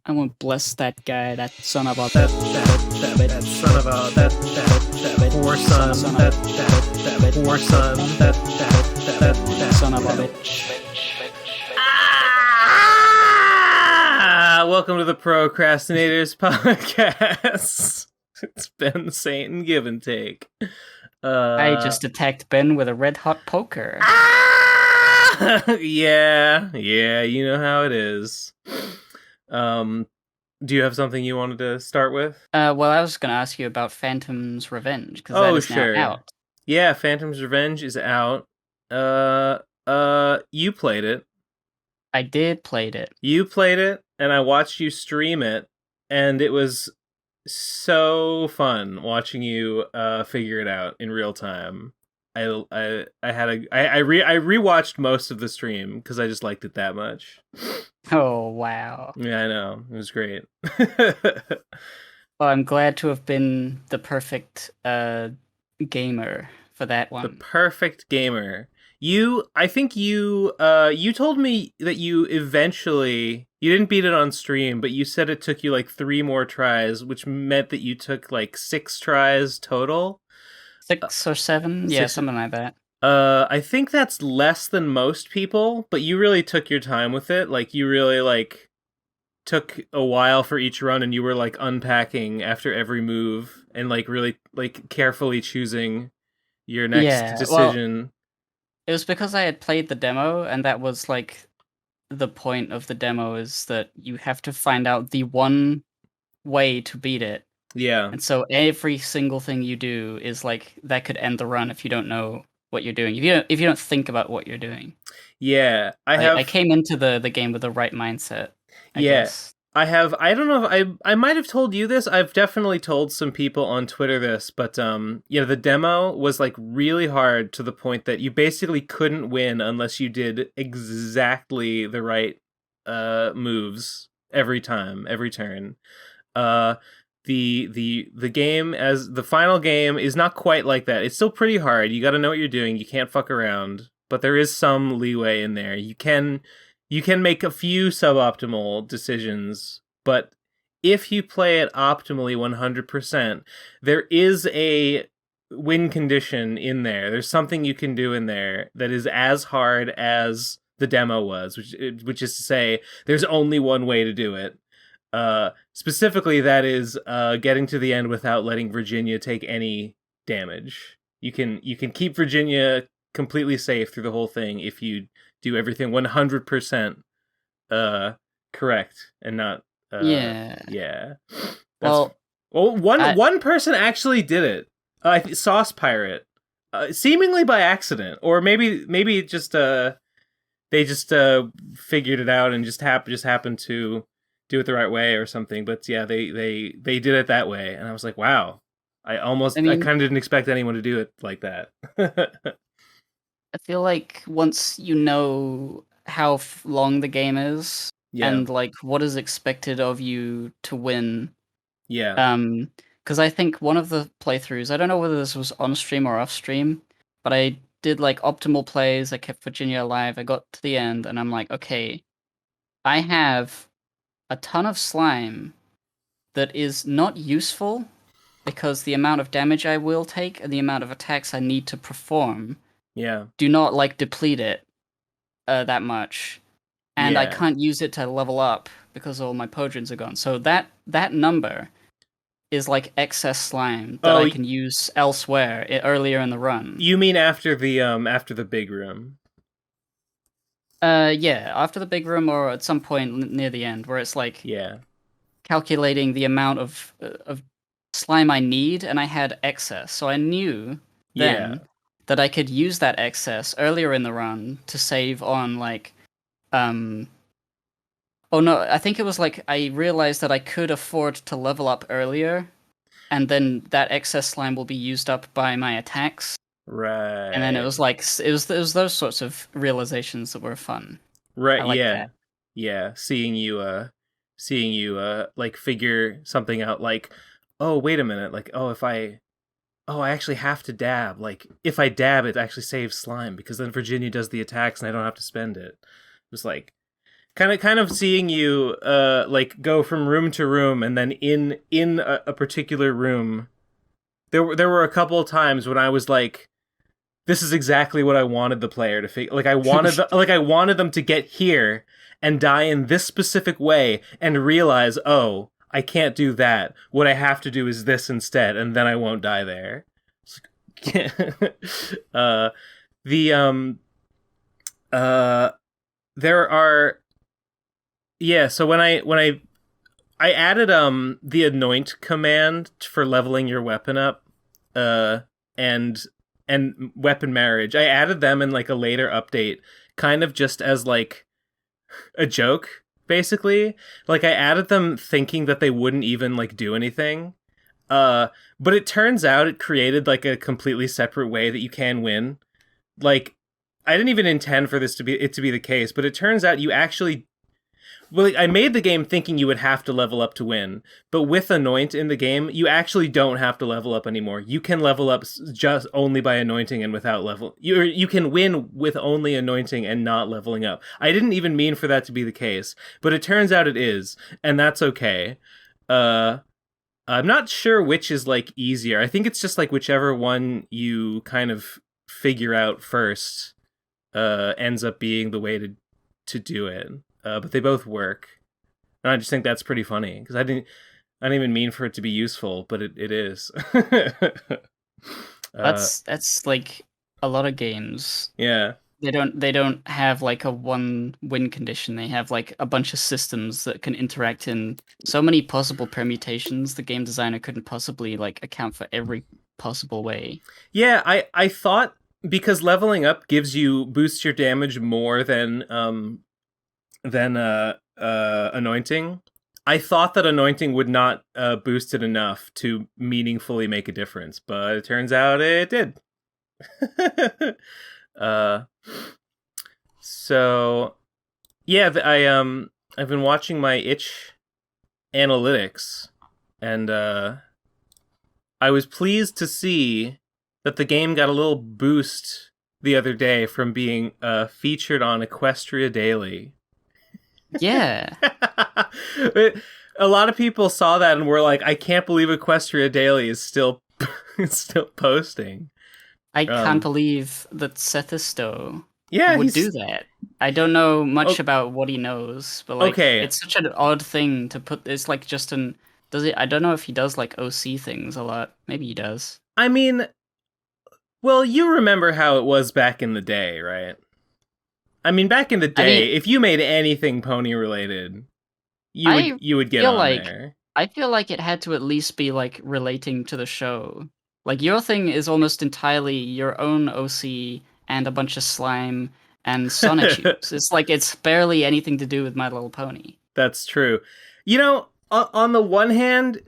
I won't bless that guy, that son of a that son of a poor son, that poor son, that son of a bitch. Welcome to the Pro Crastinators podcast. It's Ben, Saint, and Give and Take. I just attacked Ben with a red hot poker. Yeah, you know how it is. Do you have something you wanted to start with? Well, I was going to ask you about Phantom's Revenge, because that is now out. Yeah, Phantom's Revenge is out. You played it. I did played it. You played it, and I watched you stream it, and it was so fun watching you figure it out in real time. I rewatched most of the stream because I just liked it that much. Oh, wow. Yeah, I know. It was great. Well, I'm glad to have been the perfect gamer for that one. The perfect gamer. I think you told me that you didn't beat it on stream, but you said it took you like 3 more tries, which meant that you took like 6 tries total. 6 or 7? Yeah, something like that. I think that's less than most people, but you really took your time with it. Like, you really, took a while for each run, and you were, unpacking after every move, and, really, carefully choosing your next decision. Well, it was because I had played the demo, and that was, the point of the demo is that you have to find out the one way to beat it. Yeah. And so every single thing you do is that could end the run if you don't know what you're doing. If you don't think about what you're doing. Yeah, I came into the game with the right mindset. I guess. I don't know if I might have told you this. I've definitely told some people on Twitter this, but the demo was really hard to the point that you basically couldn't win unless you did exactly the right moves every time, every turn. The game, as the final game, is not quite like that. It's still pretty hard. You got to know what you're doing. You can't fuck around, but there is some leeway in there. You can make a few suboptimal decisions, but if you play it optimally 100%, there is a win condition in there. There's something you can do in there that is as hard as the demo was, which is to say, there's only one way to do it. Specifically, that is getting to the end without letting Virginia take any damage. You can keep Virginia completely safe through the whole thing if you do everything 100% correct and not yeah. One person actually did it. I think Sauce Pirate, seemingly by accident, or maybe just they just figured it out and just happened to do it the right way or something. But yeah, they did it that way, and I was like, wow. I kind of didn't expect anyone to do it like that. I feel like once you know how long the game is and what is expected of you to win. Yeah. Because I think one of the playthroughs, I don't know whether this was on stream or off stream, but I did optimal plays. I kept Virginia alive. I got to the end, and I'm like, okay, I have a ton of slime that is not useful because the amount of damage I will take and the amount of attacks I need to perform do not deplete it that much, and I can't use it to level up because all my potions are gone. So that number is excess slime that I can use elsewhere earlier in the run. You mean after the big room? Yeah, after the big room or at some point near the end, where it's calculating the amount of slime I need, and I had excess, so I knew then that I could use that excess earlier in the run to save on oh no, I think it was I realized that I could afford to level up earlier, and then that excess slime will be used up by my attacks. Right. And then it was it was those sorts of realizations that were fun. Right. That. Yeah. Seeing you figure something out. Oh, wait a minute. I actually have to dab. If I dab, it actually saves slime because then Virginia does the attacks and I don't have to spend it. It was kind of seeing you like go from room to room, and then in a particular room, there were a couple of times when I was like, this is exactly what I wanted the player to figure. Like I wanted them to get here and die in this specific way and realize, oh, I can't do that. What I have to do is this instead, and then I won't die there. uh, the uh, there are yeah. So when I added the anoint command for leveling your weapon up, uh, and weapon marriage. I added them in like a later update, kind of just as like a joke, basically. Like I added them thinking that they wouldn't even like do anything. But it turns out it created like a completely separate way that you can win. Like I didn't even intend for this to be the case, but it turns out you actually well, like, I made the game thinking you would have to level up to win, but with Anoint in the game, you actually don't have to level up anymore. You can level up just only by anointing and without level. You can win with only anointing and not leveling up. I didn't even mean for that to be the case, but it turns out it is, and that's okay. I'm not sure which is like easier. I think it's just like whichever one you kind of figure out first ends up being the way to do it. But they both work, and I just think that's pretty funny because I didn't even mean for it to be useful, but it is. That's like a lot of games. Yeah. They don't have like a one win condition. They have like a bunch of systems that can interact in so many possible permutations. The game designer couldn't possibly like account for every possible way. Yeah, I thought because leveling up gives you boosts your damage more than anointing. I thought that anointing would not boost it enough to meaningfully make a difference, but it turns out it did. So yeah, I've been watching my itch analytics, and I was pleased to see that the game got a little boost the other day from being featured on Equestria Daily. Yeah. A lot of people saw that and were like, I can't believe Equestria Daily is still posting. I can't believe that Sethisto Yeah, would do that. I don't know much about what he knows, but like okay. it's such an odd thing to put. It's like just an does it? I don't know if he does like OC things a lot. Maybe he does. I mean, well, you remember how it was back in the day, right? I mean, back in the day, if you made anything pony related, you would get on there. I feel like it had to at least be like relating to the show. Like your thing is almost entirely your own OC and a bunch of slime and Sonic It's like it's barely anything to do with My Little Pony. That's true. You know, on the one hand,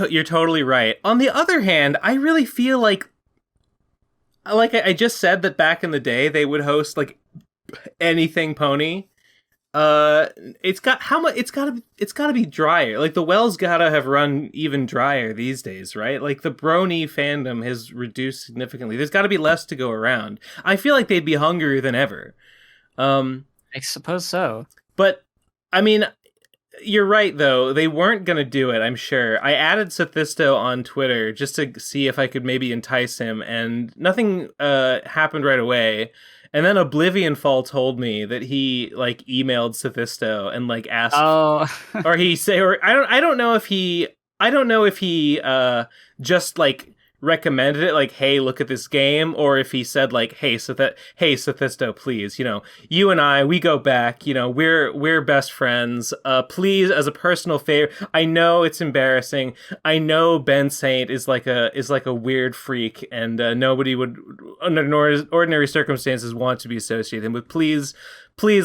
you're totally right. On the other hand, I really feel like I just said that back in the day they would host like anything pony. It's gotta be drier. Like the wells gotta have run even drier these days, right? Like the brony fandom has reduced significantly. There's gotta be less to go around. I feel like they'd be hungrier than ever. I suppose so. But I mean, you're right though. They weren't gonna do it, I'm sure. I added Sethisto on Twitter just to see if I could maybe entice him, and nothing happened right away. And then Oblivion Fall told me that he like emailed Sethisto and like asked, or he say, or I don't know if he just like recommended it, like, hey, look at this game, or if he said like, hey Sethisto, please, you know, you and I, we go back, you know, we're best friends. Please, as a personal favor, I know it's embarrassing. I know Ben Saint is like a weird freak, and nobody would under ordinary circumstances want to be associated with him. But please,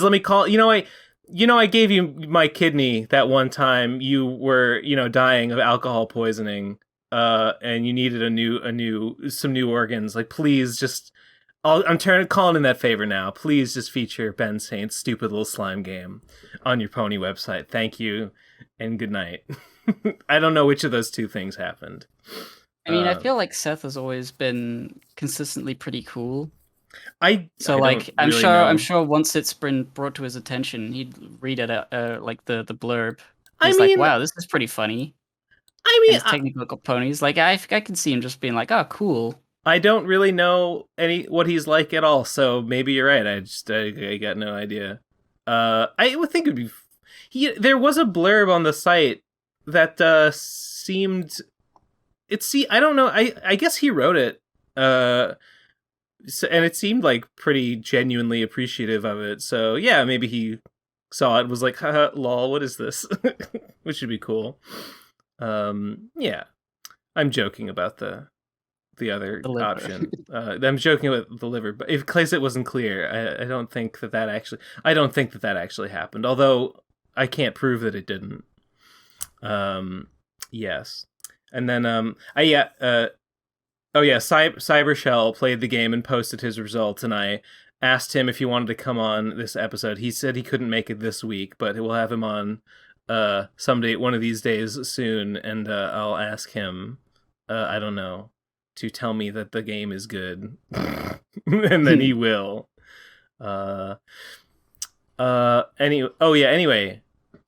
let me call. I gave you my kidney that one time you were, dying of alcohol poisoning. And you needed some new organs. Like, please, just, I'm calling in that favor now. Please, just feature Ben Saint's stupid little slime game on your pony website. Thank you, and good night. I don't know which of those two things happened. I mean, I feel like Seth has always been consistently pretty cool. So I don't like really I'm know. sure once it's been brought to his attention, he'd read it like the blurb. I He's like, mean, "Wow, this is pretty funny." I And mean, his technical components, like I can see him just being like, "Oh, cool." I don't really know any what he's like at all. So maybe you're right. I got no idea. I would think it'd be. There was a blurb on the site that seemed. I don't know. I guess he wrote it. And it seemed like pretty genuinely appreciative of it. So yeah, maybe he saw it, was like, haha, lol, what is this? Which would be cool. Yeah, I'm joking about the other The liver. option. I'm joking about the liver, but in case it wasn't clear, I don't think that actually. I don't think that actually happened. Although I can't prove that it didn't. Yes, and then I yeah. Oh yeah, Cybershell played the game and posted his results, and I asked him if he wanted to come on this episode. He said he couldn't make it this week, but we'll have him on someday, one of these days soon, and I'll ask him. I don't know, to tell me that the game is good, and then he will. Anyway,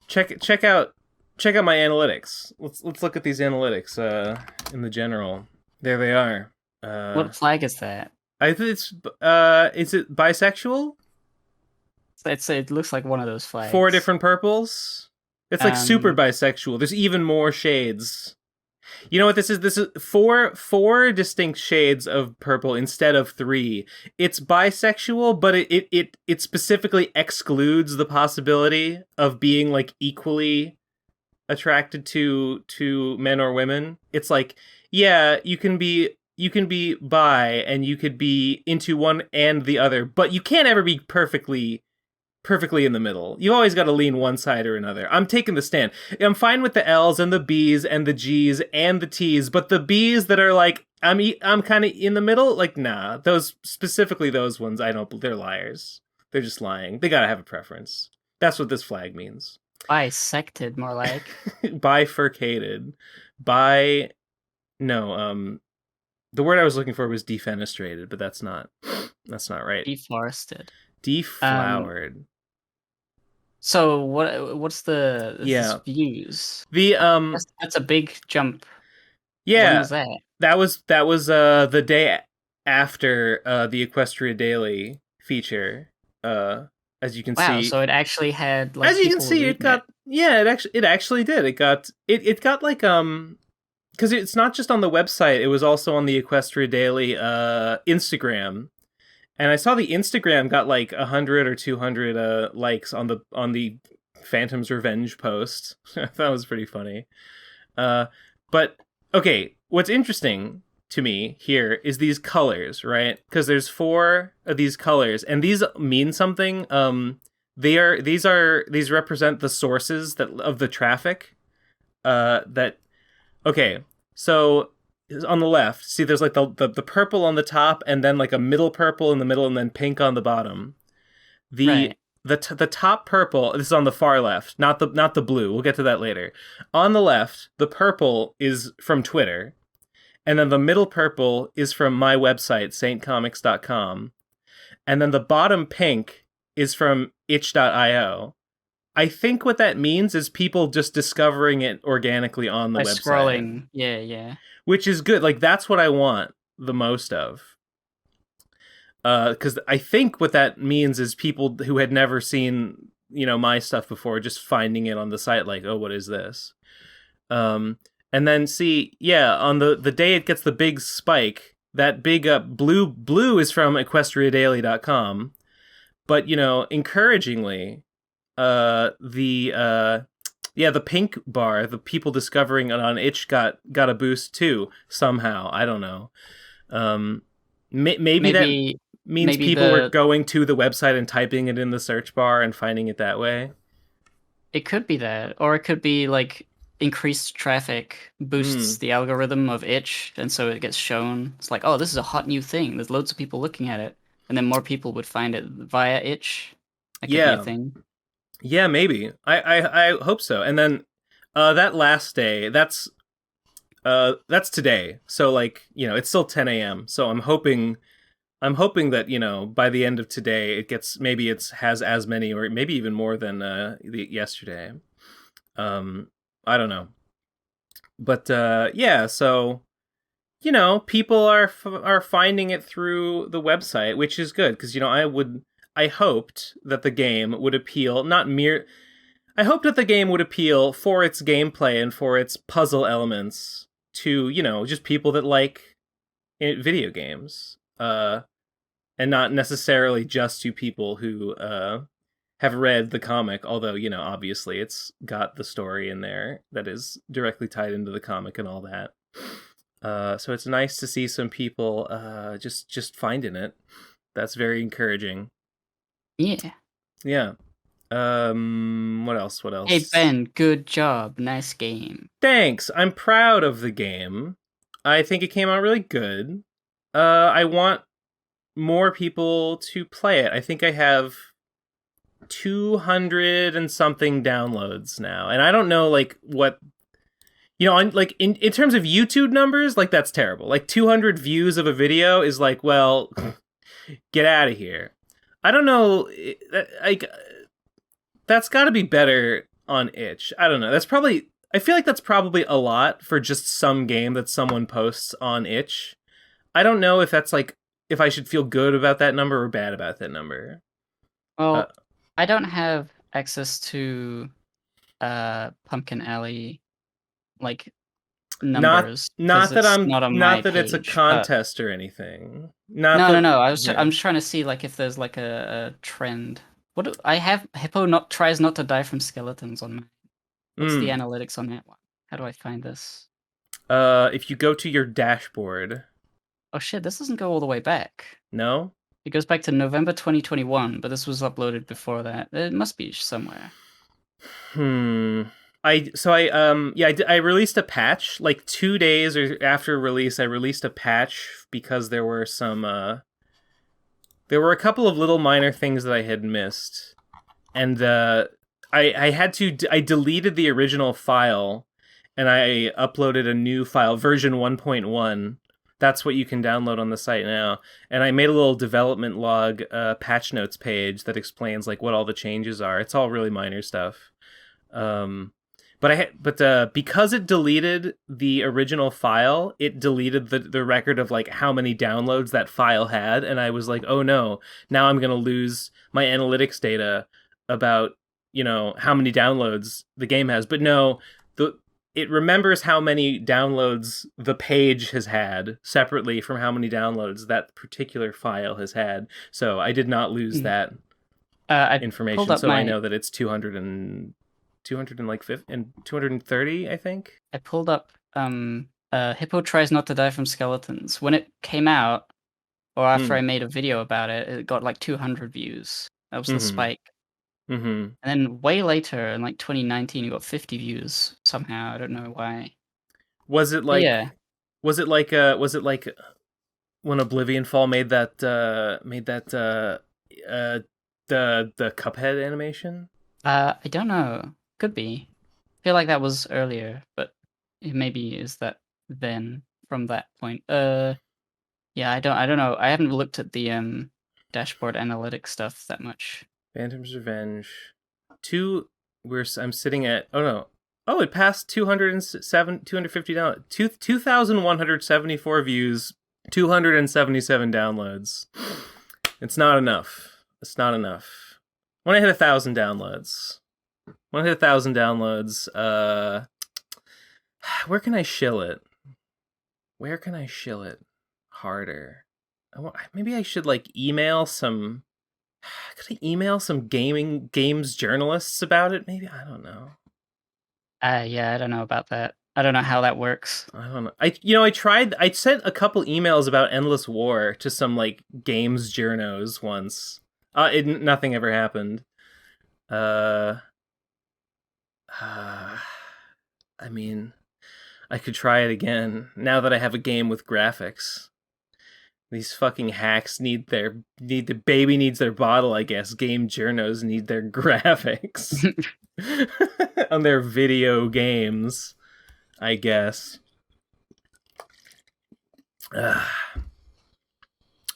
check out my analytics. Let's look at these analytics in the general. There they are. What flag is that? I think is it bisexual? It looks like one of those 4 flags. different purples. It's like super bisexual. There's even more shades. You know what this is? This is four distinct shades of purple instead of 3. It's bisexual, but it specifically excludes the possibility of being like equally attracted to men or women. It's like, yeah, you can be bi and you could be into one and the other, but you can't ever be perfectly in the middle. You always got to lean one side or another. I'm taking the stand. I'm fine with the L's and the B's and the G's and the T's, but the B's that are like I'm kind of in the middle, like nah. Those specifically those ones, I don't. They're liars. They're just lying. They gotta have a preference. That's what this flag means. Bisected, more like. Bifurcated. No, the word I was looking for was defenestrated, but that's not right. Deforested. Deflowered. So what's the views? The that's a big jump. Yeah. When was that? That was the day after the Equestria Daily feature. As you can see. Wow, so it actually had like, as you can see, it got it actually did. It got like because it's not just on the website, it was also on the Equestria Daily Instagram. And I saw the Instagram got like 100 or 200 likes on the Phantom's Revenge post. That was pretty funny. But okay, what's interesting to me here is these colors, right? Because there's 4 of these colors, and these mean something. These represent the sources of the traffic. Okay, so on the left, see there's like the purple on the top, and then like a middle purple in the middle, and then pink on the bottom. The top purple, this is on the far left, not the blue. We'll get to that later. On the left, the purple is from Twitter, and then the middle purple is from my website, saintcomics.com, and then the bottom pink is from itch.io. I think what that means is people just discovering it organically on the website. Scrolling. Yeah. Which is good. Like, that's what I want the most of. Because I think what that means is people who had never seen, my stuff before, just finding it on the site, like, oh, what is this? And then see, yeah, on the day it gets the big spike, that big blue is from equestriadaily.com. But, encouragingly, the pink bar, the people discovering it on itch got a boost too, somehow. I don't know. Maybe that means people were going to the website and typing it in the search bar and finding it that way. It could be that, or it could be like increased traffic boosts the algorithm of itch, and so it gets shown. It's like, oh, this is a hot new thing. There's loads of people looking at it, and then more people would find it via itch. That could be a thing. Yeah, maybe. I hope so. And then that last day, that's today. So like, it's still 10 a.m. So I'm hoping I'm hoping that, by the end of today, has as many or maybe even more than yesterday. I don't know, but yeah. So people are finding it through the website, which is good because I hoped that the game would appeal not mere. I hoped that the game would appeal for its gameplay and for its puzzle elements to just people that like video games, and not necessarily just to people who have read the comic. Although obviously it's got the story in there that is directly tied into the comic and all that. So it's nice to see some people just finding it. That's very encouraging. Yeah. Yeah. What else? Hey Ben, good job. Nice game. Thanks. I'm proud of the game. I think it came out really good. I want more people to play it. I think I have 200 and something downloads now. And I don't know what in terms of YouTube numbers, that's terrible. 200 views of a video is well, get out of here. I don't know, that's got to be better on itch. I don't know. I feel like that's probably a lot for just some game that someone posts on itch. I don't know if that's if I should feel good about that number or bad about that number. Well, I don't have access to Pumpkin Alley numbers. Not that it's a page, contest or anything. No. I'm just trying to see if there's a trend. I have Hippo tries not to die from skeletons on mine. What's the analytics on that one? How do I find this? If you go to your dashboard. Oh shit, this doesn't go all the way back. No? It goes back to November 2021, but this was uploaded before that. It must be somewhere. I released a patch 2 days after release. I released a patch because there were a couple of little minor things that I had missed, and I deleted the original file and I uploaded a new file, version 1.1. That's what you can download on the site now. And I made a little development log patch notes page that explains what all the changes are. It's all really minor stuff. But because it deleted the original file, it deleted the record of how many downloads that file had, and I was like, oh no, now I'm gonna lose my analytics data about how many downloads the game has. But no, it remembers how many downloads the page has had separately from how many downloads that particular file has had. So I did not lose that information. So I know that it's 230, I think. I pulled up Hippo Tries Not to Die from Skeletons. When it came out, or after I made a video about it, it got 200 views. That was the spike. Mm-hmm. And then way later, in 2019, it got 50 views somehow. I don't know why. Was it yeah. Was it when Oblivion Fall made that the Cuphead animation? I don't know. Could be. I feel like that was earlier, but it maybe is that then from that point. Yeah, I don't know. I haven't looked at the dashboard analytics stuff that much. Phantom's Revenge. I'm sitting at it passed 250 down 2,174 views, 277 downloads. It's not enough. When I hit 1,000 downloads. Where can I shill it? Harder? Maybe I should email some. Could I email some games journalists about it? Maybe, I don't know. Yeah, I don't know about that. I don't know how that works. I don't know. I sent a couple emails about Endless War to some games journos once. Nothing ever happened. I mean, I could try it again now that I have a game with graphics. These fucking hacks the baby needs their bottle, I guess. Game journos need their graphics on their video games, I guess.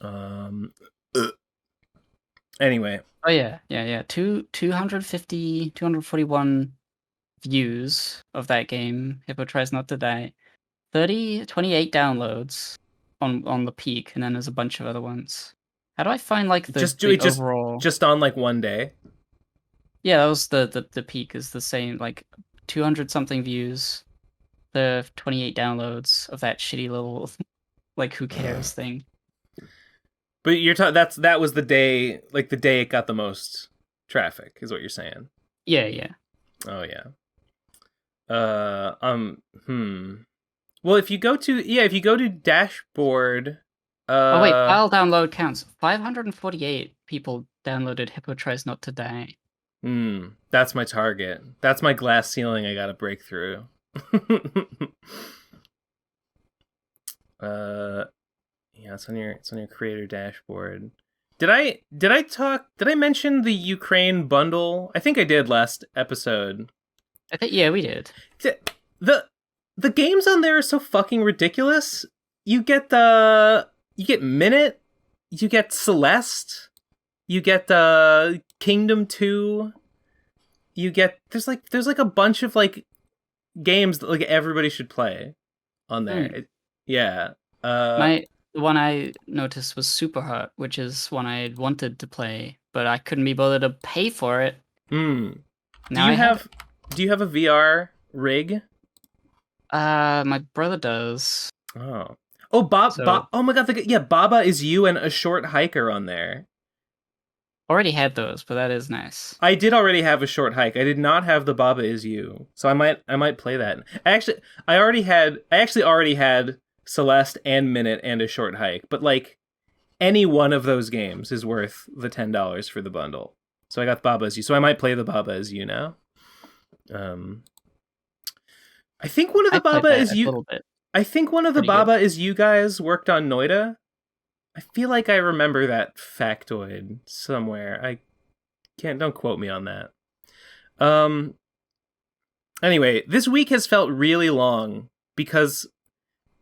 Um. Anyway, Oh yeah. 241 views of that game. Hippo Tries Not to Die. 28 downloads on the peak, and then there's a bunch of other ones. How do I find like just do the it overall? just on like one day. Yeah, that was the peak is the same, like 200 something views, the 28 downloads of that shitty little like who cares thing. But you're that was the day, like the day it got the most traffic, is what you're saying. Yeah. Oh yeah. Well, if you go to dashboard. Oh wait, file download counts. 548 people downloaded Hippo Tries Not to Die. That's my target. That's my glass ceiling I gotta break through. Yeah, it's on your creator dashboard. Did I mention the Ukraine bundle? I think I did last episode. I think yeah, we did. The games on there are so fucking ridiculous. You get Minute, you get Celeste, you get Kingdom 2. You get there's like a bunch of like games that like everybody should play on there. Yeah. The one I noticed was Super Hot, which is one I wanted to play, but I couldn't be bothered to pay for it. Do you have a VR rig? My brother does. Oh, oh my god, Baba Is You and A Short Hiker on there. Already had those, but that is nice. I did already have A Short Hike. I did not have the Baba Is You, so I might play that. I actually already had Celeste and Minute and A Short Hike, but like any one of those games is worth the $10 for the bundle. So I got Baba Is You, so I might play the Baba Is You now. I think one of the Baba Is You. I think one of the Baba Is You guys worked on Noida. I feel like I remember that factoid somewhere. Don't quote me on that. Anyway, this week has felt really long because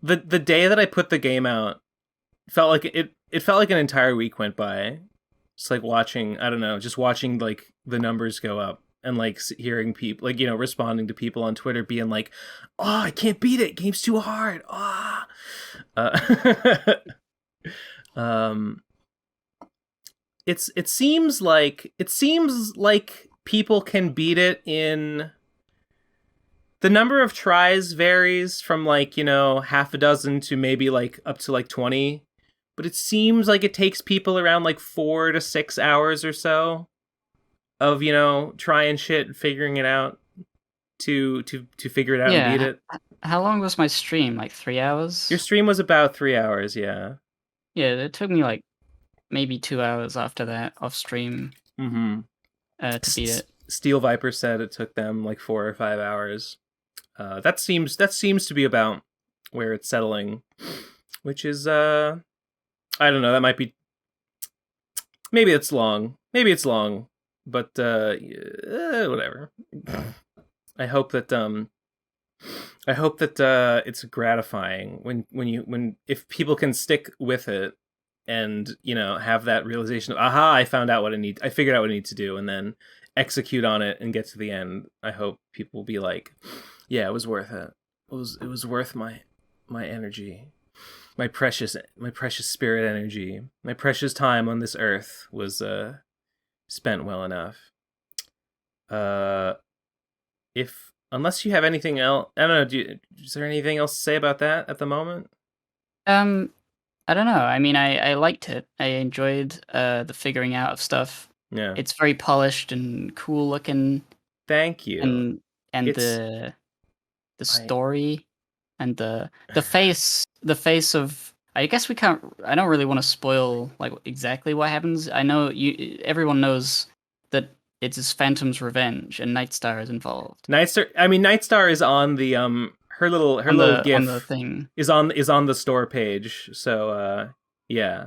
the day that I put the game out felt like it felt like an entire week went by. Just like watching like the numbers go up and like hearing people like, responding to people on Twitter being like, "Oh, I can't beat it. Game's too hard." It seems like people can beat it in the number of tries varies from like, half a dozen to maybe like up to like 20, but it seems like it takes people around like 4 to 6 hours or so of, trying shit and figuring it out to figure it out and beat it. How long was my stream? Like 3 hours? Your stream was about 3 hours, yeah. Yeah, it took me like maybe 2 hours after that off stream to beat it. Steel Viper said it took them like 4 or 5 hours. That seems to be about where it's settling, which is I don't know. That might be maybe it's long, but whatever. I hope that it's gratifying when if people can stick with it and have that realization of, aha, I figured out what I need to do, and then execute on it and get to the end. I hope people will be like, yeah, it was worth it. It was worth my energy, my precious spirit energy, my precious time on this earth was spent well enough. Unless you have anything else, I don't know. Is there anything else to say about that at the moment? I don't know. I mean, I liked it. I enjoyed the figuring out of stuff. Yeah, it's very polished and cool looking. Thank you. And the story and the face of. I guess we can't. I don't really want to spoil like exactly what happens. I know everyone knows that it's Phantom's revenge and Nightstar is involved. Nightstar is on the her little GIF on the thing is on the store page. So yeah.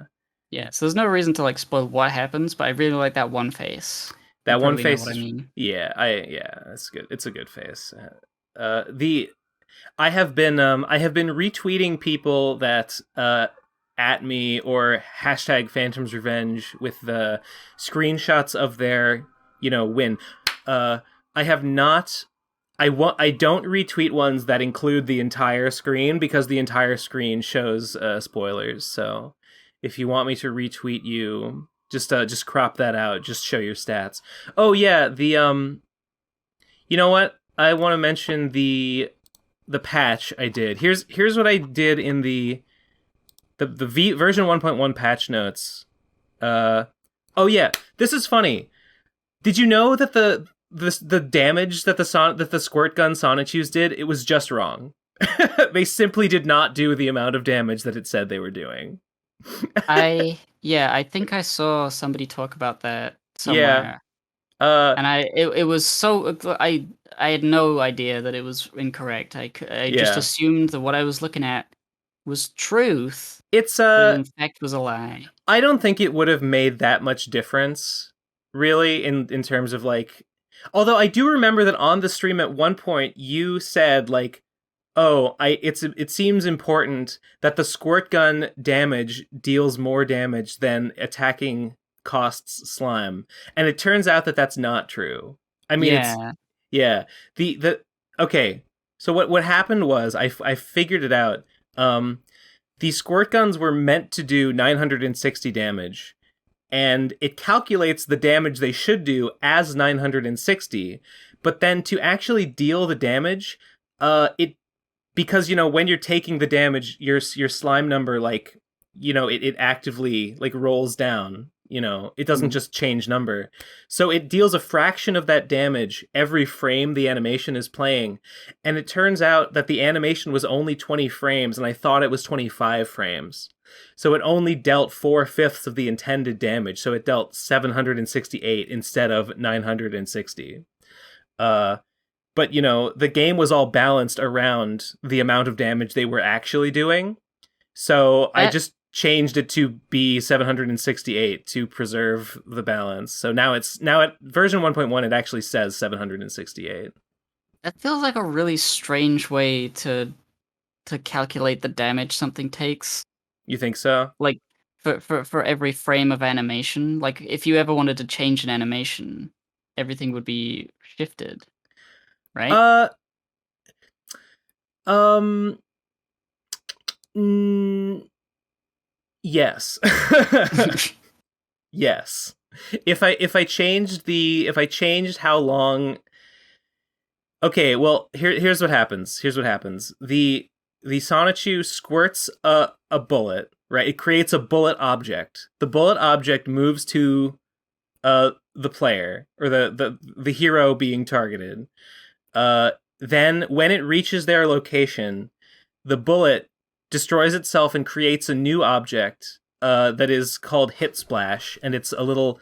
Yeah, so there's no reason to like spoil what happens, but I really like that one face. That one face. What I mean. Yeah, it's good. It's a good face. I have been retweeting people that at me or hashtag Phantom's Revenge with the screenshots of their, win. I have not. I don't retweet ones that include the entire screen because the entire screen shows spoilers. So if you want me to retweet you, just crop that out. Just show your stats. Oh yeah, you know what? I want to mention the patch I did. Here's what I did in the version 1.1 patch notes. Oh yeah, this is funny. Did you know that the damage that the squirt gun Sonichus did, it was just wrong. They simply did not do the amount of damage that it said they were doing. I think I saw somebody talk about that Yeah. somewhere. And it was so I had no idea that it was incorrect. I just Yeah. assumed that what I was looking at was truth, It's but it in fact was a lie. I don't think it would have made that much difference, really, in terms of like. Although I do remember that on the stream at one point you said like, "Oh, it seems important that the squirt gun damage deals more damage than attacking costs slime," and it turns out that that's not true. I mean, Yeah. yeah. The okay. So what happened was I figured it out. The squirt guns were meant to do 960 damage, and it calculates the damage they should do as 960. But then to actually deal the damage, it because when you're taking the damage, your slime number like it actively like rolls down. It doesn't just change number. So it deals a fraction of that damage every frame the animation is playing. And it turns out that the animation was only 20 frames, and I thought it was 25 frames. So it only dealt 4/5 of the intended damage. So it dealt 768 instead of 960. But the game was all balanced around the amount of damage they were actually doing. So I just changed it to be 768 to preserve the balance. So now at version 1.1 it actually says 768. That feels like a really strange way to calculate the damage something takes. You think so? Like for every frame of animation. Like if you ever wanted to change an animation, everything would be shifted. Right? Yes. Yes. If I changed how long. Okay, well, here's what happens. The Sonichu squirts a bullet, right? It creates a bullet object. The bullet object moves to the player or the hero being targeted. Then when it reaches their location, the bullet destroys itself and creates a new object that is called Hit Splash, and has a little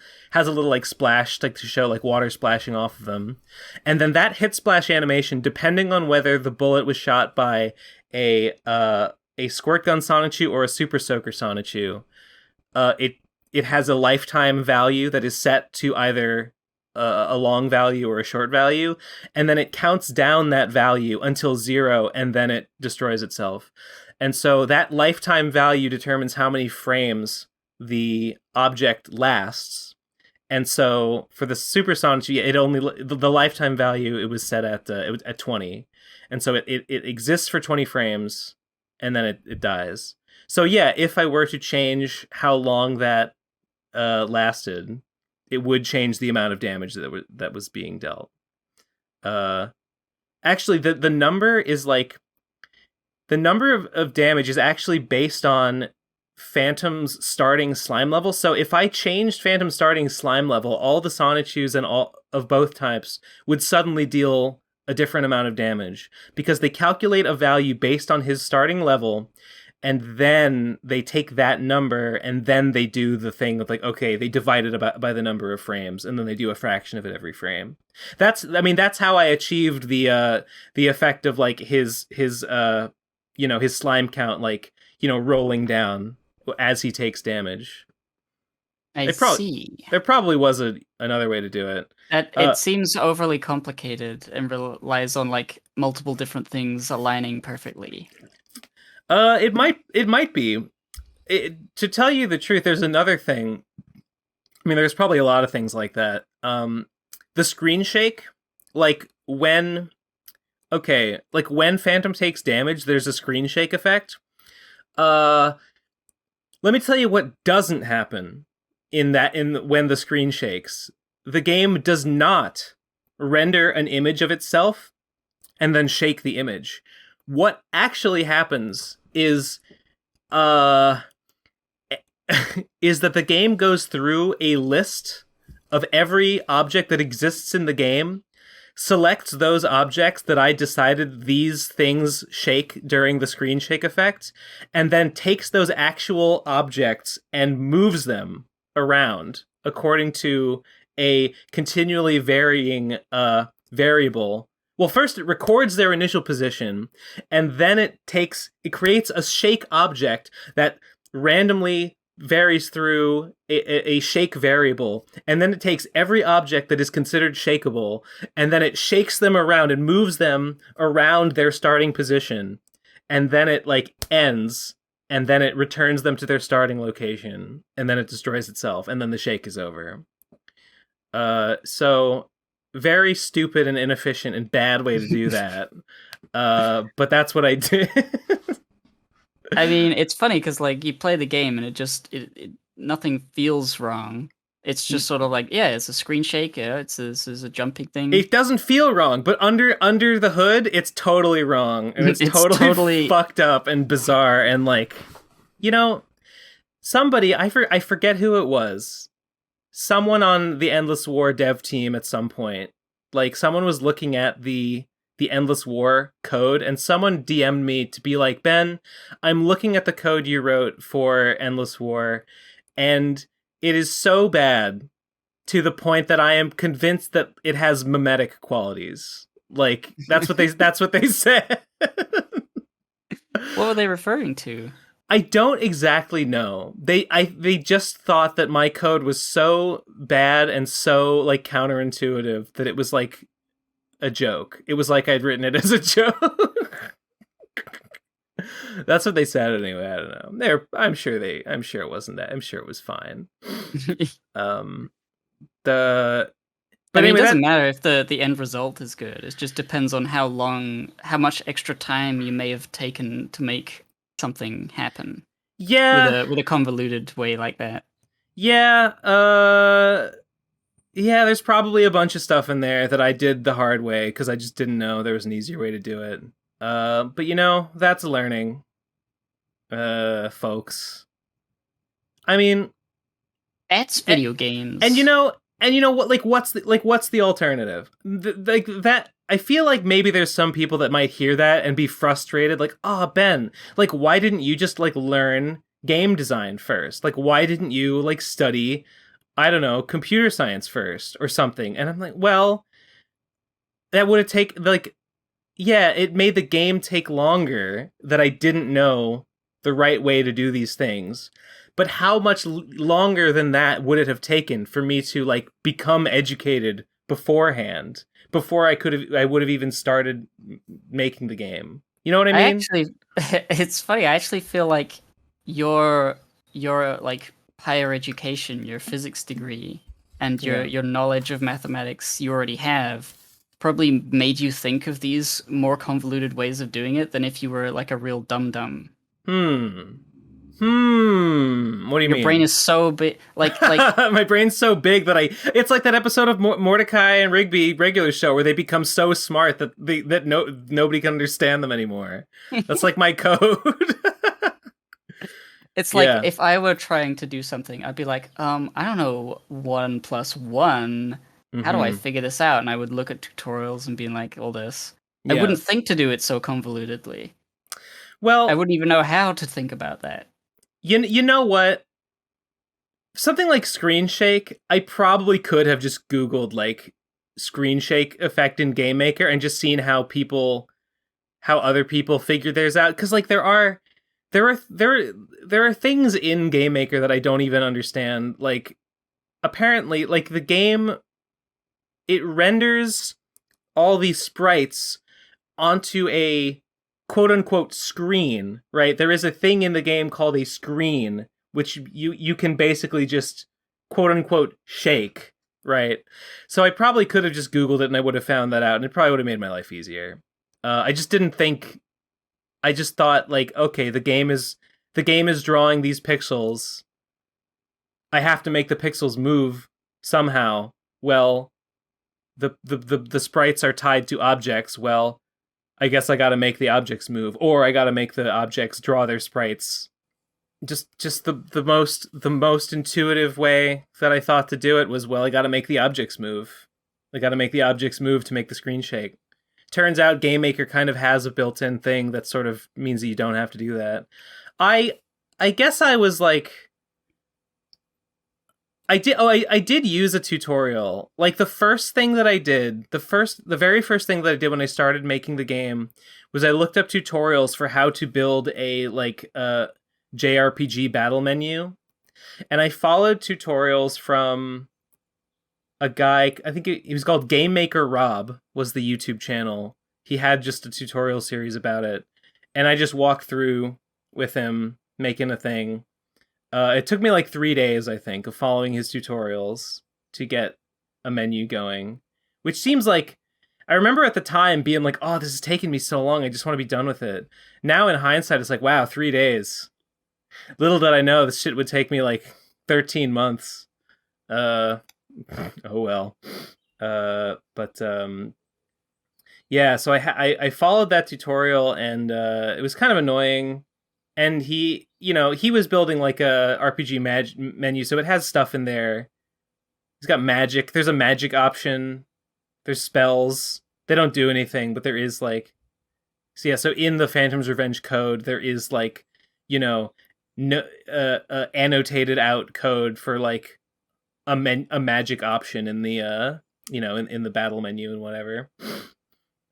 like splash like to show like water splashing off of them. And then that Hit Splash animation, depending on whether the bullet was shot by a squirt gun Sonichu or a Super Soaker Sonichu, it has a lifetime value that is set to either a long value or a short value, and then it counts down that value until 0, and then it destroys itself. And so that lifetime value determines how many frames the object lasts. And so for the Super Sonic, it only the lifetime value it was set at 20, and so it exists for 20 frames, and then it dies. So yeah, if I were to change how long that lasted, it would change the amount of damage that was being dealt. Actually, the number is like the number of damage is actually based on Phantom's starting slime level. So if I changed Phantom's starting slime level, all the Sonichus and all of both types would suddenly deal a different amount of damage because they calculate a value based on his starting level, and then they take that number and then they do the thing of like, okay, they divide it by the number of frames, and then they do a fraction of it every frame. That's how I achieved the effect of like his his slime count, like, rolling down as he takes damage. I see. There probably was another way to do it. It seems overly complicated and relies on like multiple different things aligning perfectly. It might be. To tell you the truth, there's another thing. I mean, there's probably a lot of things like that. The screen shake, like when, okay, like when Phantom takes damage, there's a screen shake effect. Let me tell you what doesn't happen in when the screen shakes. The game does not render an image of itself and then shake the image. What actually happens is is that the game goes through a list of every object that exists in the game, selects those objects that I decided these things shake during the screen shake effect, and then takes those actual objects and moves them around according to a continually varying variable. Well, first it records their initial position, and then it creates a shake object that randomly varies through a shake variable, and then it takes every object that is considered shakeable, and then it shakes them around and moves them around their starting position, and then it like ends, and then it returns them to their starting location, and then it destroys itself, and then the shake is over. So very stupid and inefficient and bad way to do that. But that's what I did. I mean, it's funny because like you play the game and nothing feels wrong. It's just sort of like, yeah, it's a screen shake. Yeah, it's a jumping thing. It doesn't feel wrong, but under the hood, it's totally wrong, and it's totally fucked up and bizarre. And like, you know, somebody I forget who it was. Someone on the Endless War dev team at some point, like someone was looking at the Endless War code, and someone DM'd me to be like, Ben, I'm looking at the code you wrote for Endless War, and it is so bad to the point that I am convinced that it has mimetic qualities. Like that's what they said. What were they referring to? I don't exactly know. They just thought that my code was so bad and so like counterintuitive that it was like a joke. It was like I'd written it as a joke. That's what they said anyway. I don't know. I'm sure it wasn't that. I'm sure it was fine. But anyway, it doesn't matter if the end result is good. It just depends on how much extra time you may have taken to make something happen. Yeah. With a convoluted way like that. Yeah. Yeah, there's probably a bunch of stuff in there that I did the hard way because I just didn't know there was an easier way to do it. But you know, that's learning, folks. I mean, that's video games. And you know what? Like, what's the alternative? Like that. I feel like maybe there's some people that might hear that and be frustrated. Like, oh, Ben, like, why didn't you just like learn game design first? Like, why didn't you like study, I don't know, computer science first or something? And I'm like, well, that would have taken like, yeah, it made the game take longer that I didn't know the right way to do these things. But how much longer than that would it have taken for me to like become educated beforehand, before I would have even started making the game? You know what I mean? It's funny. I actually feel like your like higher education, your physics degree, and your knowledge of mathematics you already have probably made you think of these more convoluted ways of doing it than if you were like a real dum-dum. What do you mean? Your brain is so big, like my brain's so big that it's like that episode of Mordecai and Rigby regular show where they become so smart that nobody can understand them anymore. That's like my code. It's like if I were trying to do something, I'd be like, I don't know, 1 + 1. How do I figure this out? And I would look at tutorials and be like, all this. I wouldn't think to do it so convolutedly. Well, I wouldn't even know how to think about that. You know what? Something like screen shake, I probably could have just Googled like screen shake effect in Game Maker and just seen how other people figure theirs out. Because like there are things in Game Maker that I don't even understand. Like apparently, like the game, it renders all these sprites onto a quote unquote screen, right? There is a thing in the game called a screen, which you can basically just quote unquote shake, right? So I probably could have just Googled it and I would have found that out, and it probably would have made my life easier. I just didn't think. I just thought like, okay, the game is drawing these pixels. I have to make the pixels move somehow. Well, the sprites are tied to objects. Well, I guess I got to make the objects move, or I got to make the objects draw their sprites. Just the most intuitive way that I thought to do it was, well, I got to make the objects move. I got to make the objects move to make the screen shake. Turns out Game Maker kind of has a built-in thing that sort of means that you don't have to do that. I guess I was like, I did use a tutorial. Like the first thing that I did, the very first thing that I did when I started making the game was I looked up tutorials for how to build a JRPG battle menu, and I followed tutorials from a guy. I think he was called Game Maker Rob, was the YouTube channel. He had just a tutorial series about it, and I just walked through with him making a thing. It took me like 3 days, I think, of following his tutorials to get a menu going, which seems like, I remember at the time being like, oh, this is taking me so long, I just want to be done with it. Now in hindsight, it's like, wow, 3 days. Little did I know this shit would take me like 13 months. Oh well. Yeah, so I followed that tutorial, and it was kind of annoying. And he was building like a RPG menu, so it has stuff in there. He's got magic. There's a magic option. There's spells. They don't do anything, but there is like, so yeah. So in the Phantom's Revenge code, there is like, annotated out code for like a magic option in the in the battle menu and whatever.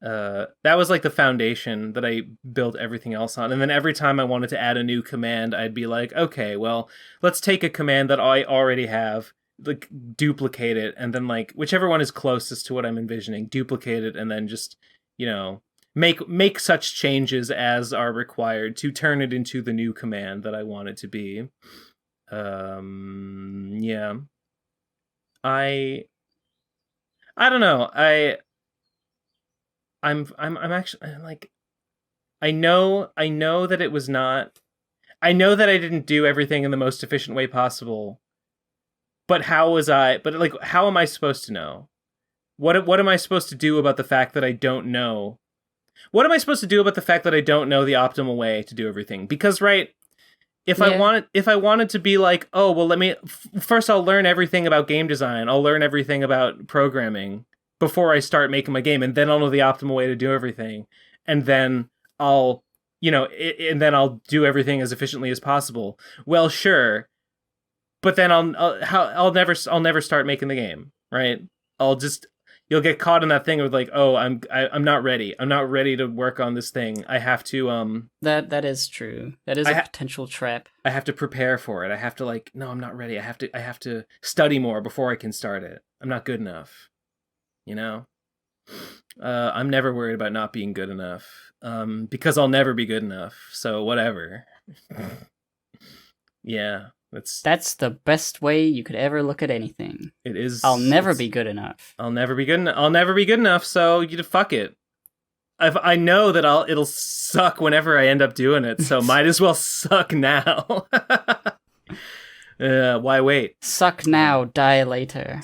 That was like the foundation that I built everything else on. And then every time I wanted to add a new command, I'd be like, okay, well, let's take a command that I already have, like duplicate it, and then like whichever one is closest to what I'm envisioning, duplicate it, and then just, make such changes as are required to turn it into the new command that I want it to be. Yeah. I don't know. I'm actually like, I know that it was not, I know that I didn't do everything in the most efficient way possible, but how am I supposed to know? What am I supposed to do about the fact that I don't know? What am I supposed to do about the fact that I don't know the optimal way to do everything? Because, right, if I wanted to be like, oh, well, first I'll learn everything about game design, I'll learn everything about programming before I start making my game, and then I'll know the optimal way to do everything, and then I'll do everything as efficiently as possible. Well, sure, but then I'll never start making the game, right? You'll get caught in that thing of like, oh, I'm not ready. I'm not ready to work on this thing. I have to That is true. That is a potential trap. I have to prepare for it. I have to no, I'm not ready. I have to study more before I can start it. I'm not good enough. I'm never worried about not being good enough, because I'll never be good enough, so whatever. Yeah, that's the best way you could ever look at anything. It is. I'll never be good enough. I'll never be good enough, so you fuck it. I know that it'll suck whenever I end up doing it, so might as well suck now. Why wait? Suck now, die later.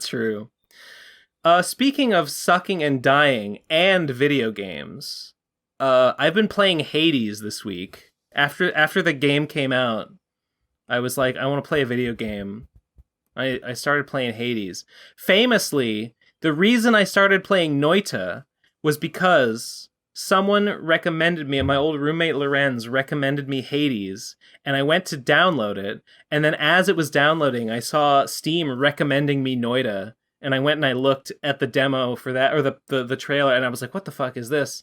True. Speaking of sucking and dying and video games, I've been playing Hades this week. After the game came out, I was like, I want to play a video game. I started playing Hades. Famously, the reason I started playing Noita was because someone recommended me, and my old roommate Lorenz recommended me Hades, and I went to download it, and then as it was downloading, I saw Steam recommending me Noita, and I went and I looked at the demo for that, or the trailer, and I was like, what the fuck is this?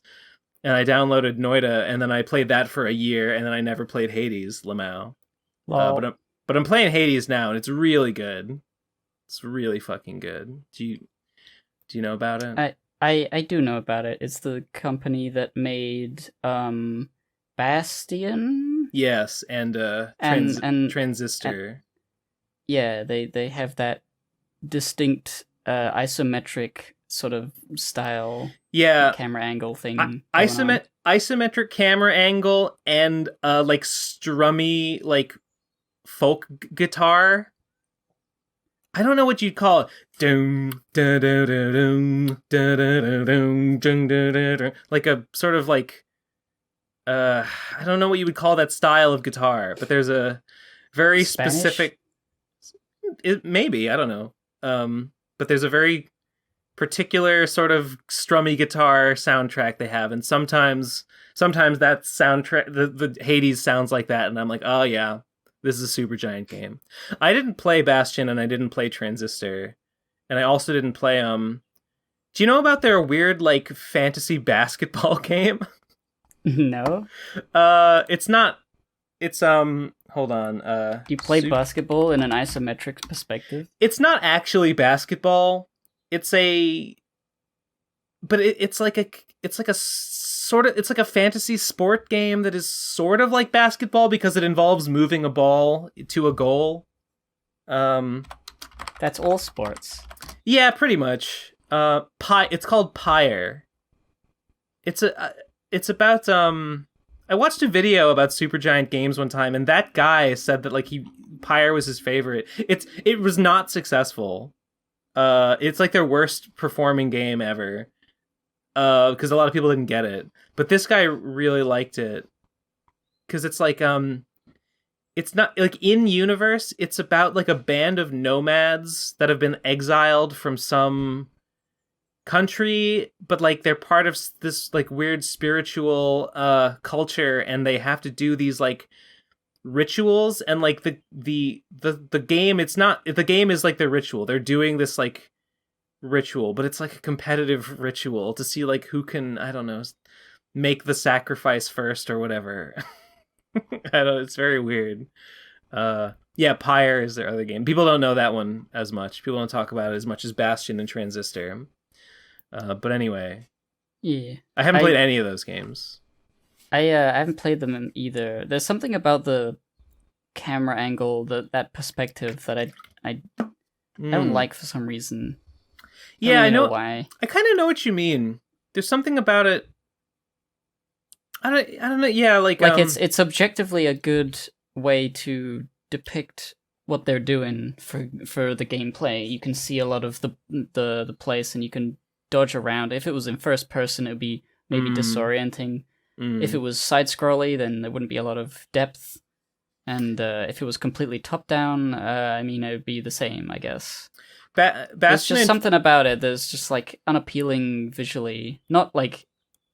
And I downloaded Noita, and then I played that for a year, and then I never played Hades, Lamau. But I'm playing Hades now, and it's really good. It's really fucking good. Do you know about it? I do know about it. It's the company that made Bastion Yes, and and Transistor. yeah, they have that distinct isometric sort of style Yeah, camera angle thing going on. isometric camera angle and like strummy like folk guitar. I don't know what you'd call it. Doom, da, da, da, doom, da, da, da, doom, dun, da, da, da. Like a sort of like I don't know what you would call that style of guitar, but there's a very Spanish? specific maybe, I don't know. But there's a very particular sort of strummy guitar soundtrack they have, and sometimes that soundtrack the Hades sounds like that, and I'm like, oh yeah, this is a Supergiant game. I didn't play Bastion and I didn't play Transistor, and I also didn't play do you know about their weird like fantasy basketball game? No. It's not. It's hold on. You play basketball in an isometric perspective? It's not actually basketball. It's a but it's like a sort of it's like a fantasy sport game that is sort of like basketball because it involves moving a ball to a goal. That's all sports. Yeah, pretty much. It's called Pyre. It's about I watched a video about Supergiant games one time, and that guy said that like Pyre was his favorite. It was not successful. It's like their worst performing game ever. Because a lot of people didn't get it, but this guy really liked it because it's like it's not like in universe. It's about like a band of nomads that have been exiled from some country, but like they're part of this like weird spiritual culture, and they have to do these like rituals, and like the game, it's not the game is like the ritual. They're doing this like ritual, but it's like a competitive ritual to see like who can, I don't know, make the sacrifice first or whatever. I don't, it's very weird. Yeah, Pyre is their other game. People don't know that one as much. People don't talk about it as much as Bastion and Transistor. But anyway, Yeah. I haven't played any of those games. I haven't played them either. There's something about the camera angle, that perspective that I don't like for some reason. Yeah, I know why. I kind of know what you mean. There's something about it. I don't know. Yeah, like it's objectively a good way to depict what they're doing for the gameplay. You can see a lot of the place, and you can dodge around. If it was in first person, it would be maybe disorienting. If it was side scrolly, then there wouldn't be a lot of depth. And if it was completely top down, I mean, it would be the same, I guess. There's just something about it that's just like unappealing visually. Not like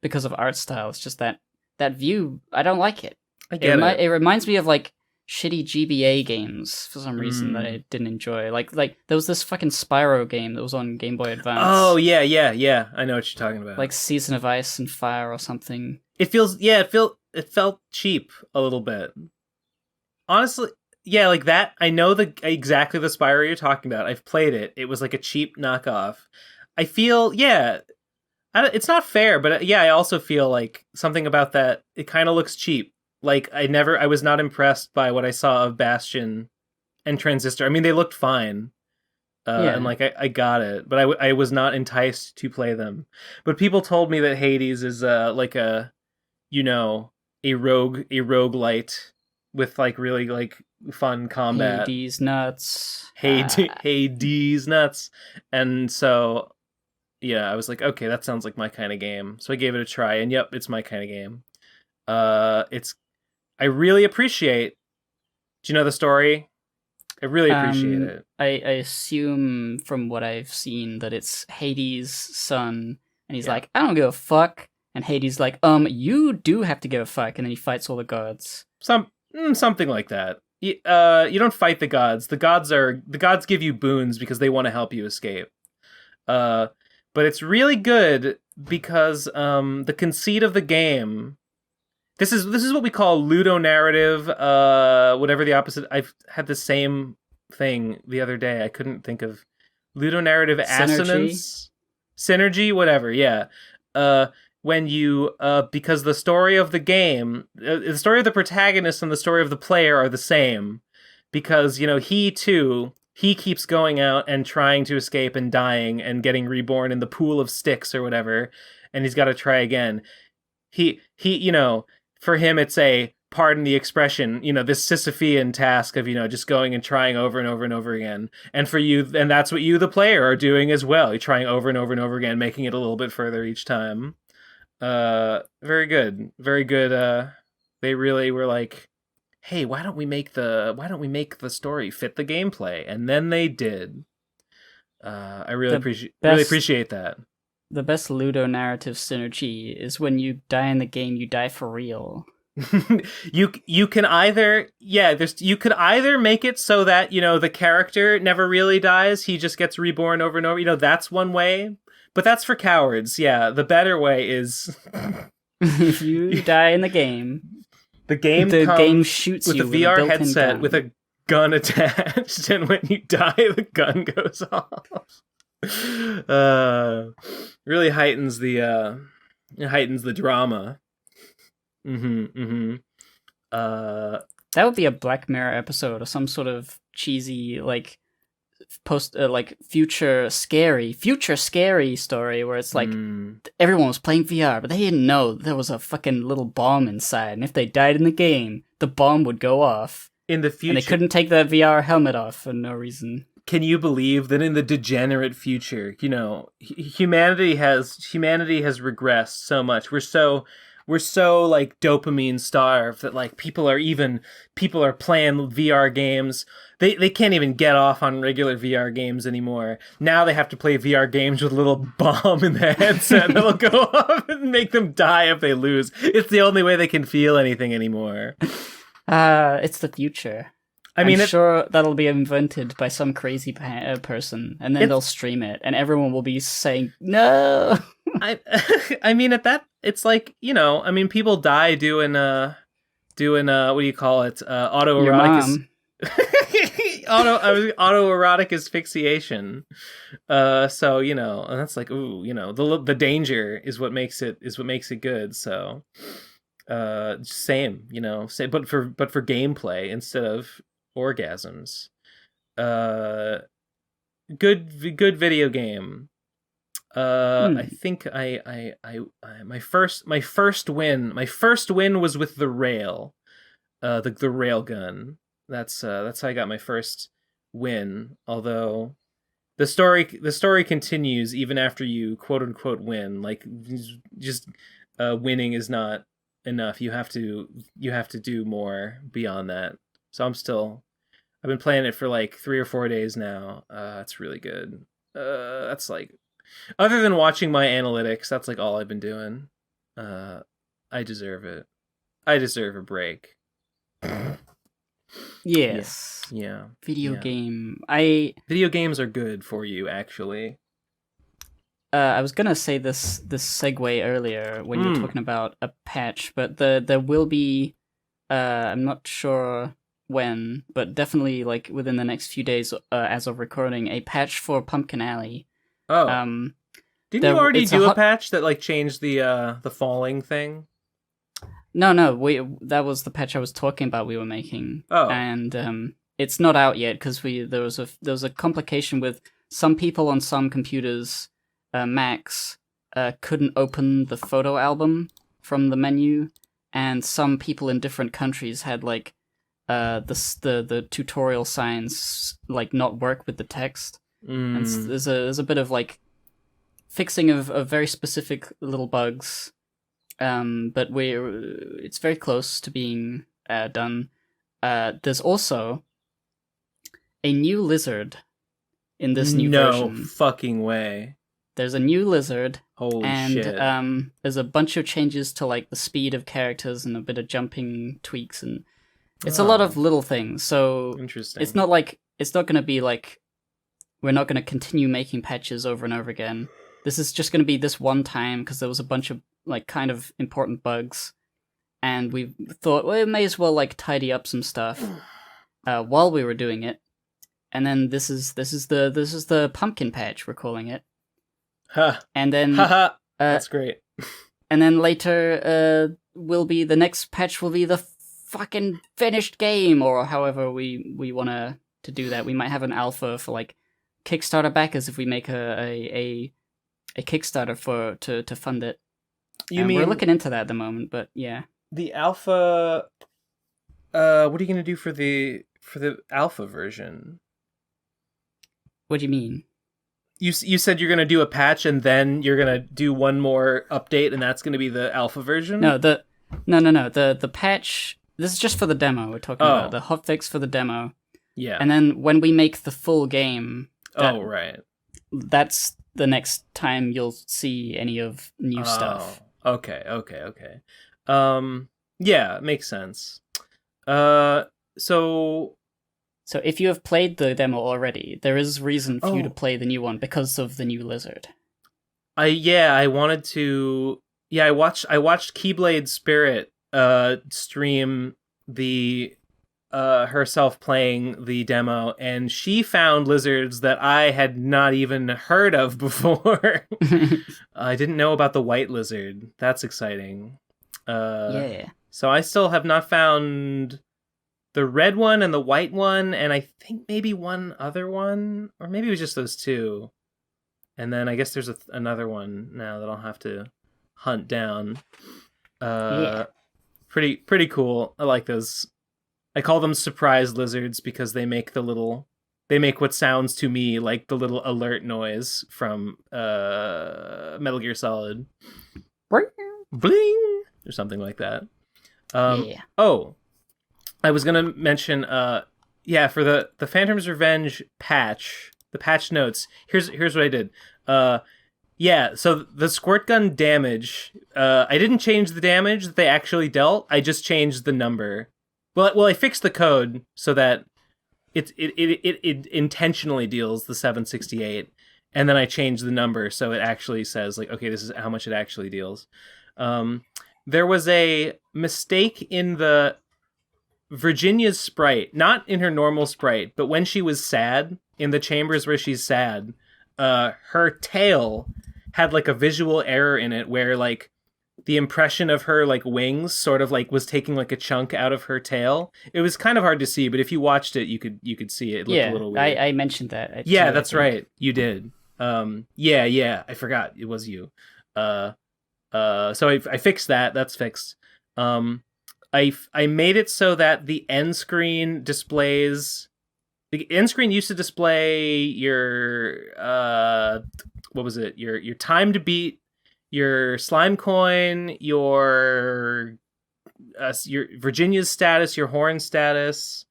because of art style. It's just that view. I don't like it. I get it. It reminds me of like shitty GBA games for some reason that I didn't enjoy. Like there was this fucking Spyro game that was on Game Boy Advance. Oh yeah. I know what you're talking about. Like Season of Ice and Fire or something. It felt cheap a little bit. Honestly, yeah, like that. I know exactly the Spyro you're talking about. I've played it. It was like a cheap knockoff. I feel, yeah, it's not fair, but yeah, I also feel like something about that. It kind of looks cheap. Like I was not impressed by what I saw of Bastion and Transistor. I mean, they looked fine. And like I got it, but I was not enticed to play them. But people told me that Hades is like a, you know, a roguelite with like really like fun combat. Hades nuts. Hades nuts. And so yeah, I was like, okay, that sounds like my kind of game. So I gave it a try, and yep, it's my kind of game. I really appreciate. Do you know the story? I really appreciate it. I assume from what I've seen that it's Hades' son, and he's like, I don't give a fuck. And Hades like, you do have to give a fuck, and then he fights all the gods. Something like that. You don't fight the gods. The gods give you boons because they want to help you escape. But it's really good because the conceit of the game. This is what we call ludonarrative. Whatever the opposite. I've had the same thing the other day. I couldn't think of ludonarrative assonance. Synergy, whatever, yeah. When you because the story of the game, the story of the protagonist and the story of the player are the same, because he too, he keeps going out and trying to escape and dying and getting reborn in the pool of sticks or whatever, and he's got to try again. He for him it's a, pardon the expression, this Sisyphean task of just going and trying over and over and over again. And for you, and that's what you, the player, are doing as well. You're trying over and over and over again, making it a little bit further each time. Very good, very good. They really were like, hey, why don't we make the story fit the gameplay? And then they did. I really appreciate that. The best Ludo narrative synergy is when you die in the game, you die for real. you can either you could either make it so that the character never really dies, he just gets reborn over and over. That's one way, but that's for cowards. Yeah, the better way is if you die in the game, the game shoots with you a VR with a headset gun. with a gun attached, and when you die, the gun goes off. Really heightens the drama. That would be a Black Mirror episode or some sort of cheesy future scary story where it's like everyone was playing VR, but they didn't know there was a fucking little bomb inside, and if they died in the game, the bomb would go off in the future, and they couldn't take the VR helmet off for no reason. Can you believe that in the degenerate future, humanity has regressed so much? We're so like dopamine starved that like people are playing VR games. They can't even get off on regular VR games anymore. Now they have to play VR games with a little bomb in the headset that'll go off and make them die if they lose. It's the only way they can feel anything anymore. It's the future. I'm sure that'll be invented by some crazy person, and then they'll stream it, and everyone will be saying no. I mean, at that, it's like people die doing what do you call it? Autoerotic. Autoerotic asphyxiation. So and that's like, ooh, the danger is what makes it good. So, same, but for gameplay instead of orgasms. Good video game. I think my first win was with the rail, the rail gun. That's how I got my first win. Although the story continues even after you quote unquote win. Like just winning is not enough. You have to do more beyond that. So I've been playing it for like 3 or 4 days now. It's really good. That's like, other than watching my analytics, that's like all I've been doing. I deserve it. I deserve a break. Yes. Yeah. Video game. Video games are good for you, actually. I was gonna say this segue earlier when you were talking about a patch, but there will be. I'm not sure when, but definitely like within the next few days, as of recording, a patch for Pumpkin Alley. Oh, didn't you already do a patch that like changed the falling thing? No, that was the patch I was talking about. We were making, and it's not out yet because there was a complication with some people on some computers, Macs, couldn't open the photo album from the menu, and some people in different countries had like the tutorial signs like not work with the text. And there's a bit of like fixing of very specific little bugs, but it's very close to being done. There's also a new lizard in this new version. No fucking way. There's a new lizard. Holy shit. And there's a bunch of changes to like the speed of characters and a bit of jumping tweaks, and it's a lot of little things. So interesting. It's not going to be like we're not going to continue making patches over and over again. This is just going to be this one time because there was a bunch of like kind of important bugs, and we thought, well, we may as well like tidy up some stuff while we were doing it. And then this is the pumpkin patch, we're calling it. Ha. And then Haha. That's great. and then later will be the next patch will be the fucking finished game, or however we want to do that. We might have an alpha for like Kickstarter backers if we make a Kickstarter for to fund it. You mean we're looking into that at the moment, but yeah. The alpha? What are you gonna do for the alpha version? What do you mean? You said you're gonna do a patch and then you're gonna do one more update, and that's gonna be the alpha version. No, the patch. This is just for the demo. We're talking about the hotfix for the demo. Yeah. And then when we make the full game, right. That's the next time you'll see any of new stuff. Okay. Yeah, makes sense. So if you have played the demo already, there is reason for you to play the new one because of the new lizard. I wanted to. Yeah, I watched Keyblade Spirit stream the herself playing the demo, and she found lizards that I had not even heard of before. I didn't know about the white lizard. That's exciting. Yeah. So I still have not found the red one and the white one, and I think maybe one other one, or maybe it was just those two. And then I guess there's another one now that I'll have to hunt down. Yeah. Pretty cool. I like those. I call them surprise lizards because they make what sounds to me like the little alert noise from Metal Gear Solid. Bling! Or something like that. Yeah. Oh, I was gonna mention, for the Phantom's Revenge patch, the patch notes. Here's what I did. So the squirt gun damage. I didn't change the damage that they actually dealt. I just changed the number. Well, I fixed the code so that it intentionally deals the 768, and then I changed the number so it actually says like, okay, this is how much it actually deals. There was a mistake in the Virginia's sprite, not in her normal sprite, but when she was sad, in the chambers where she's sad, her tail had like a visual error in it where like the impression of her like wings sort of like was taking like a chunk out of her tail. It was kind of hard to see, but if you watched it, you could see it. It looked a little weird. I mentioned that. Yeah, that's right. You did. I forgot it was you. So I fixed that. That's fixed. I made it so that the end screen displays. The end screen used to display your what was it? Your time to beat, your slime coin, your Virginia's status, your horn status.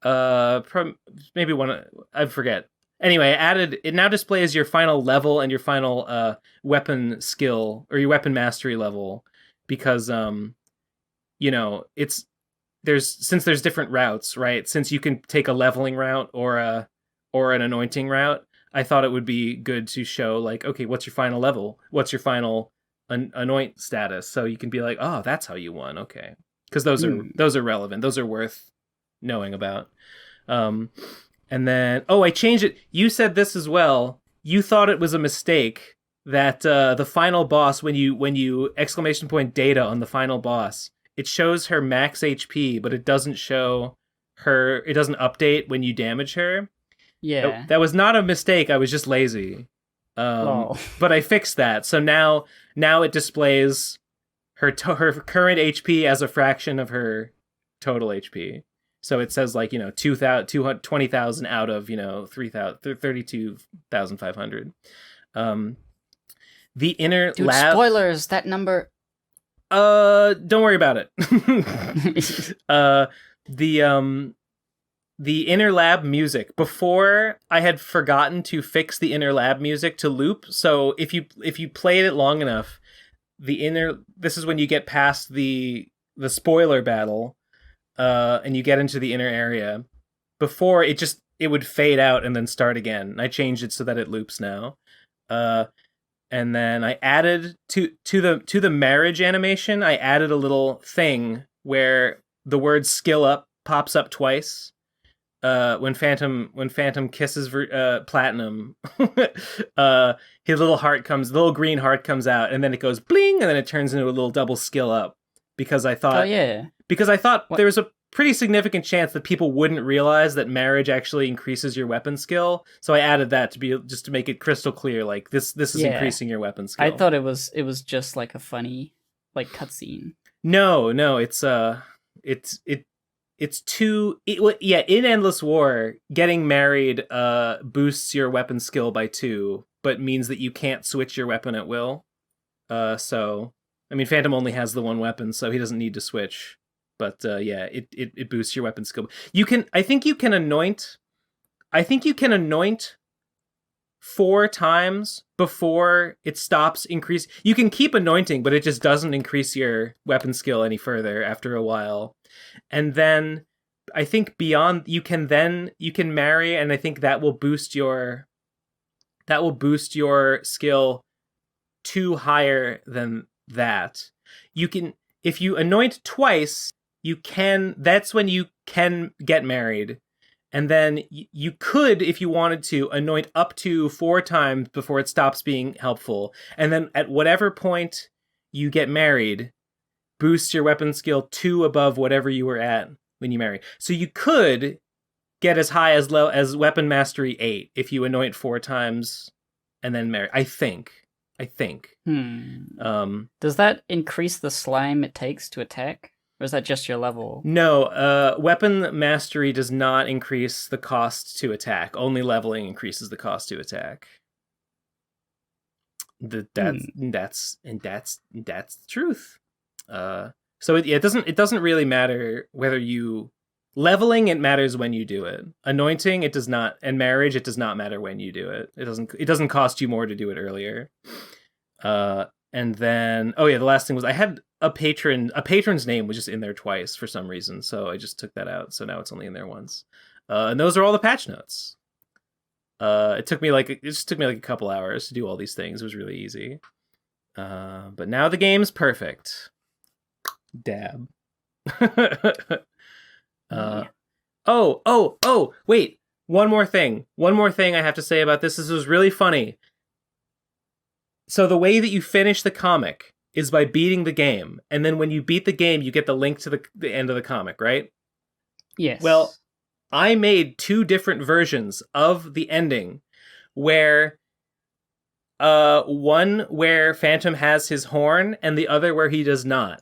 Maybe one. I forget. Anyway, it now displays your final level and your final weapon skill or your weapon mastery level because there's different routes, right? Since you can take a leveling route or an anointing route, I thought it would be good to show like, okay, what's your final level? What's your final anoint status? So you can be like, oh, that's how you won, okay? Because those are relevant. Those are worth knowing about. And then, I changed it. You said this as well. You thought it was a mistake that the final boss, when you exclamation point data on the final boss, it shows her max HP, but it doesn't show her. It doesn't update when you damage her. Yeah, that was not a mistake. I was just lazy. But I fixed that. So now it displays her current HP as a fraction of her total HP. So it says like 20,000 out of 32,500. The inner lab. Spoilers. That number. Don't worry about it. The inner lab music. Before, I had forgotten to fix the inner lab music to loop. So if you played it long enough, this is when you get past the spoiler battle, and you get into the inner area. Before it would fade out and then start again. I changed it so that it loops now. And then I added to the marriage animation, I added a little thing where the word skill up pops up twice. when Phantom kisses Platinum, his little green heart comes out, and then it goes bling, and then it turns into a little double skill up. Because I Oh thought yeah. What? there was a pretty significant chance that people wouldn't realize that marriage actually increases your weapon skill. So I added that to make it crystal clear, like this is increasing your weapon skill. I thought it was just like a funny like cutscene. No, in Endless War, getting married boosts your weapon skill by 2, but means that you can't switch your weapon at will. So I mean, Phantom only has the one weapon, so he doesn't need to switch. But it boosts your weapon skill. I think you can anoint 4 times before it stops increase. You can keep anointing, but it just doesn't increase your weapon skill any further after a while. And then I think beyond you can marry, and I think that will boost your skill 2 higher than that. You can, if you anoint twice, that's when you can get married. And then you could, if you wanted to, anoint up to 4 times before it stops being helpful. And then at whatever point you get married, boost your weapon skill 2 above whatever you were at when you marry. So you could get as high as low as weapon mastery 8 if you anoint 4 times and then marry. I think. Does that increase the slime it takes to attack? Or is that just your level? No, weapon mastery does not increase the cost to attack. Only leveling increases the cost to attack. That's the truth. So it doesn't really matter whether you leveling. It matters when you do it. Anointing, it does not, and marriage, it does not matter when you do it. It doesn't cost you more to do it earlier. And then the last thing was I had a patron's name was just in there twice for some reason, so I just took that out. So now it's only in there once. And those are all the patch notes. It just took me like a couple hours to do all these things. It was really easy. But now the game's perfect. Dab. Wait. One more thing I have to say about this. This was really funny. So the way that you finish the comic is by beating the game. And then when you beat the game, you get the link to the end of the comic, right? Yes. Well, I made 2 different versions of the ending where one where Phantom has his horn and the other where he does not.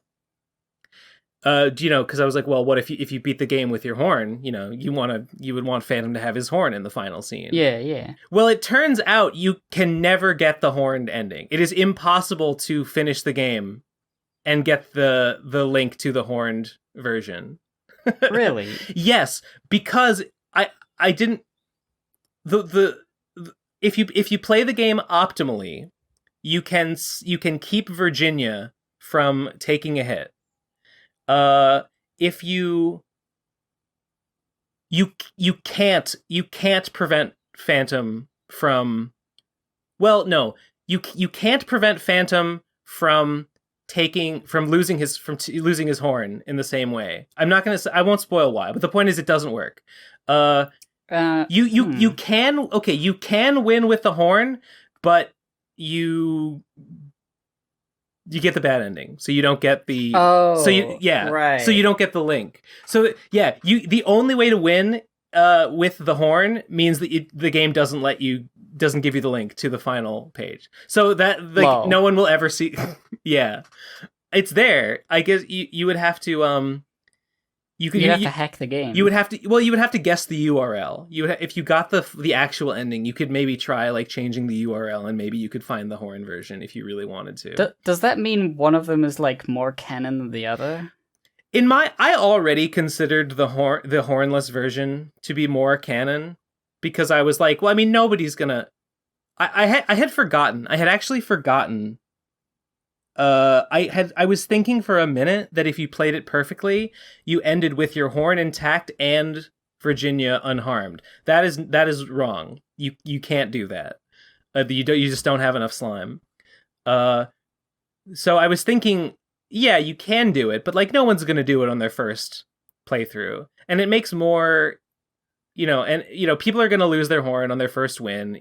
Because I was like, well, what if you beat the game with your horn? You would want Phantom to have his horn in the final scene. Yeah. Well, it turns out you can never get the horned ending. It is impossible to finish the game and get the link to the horned version. Really? Yes, because I didn't if you play the game optimally, you can keep Virginia from taking a hit. If you can't prevent Phantom from, well, no, you can't prevent Phantom from losing his horn in the same way. I won't spoil why, but the point is it doesn't work. You can win with the horn, but you get the bad ending, so you don't get the right. So you don't get the link. So the only way to win with the horn means that the game doesn't give you the link to the final page. So that no one will ever see. Yeah, it's there. I guess you would have to You'd have to hack the game. You would have to guess the URL. If you got the actual ending, you could maybe try like changing the URL, and maybe you could find the horn version if you really wanted to. Does that mean one of them is like more canon than the other? I already considered the hornless version to be more canon because I was like, well, I mean, nobody's gonna. I had actually forgotten. I was thinking for a minute that if you played it perfectly, you ended with your horn intact and Virginia unharmed. That is wrong. You can't do that. You just don't have enough slime. So I was thinking, yeah, you can do it, but like no one's gonna do it on their first playthrough, and it makes more. people are going to lose their horn on their first win,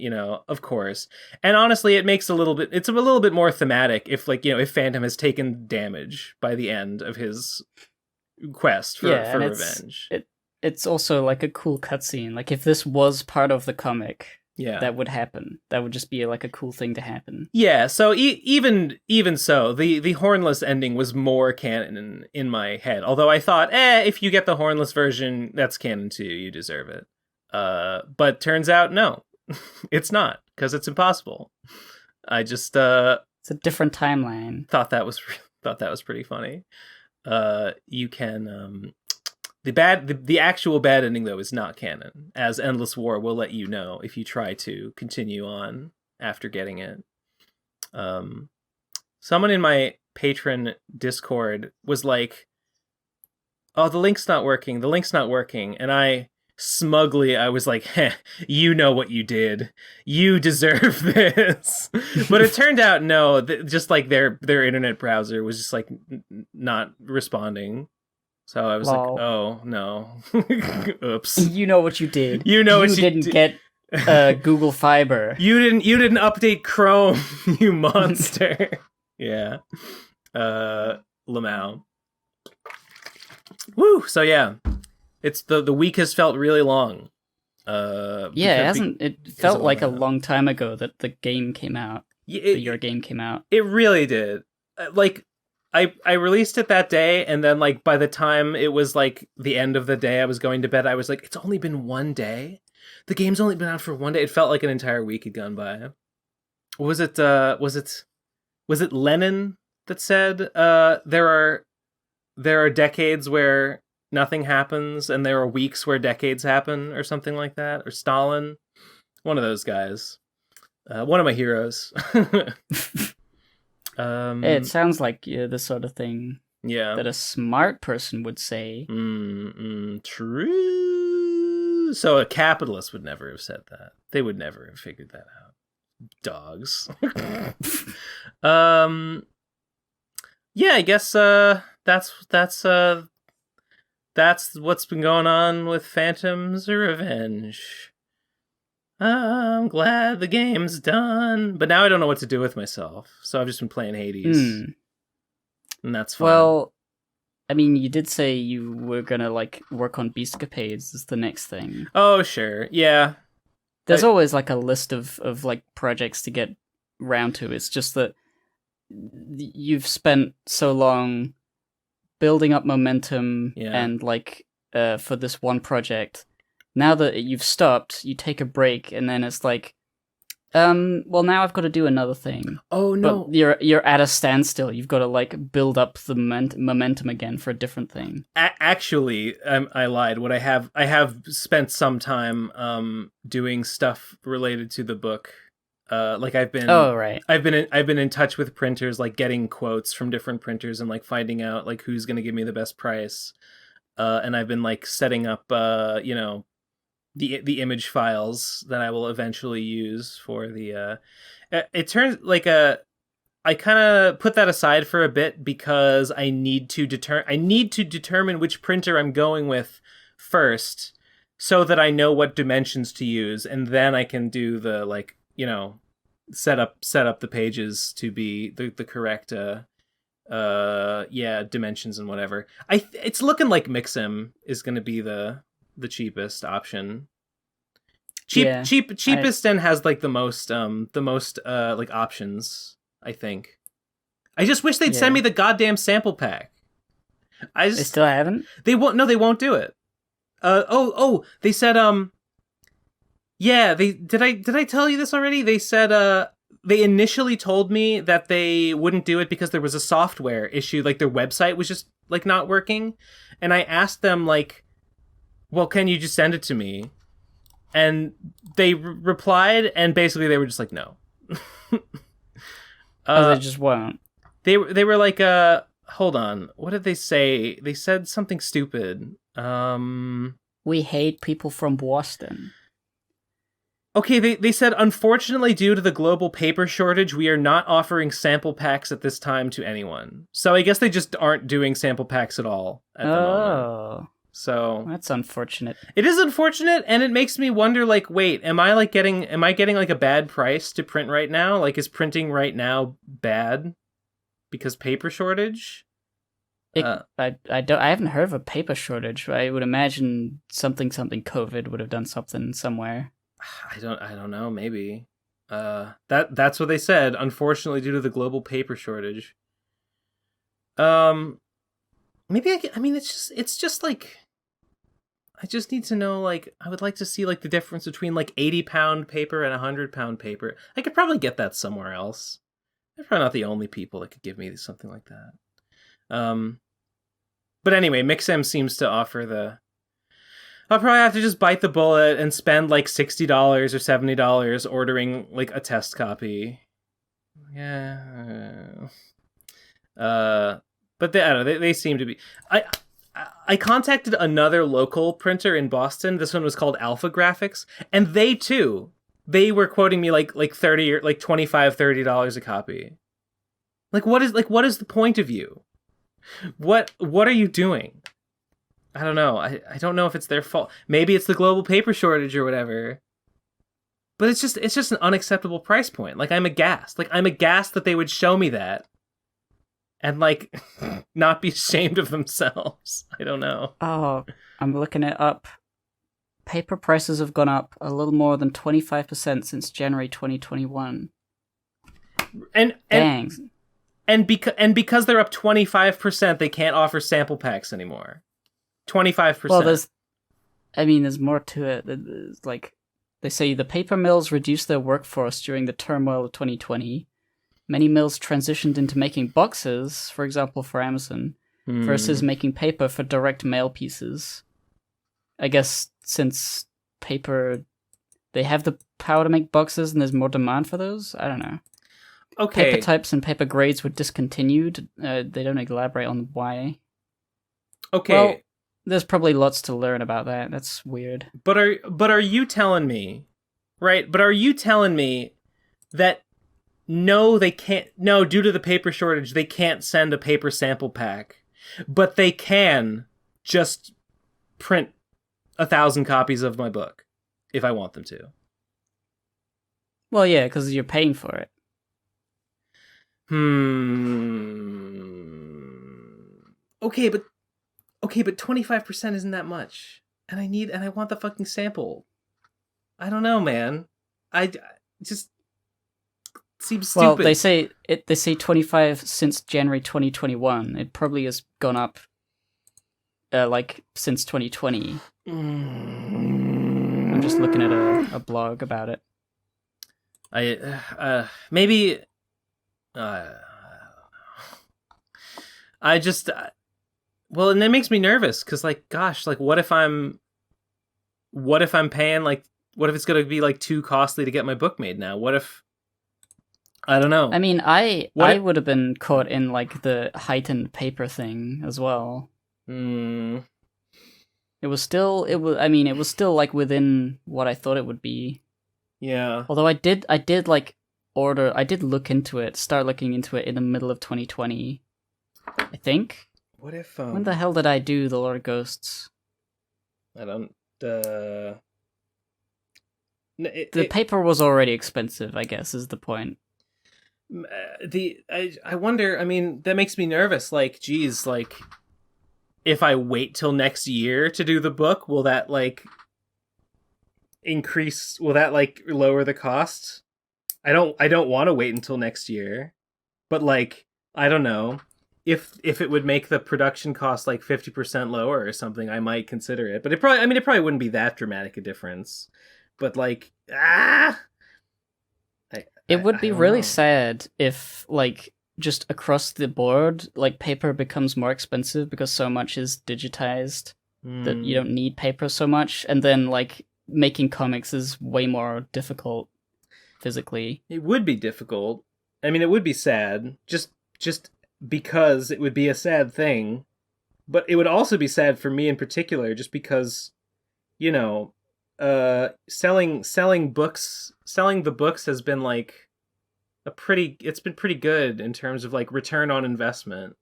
of course. And honestly, it's a little bit more thematic if Phantom has taken damage by the end of his quest for revenge. It's also like a cool cutscene. Like if this was part of the comic, that would happen. That would just be like a cool thing to happen. Yeah, so even so, the hornless ending was more canon in my head. Although I thought, if you get the hornless version, that's canon too. You deserve it. But turns out, no, it's not, because it's impossible. I just it's a different timeline. Thought that was pretty funny. You can the actual bad ending though is not canon, as Endless War will let you know if you try to continue on after getting it. Someone in my patron Discord was like, "Oh, the link's not working. And I was like, you know what you did. You deserve this. But it turned out, no, just like their internet browser was just like not responding. So I was like, oh, no. Oops. You know what you did. You didn't get Google Fiber. You didn't update Chrome, you monster. Yeah. Lamau. Woo! So yeah. It's the week has felt really long. It felt like a long time ago that the game came out. Your game came out. It really did. Like I released it that day, and then like by the time it was like the end of the day I was going to bed, I was like, it's only been one day? The game's only been out for one day. It felt like an entire week had gone by. Was it Lenin that said there are decades where nothing happens, and there are weeks where decades happen, or something like that? Or Stalin? One of those guys. One of my heroes. It sounds like the sort of thing that a smart person would say. True. So a capitalist would never have said that. They would never have figured that out. Dogs. Yeah, I guess that's what's been going on with Phantom's Revenge. I'm glad the game's done, but now I don't know what to do with myself, so I've just been playing Hades, and that's fun. Well, I mean, you did say you were gonna like work on Beastcapades as the next thing. Oh, sure, yeah. There's always like a list of like projects to get round to. It's just that you've spent so long building up momentum and like for this one project. Now that you've stopped, you take a break, and then it's like, well, now I've got to do another thing. Oh no, but you're at a standstill. You've got to like build up the momentum again for a different thing. Actually, I lied. What I have spent some time doing stuff related to the book. Like I've been I've been in touch with printers, like getting quotes from different printers and like finding out like who's going to give me the best price. And I've been like setting up the image files that I will eventually use for the it turns like I kind of put that aside for a bit because I need to determine which printer I'm going with first, so that I know what dimensions to use, and then I can do the like set up the pages to be the correct dimensions and whatever. It's looking like Mixim is going to be the cheapest option. Cheapest and has like the most like options, I think. I just wish they'd send me the goddamn sample pack. They still haven't? They won't do it. They said did I tell you this already? They said they initially told me that they wouldn't do it because there was a software issue, like their website was just like not working. And I asked them like, well, can you just send it to me? And they replied, and basically they were just like, no. They just won't. They were like, hold on, what did they say? They said something stupid. We hate people from Boston. Okay, they said, unfortunately, due to the global paper shortage, we are not offering sample packs at this time to anyone. So I guess they just aren't doing sample packs at all at the moment. So That's unfortunate. it is unfortunate, and it makes me wonder, like, wait, am I getting like a bad price to print right now? Like, is printing right now bad because paper shortage? I haven't heard of a paper shortage. I would imagine something COVID would have done something somewhere. I don't know, maybe. That's what they said, unfortunately due to the global paper shortage. Maybe I mean it's just like I just need to know, like, I would like to see, like, the difference between, like, 80-pound paper and 100-pound paper. I could probably get that somewhere else. They're probably not the only people that could give me something like that. But anyway, Mixam seems to offer the... I'll probably have to just bite the bullet and spend, like, $60 or $70 ordering, like, a test copy. Yeah. But I don't know, they seem to be... I contacted another local printer in Boston. This one was called Alpha Graphics, and they were quoting me like 30 or like $25-$30 a copy. Like what is the point of you? What are you doing? I don't know. I don't know if it's their fault. Maybe it's the global paper shortage or whatever. But it's just an unacceptable price point. Like, I'm aghast. Like, I'm aghast that they would show me that. And, like, not be ashamed of themselves. I don't know. Oh, I'm looking it up. Paper prices have gone up a little more than 25% since January 2021. Dang. And because they're up 25%, they can't offer sample packs anymore. 25%. Well, there's more to it. It's like, they say the paper mills reduced their workforce during the turmoil of 2020. Many mills transitioned into making boxes, for example, for Amazon, versus making paper for direct mail pieces. I guess since paper, they have the power to make boxes and there's more demand for those? I don't know. Okay. Paper types and paper grades were discontinued. They don't elaborate on why. Okay. Well, there's probably lots to learn about that. That's weird. But are you telling me, right? But are you telling me that no, they can't. No, due to the paper shortage, they can't send a paper sample pack, but they can just print 1,000 copies of my book if I want them to. Well, yeah, because you're paying for it. Okay, but 25% isn't that much, and I want the fucking sample. I don't know, man. I just. Seems stupid. Well, they say 25 since January 2021. It probably has gone up, like since 2020. I'm just looking at a blog about it. Maybe. I just. Well, and that makes me nervous because, like, gosh, like, what if I'm paying, like, what if it's gonna be like too costly to get my book made now? What if? I don't know. I mean, I would have been caught in, like, the heightened paper thing as well. It was still like within what I thought it would be. Yeah. Although I did start looking into it in the middle of 2020. I think. What if when the hell did I do the Lord of Ghosts? I don't the paper was already expensive, I guess, is the point. I wonder, I mean, that makes me nervous. Like, geez, like, if I wait till next year to do the book, will that, like, lower the cost? I don't want to wait until next year, but, like, I don't know. If it would make the production cost like 50% lower or something, I might consider it. But it probably wouldn't be that dramatic a difference. But, like, it would be really sad if, like, just across the board, like, paper becomes more expensive because so much is digitized that you don't need paper so much, and then, like, making comics is way more difficult physically. It would be difficult. I mean, it would be sad, just because it would be a sad thing, but it would also be sad for me in particular, just because, you know, selling the books has been like it's been pretty good in terms of like return on investment.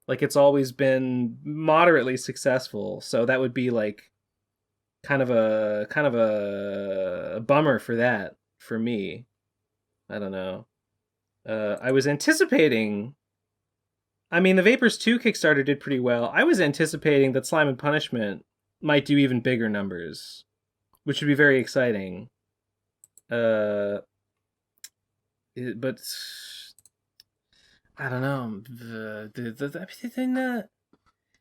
Like it's always been moderately successful. So that would be like kind of a bummer for that for me. I don't know. I was anticipating. I mean, the Vapors 2 Kickstarter did pretty well. I was anticipating that Slime and Punishment might do even bigger numbers, which would be very exciting. But I don't know.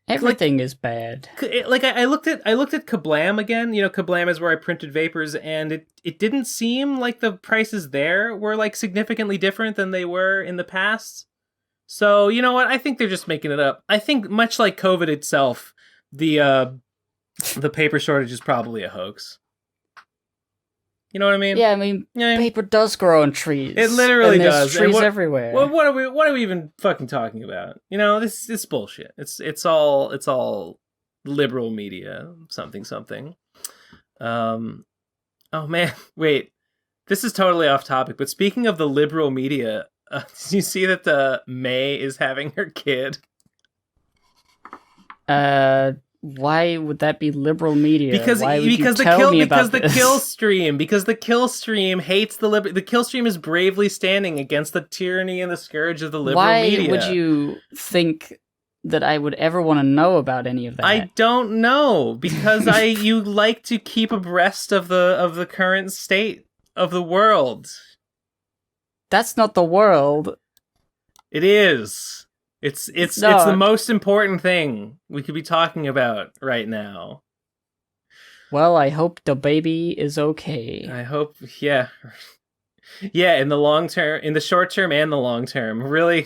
Everything is bad. Like I looked at Kablam again. You know, Kablam is where I printed Vapors, and it didn't seem like the prices there were like significantly different than they were in the past. So you know what? I think they're just making it up. I think much like COVID itself, the paper shortage is probably a hoax. You know what I mean? Yeah, I mean, paper does grow on trees. It literally does. Trees everywhere. What are we even fucking talking about? You know, this bullshit. It's all liberal media. Something. Oh man, wait. This is totally off topic. But speaking of the liberal media, did you see that the May is having her kid? Why would that be liberal media? Because the kill stream hates the kill stream is bravely standing against the tyranny and the scourge of the liberal media. Why would you think that I would ever want to know about any of that? I don't know, because you like to keep abreast of the current state of the world. That's not the world. It is. It's the most important thing we could be talking about right now. Well, I hope the baby is okay. I hope, yeah. Yeah, in the short term and the long term. Really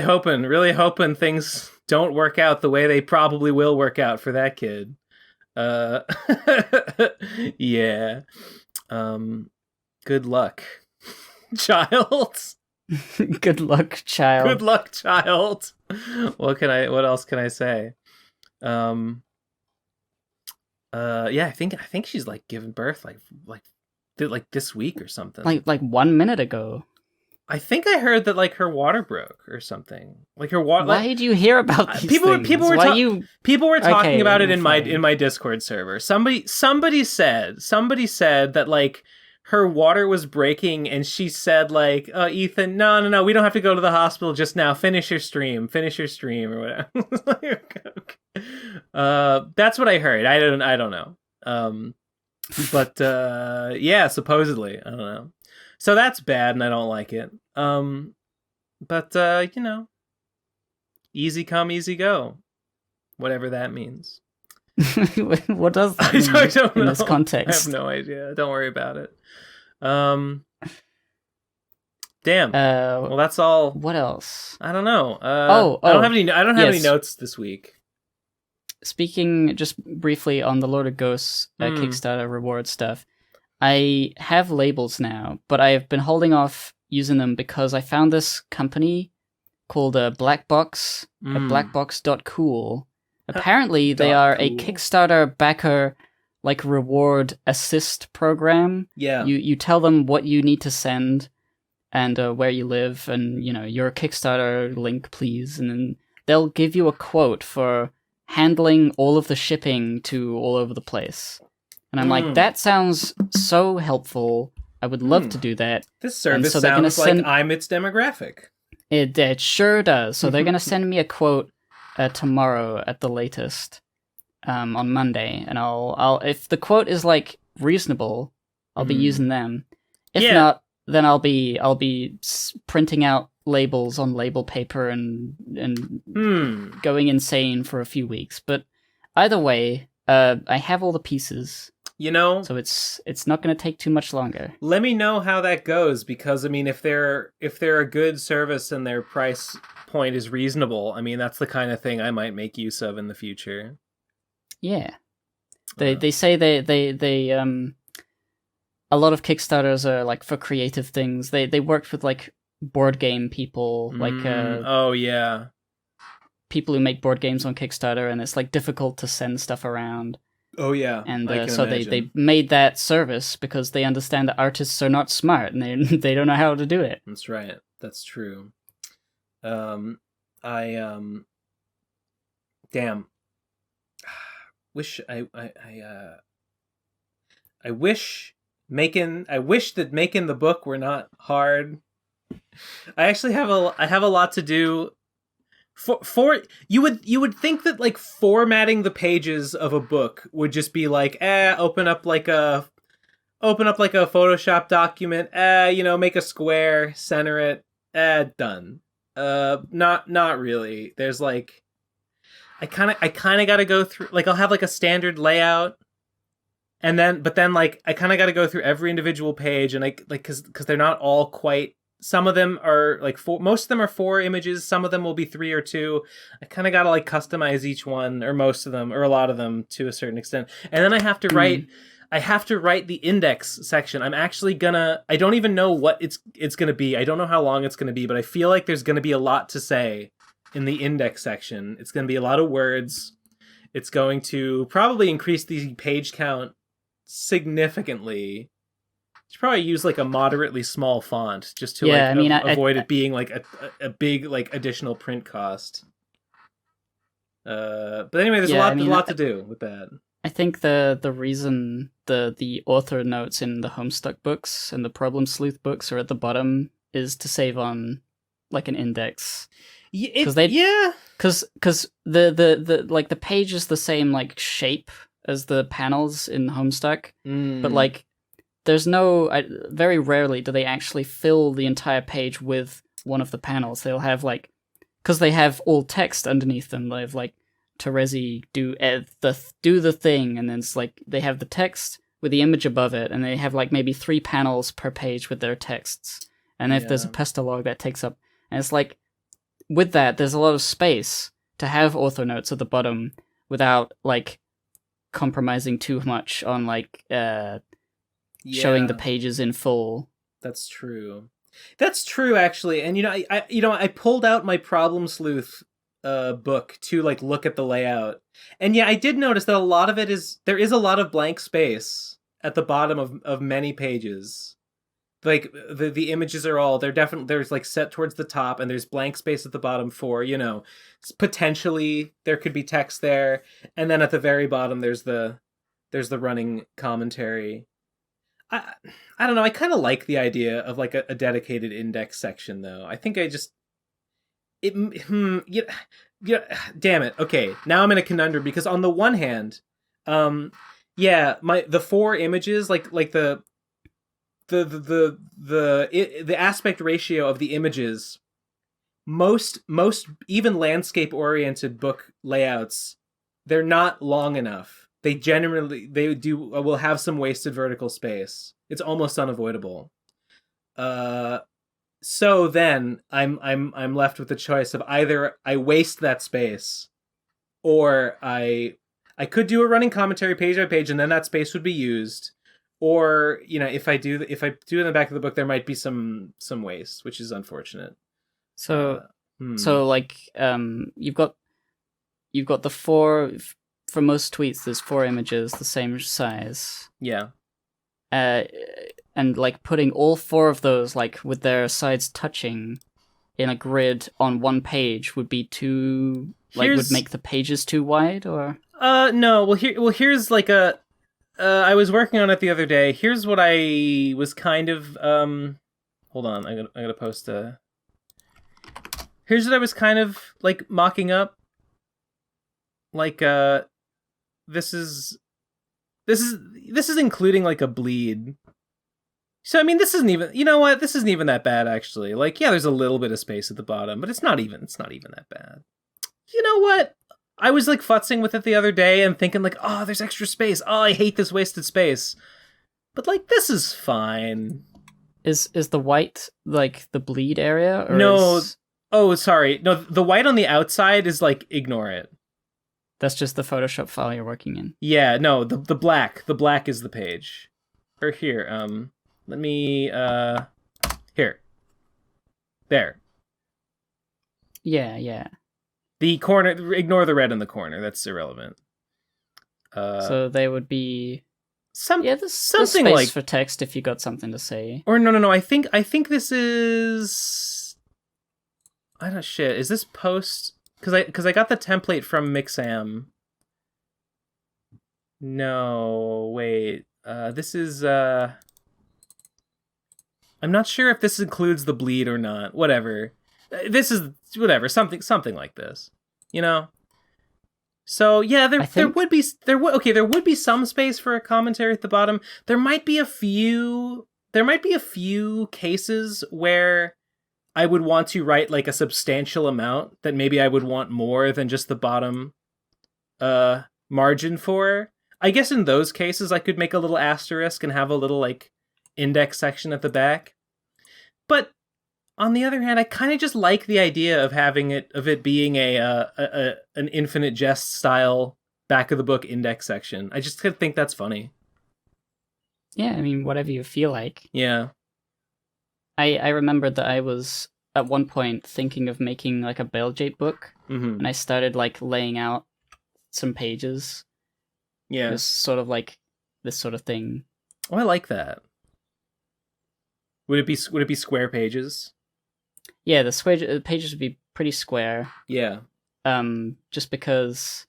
hoping things don't work out the way they probably will work out for that kid. Yeah. Good luck, child. Good luck, child. Good luck, child. What else can I say? Yeah, I think she's like giving birth like this week or something. Like 1 minute ago. I think I heard that like her water broke or something. Like her water. Why did you hear about these things? People were talking about it in my Discord server. Somebody said that like her water was breaking, and she said like, Ethan, no, we don't have to go to the hospital just now. Finish your stream or whatever. Okay. That's what I heard. I don't know. But yeah, supposedly, I don't know. So that's bad, and I don't like it. But you know, easy come, easy go, whatever that means. What does that mean I don't know. In this context? I have no idea. Don't worry about it. Damn. Well, that's all. What else? I don't know. I don't have any notes this week. Speaking just briefly on the Lord of Ghosts Kickstarter reward stuff, I have labels now, but I've been holding off using them because I found this company called Black Box at blackbox.cool. Apparently, they are a Kickstarter backer like reward assist program. Yeah. You tell them what you need to send and where you live and, you know, your Kickstarter link, please. And then they'll give you a quote for handling all of the shipping to all over the place. And I'm like, that sounds so helpful. I would love to do that. This service sounds like I'm its demographic. It sure does. So they're going to send me a quote tomorrow at the latest. On Monday, and I'll if the quote is like reasonable, I'll be using them. If not, then I'll be printing out labels on label paper and going insane for a few weeks. But either way, I have all the pieces. You know, so it's not going to take too much longer. Let me know how that goes, because I mean, if they're a good service and their price point is reasonable, I mean, that's the kind of thing I might make use of in the future. Yeah, they say they a lot of Kickstarters are like for creative things. They worked with like board game people, like oh yeah, people who make board games on Kickstarter, and it's like difficult to send stuff around. Oh yeah, and so they made that service because they understand that artists are not smart and they don't know how to do it. That's right. That's true. I damn, wish I wish I wish that making the book were not hard. I have a lot to do. For you would think that like formatting the pages of a book would just be like, open up like a Photoshop document, make a square, center it, done. Not really. There's like I kind of got to go through, like I'll have like a standard layout, and then like I kind of got to go through every individual page, and like cuz they're not all quite, some of them are like four, most of them are four images, some of them will be three or two. I kind of got to like customize each one, or most of them, or a lot of them to a certain extent. And then I have to write the index section. I don't even know what it's going to be. I don't know how long it's going to be, but I feel like there's going to be a lot to say in the index section. It's going to be a lot of words. It's going to probably increase the page count significantly. Should probably use like a moderately small font just to avoid it being like a big like additional print cost. But anyway, there's a lot to do with that. I think the reason the author notes in the Homestuck books and the Problem Sleuth books are at the bottom is to save on like an index. Because the like the page is the same like shape as the panels in Homestuck, but like there's very rarely do they actually fill the entire page with one of the panels. They'll have like, because they have all text underneath them. They have like Terezi do the thing, and then it's like they have the text with the image above it, and they have like maybe 3 panels per page with their texts. And if there's a pestalog that takes up, and it's like with that, there's a lot of space to have author notes at the bottom without like compromising too much on like showing the pages in full. That's true. That's true, actually. And I pulled out my Problem Sleuth book to like look at the layout, and I did notice that a lot of there is a lot of blank space at the bottom of many pages. Like the images are all, there's like set towards the top, and there's blank space at the bottom for potentially there could be text there, and then at the very bottom there's the running commentary. I don't know. I kind of like the idea of like a dedicated index section, though. I think damn it. Okay, now I'm in a conundrum, because on the one hand, the 4 images, like the aspect ratio of the images, most even landscape oriented book layouts, they're not long enough. They will have some wasted vertical space. It's almost unavoidable. So then I'm left with the choice of either I waste that space, or I could do a running commentary page by page, and then that space would be used. Or if I do it in the back of the book, there might be some waste, which is unfortunate. So like you've got the 4. For most tweets, there's 4 images the same size. Yeah. And like putting all 4 of those like with their sides touching in a grid on one page would be too would make the pages too wide, or no. Here's like a I was working on it the other day. Here's what I was kind of hold on, I gotta post a. Here's what I was kind of like mocking up. Like this is including like a bleed. So I mean, this isn't even, this isn't even that bad, actually. Like, there's a little bit of space at the bottom, but it's not even that bad. You know what? I was like futzing with it the other day and thinking like, oh, there's extra space. Oh, I hate this wasted space. But like, this is fine. Is the white like the bleed area? Or no. Oh, sorry. No, the white on the outside is like, ignore it. That's just the Photoshop file you're working in. Yeah, no, the black is the page. Or here, let me, here. There. Yeah. The corner, ignore the red in the corner, that's irrelevant. So they would be... there's something space like... for text if you got something to say. Or no, I think this is... I don't shit. Is this post? Because I got the template from Mixam. No, wait. This is I'm not sure if this includes the bleed or not. Whatever. This is whatever. Something like this. You know. So yeah, there would be some space for a commentary at the bottom. There might be a few cases where I would want to write like a substantial amount that maybe I would want more than just the bottom margin for. I guess in those cases I could make a little asterisk and have a little like index section at the back. But on the other hand, I kind of just like the idea of it being an Infinite Jest style back of the book index section. I just think that's funny. Yeah, I mean, whatever you feel like. Yeah. I remembered that I was at one point thinking of making like a Bell Jape book, and I started like laying out some pages. Yeah. It was sort of like this sort of thing. Oh, I like that. Would it be square pages? Yeah, the pages would be pretty square. Yeah. Just because.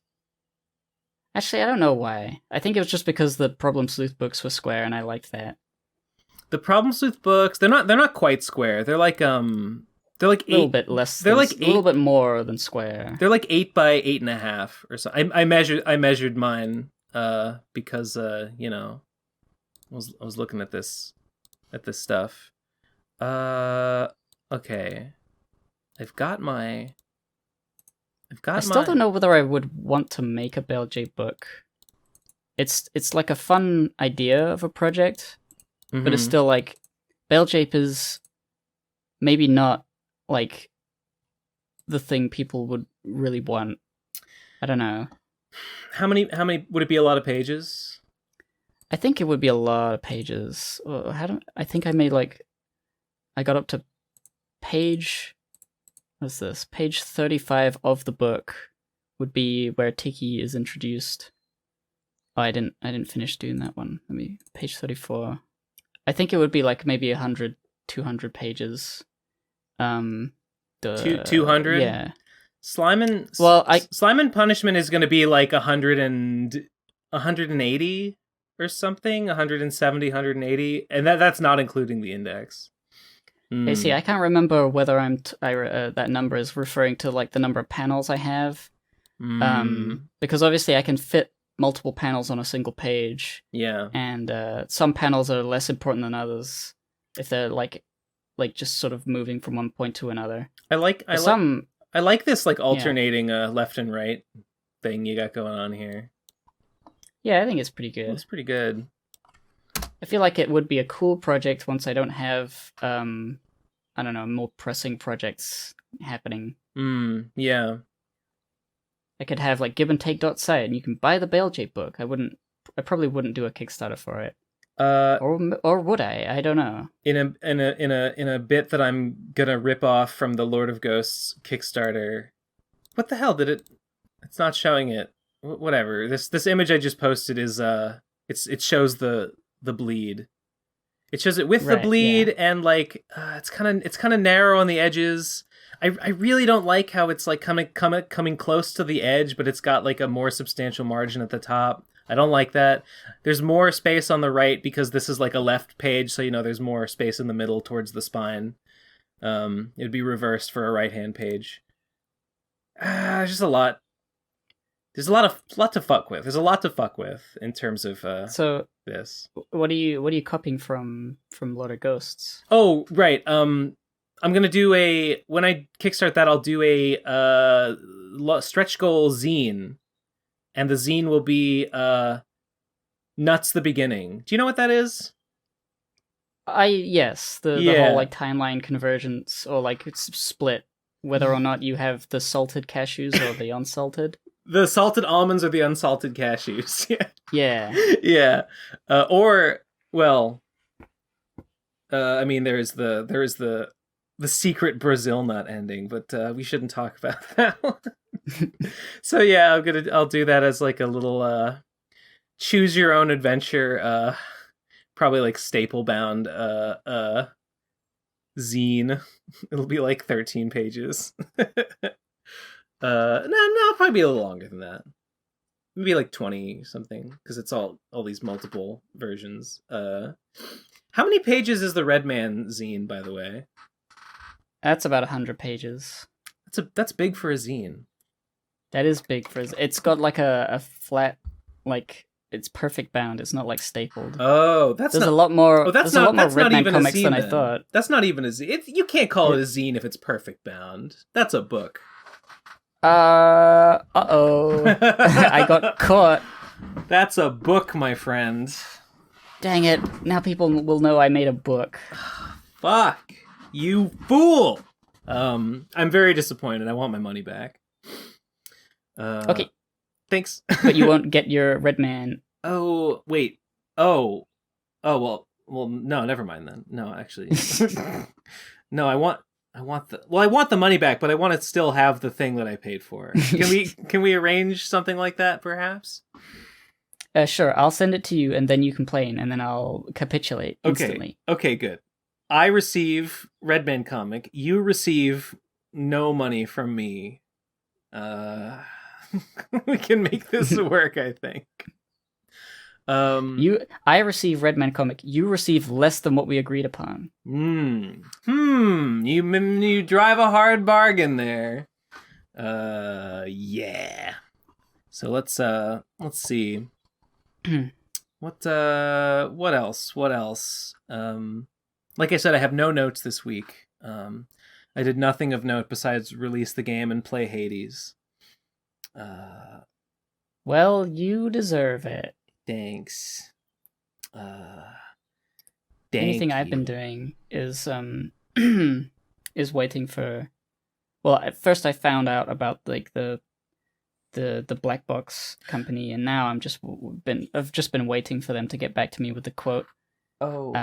Actually, I don't know why. I think it was just because the Problem Sleuth books were square, and I liked that. The Problem Sleuth books, they're not quite square. They're like a little bit less. They're like a little bit more than square. They're like 8 by 8.5 or something. I measured mine because you know, I was looking at this stuff. Okay. I still don't know whether I would want to make a Bell Jape book. It's like a fun idea of a project, but it's still like Bell Jape is maybe not like the thing people would really want. I don't know. How many would it be? A lot of pages? I think it would be a lot of pages. I think I got up to page. What's this? Page 35 of the book would be where Tiki is introduced. Oh, I didn't finish doing that one. Let me page 34. I think it would be like maybe 100, 200 pages. 200? Yeah. Slime and Punishment is going to be like 180 or something, 170, 180, and that's not including the index. Okay, see, I can't remember whether that number is referring to like the number of panels I have. Because obviously I can fit multiple panels on a single page. Yeah. And some panels are less important than others if they're like just sort of moving from one point to another. I like this like alternating left and right thing you got going on here. Yeah, I think it's pretty good. It's pretty good. I feel like it would be a cool project once I don't have I don't know, more pressing projects happening. Yeah. I could have like give and take site, and you can buy the Bell Jape book. I probably wouldn't do a Kickstarter for it. Or would I? I don't know. In a bit that I'm gonna rip off from the Lord of Ghosts Kickstarter. What the hell did it? It's not showing it. Whatever. This image I just posted is it shows the bleed. It shows it with the bleed, and like it's kind of narrow on the edges. I really don't like how it's like coming close to the edge, but it's got like a more substantial margin at the top. I don't like that. There's more space on the right because this is like a left page, so you know there's more space in the middle towards the spine. It'd be reversed for a right-hand page. Just a lot. There's a lot to fuck with. There's a lot to fuck with in terms of so this. What are you copying from Lord of Ghosts? Oh, right. I'm gonna do when I kickstart that, I'll do a stretch goal zine, and the zine will be Nuts the Beginning. Do you know what that is? Yes, the whole like timeline convergence or like split, whether or not you have the salted cashews or the unsalted. The salted almonds or the unsalted cashews. Yeah. Yeah. I mean, there is the secret Brazil nut ending, but we shouldn't talk about that one. So yeah, I'll do that as like a little choose your own adventure, probably like staple bound zine. It'll be like 13 pages. No, it'll probably be a little longer than that. Maybe like 20 something, because it's all these multiple versions. How many pages is the Red Man zine, by the way? That's about 100 pages. That's big for a zine. That is big for it's got like a flat, like it's perfect bound. It's not like stapled. Oh, there's a lot more. Oh, there's a lot more Redman comics than I then. thought. That's not even a zine. You can't call it a zine if it's perfect bound. That's a book. Uh-oh. I got caught. That's a book, my friend. Dang it. Now people will know I made a book. Fuck. You fool. I'm very disappointed. I want my money back. Okay. Thanks. But you won't get your Redman. Oh, wait. Oh, well, no, never mind then. No, actually. No, I want the money back, but I want to still have the thing that I paid for. Can we arrange something like that, perhaps? Sure, I'll send it to you, and then you complain, and then I'll capitulate instantly. Okay, good. I receive Redman comic. You receive no money from me. We can make this work, I think. I receive Redman comic. You receive less than what we agreed upon. You drive a hard bargain there. Yeah. So let's see. What else? Like I said, I have no notes this week. I did nothing of note besides release the game and play Hades. Well, you deserve it. Thanks. Anything I've been doing is is waiting for. Well, at first I found out about like the black box company, and now I've just been waiting for them to get back to me with the quote. Oh.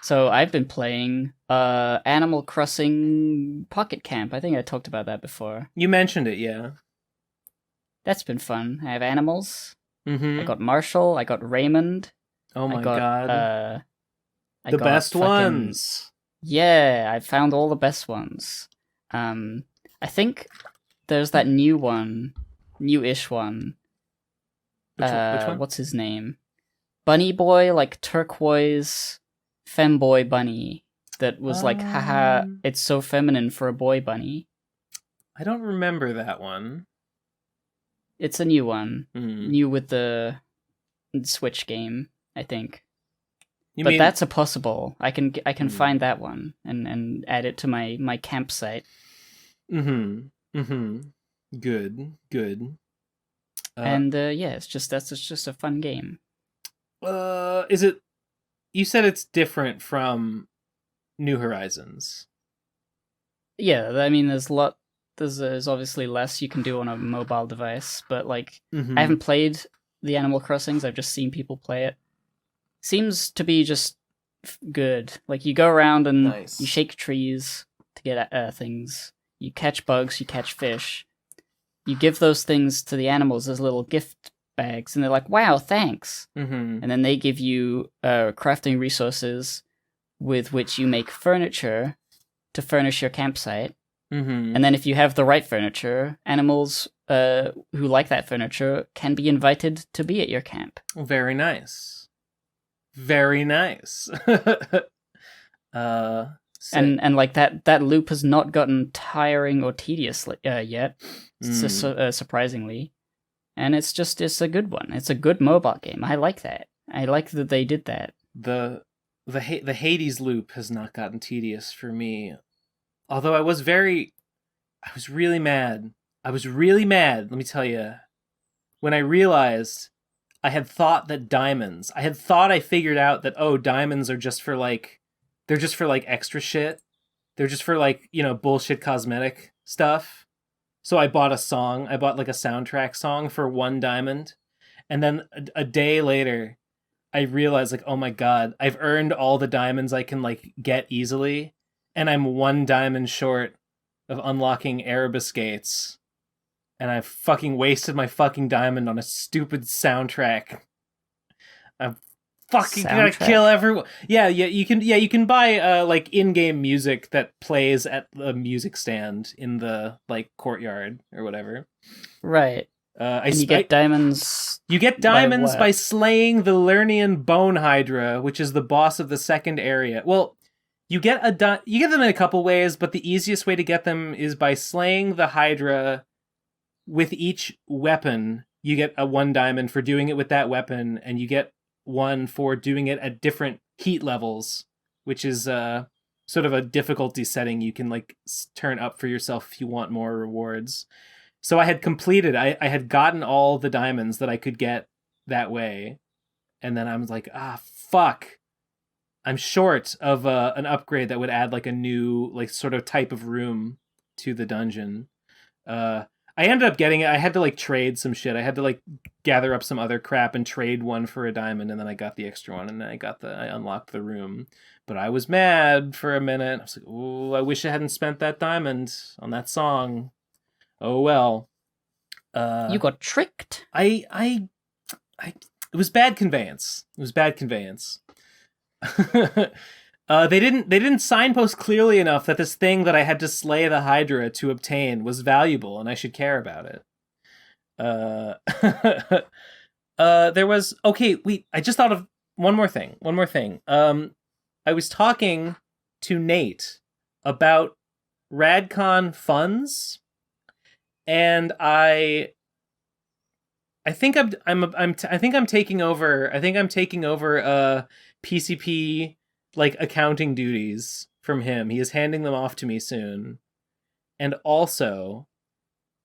So I've been playing Animal Crossing Pocket Camp. I think I talked about that before. You mentioned it, yeah. That's been fun. I have animals. Mm-hmm. I got Marshall. I got Raymond. Oh my god. The best ones. Yeah, I found all the best ones. I think there's that newish one. Which one? What's his name? Bunny Boy, like turquoise femboy bunny that was like, haha, it's so feminine for a boy bunny. I don't remember that one. It's a new one. New with the Switch game, I think. But that's a possible. I can find that one and add it to my campsite. Good. And yeah, that's just a fun game. Is it? You said it's different from New Horizons. Yeah, I mean, there's obviously less you can do on a mobile device, but like I haven't played the Animal Crossings. I've just seen people play it. Seems to be just good. Like you go around and you shake trees to get things. You catch bugs. You catch fish. You give those things to the animals as little gift bags, and they're like, "Wow, thanks!" And then they give you crafting resources with which you make furniture to furnish your campsite. And then if you have the right furniture, animals who like that furniture can be invited to be at your camp. Very nice. Very nice. And like that loop has not gotten tiring or tedious yet, surprisingly. And it's a good one. It's a good mobile game. I like that. I like that they did that. The Hades loop has not gotten tedious for me. Although I was really mad. Let me tell you. When I realized I had thought I figured out that, diamonds are just for they're just for extra shit. They're just for bullshit cosmetic stuff. So I bought a song. I bought a soundtrack song for 1 diamond. And then a day later, I realized oh my god, I've earned all the diamonds I can get easily. And I'm 1 diamond short of unlocking Erebus Gates. And I've fucking wasted my fucking diamond on a stupid soundtrack. I'm fucking gotta kill everyone. Yeah, you can buy like in-game music that plays at the music stand in the like courtyard or whatever. Right. And you get diamonds. You get diamonds by slaying the Lernian Bone Hydra, which is the boss of the second area. Well, you get them in a couple ways, but the easiest way to get them is by slaying the Hydra with each weapon. You get a 1 diamond for doing it with that weapon, and you get 1 for doing it at different heat levels, which is sort of a difficulty setting you can like turn up for yourself if you want more rewards. So I had completed, I had gotten all the diamonds that I could get that way, and then I was like, fuck. I'm short of an upgrade that would add like a new like sort of type of room to the dungeon. I ended up getting it. I had to like trade some shit. I had to like gather up some other crap and trade 1 for a diamond, and then I got the extra one, and then I unlocked the room. But I was mad for a minute. I was like, "Oh, I wish I hadn't spent that diamond on that song." Oh well. You got tricked. It was bad conveyance. It was bad conveyance. They didn't signpost clearly enough that this thing that I had to slay the Hydra to obtain was valuable and I should care about it. There was I just thought of one more thing. I was talking to Nate about RadCon funds, and I think I'm taking over PCP like accounting duties from him. He is handing them off to me soon. And also,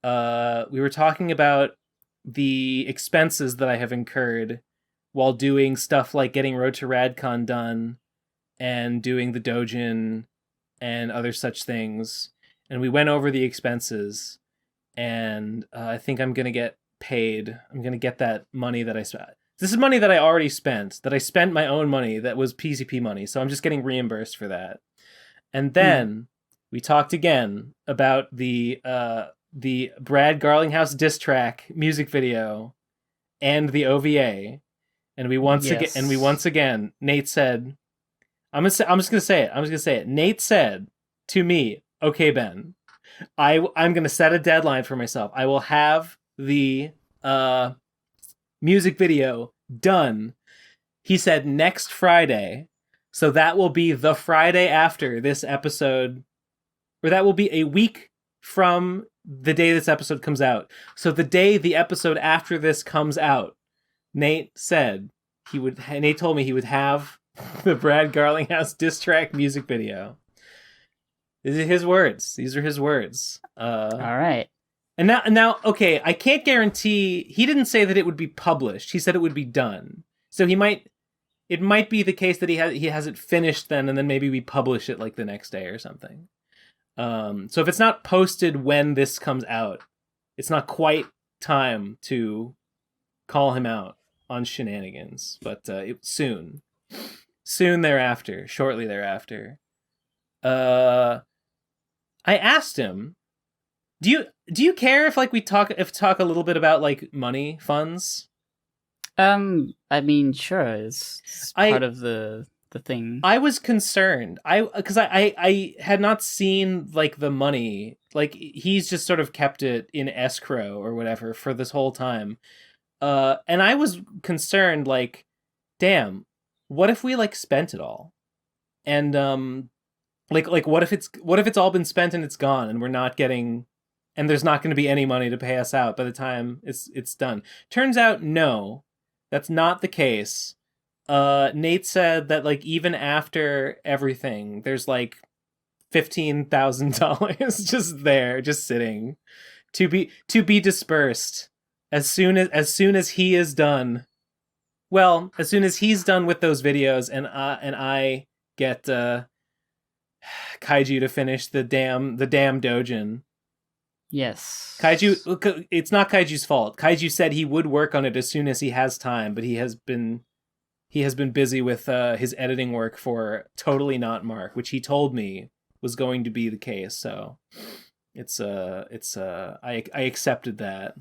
we were talking about the expenses that I have incurred while doing stuff like getting Road to RadCon done and doing the Dojin and other such things. And we went over the expenses, and I think I'm going to get paid. I'm going to get that money that I spent. This is money that I already spent, that I spent my own money, that was PCP money, so I'm just getting reimbursed for that. And then we talked again about the Brad Garlinghouse diss track music video and the OVA, and we once again Nate said, I'm just gonna say it. Nate said to me, "Okay, Ben, I'm gonna set a deadline for myself. I will have the music video done," he said, next Friday. So that will be the Friday after this episode, or that will be a week from the day this episode comes out. So the day the episode after this comes out, Nate told me he would have the Brad Garlinghouse diss track music video. These are his words. All right. And now, okay, I can't guarantee. He didn't say that it would be published. He said it would be done. So it might be the case that he has it finished then, and then maybe we publish it like the next day or something. So if it's not posted when this comes out, it's not quite time to call him out on shenanigans. But soon thereafter, shortly thereafter, I asked him, Do you care if like we talk a little bit about like money funds? I mean, sure, it's part of the thing. I was concerned. Because I had not seen like the money. Like he's just sort of kept it in escrow or whatever for this whole time. And I was concerned, like, damn, what if we like spent it all? And like what if it's all been spent and it's gone and we're not getting, and there's not going to be any money to pay us out by the time it's done. Turns out, no, that's not the case. Nate said that like even after everything, there's like $15,000 just sitting to be dispersed as soon as he is done. Well, as soon as he's done with those videos, and I get Kaiju to finish the damn Dojin. Yes. Kaiju, it's not Kaiju's fault. Kaiju said he would work on it as soon as he has time, but he has been busy with his editing work for Totally Not Mark, which he told me was going to be the case. So I accepted that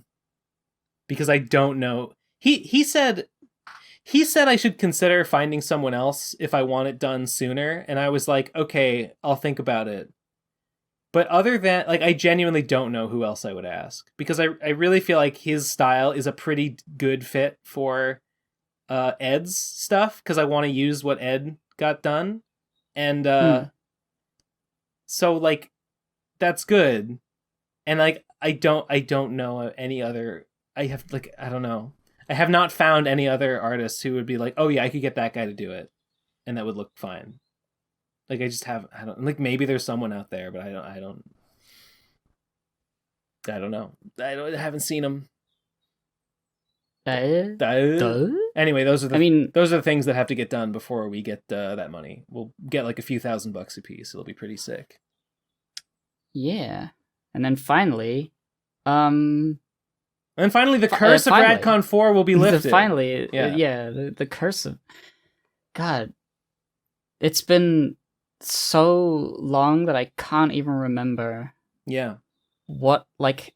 because I don't know. He said he said I should consider finding someone else if I want it done sooner, and I was like, okay, I'll think about it. But other than, like, I genuinely don't know who else I would ask, because I really feel like his style is a pretty good fit for Ed's stuff, because I want to use what Ed got done. And so, like, that's good. And, like, I don't know any other, I don't know. I have not found any other artists who would be like, oh yeah, I could get that guy to do it, and that would look fine. Like, I don't, like, maybe there's someone out there, but I don't know. I haven't seen him. Anyway, those are the things that have to get done before we get that money. We'll get like a few $1,000 a piece. It'll be pretty sick. Yeah. And then finally, the curse of Radcon 4 will be lifted. The curse of... God. It's been so long that I can't even remember. Yeah. What, like,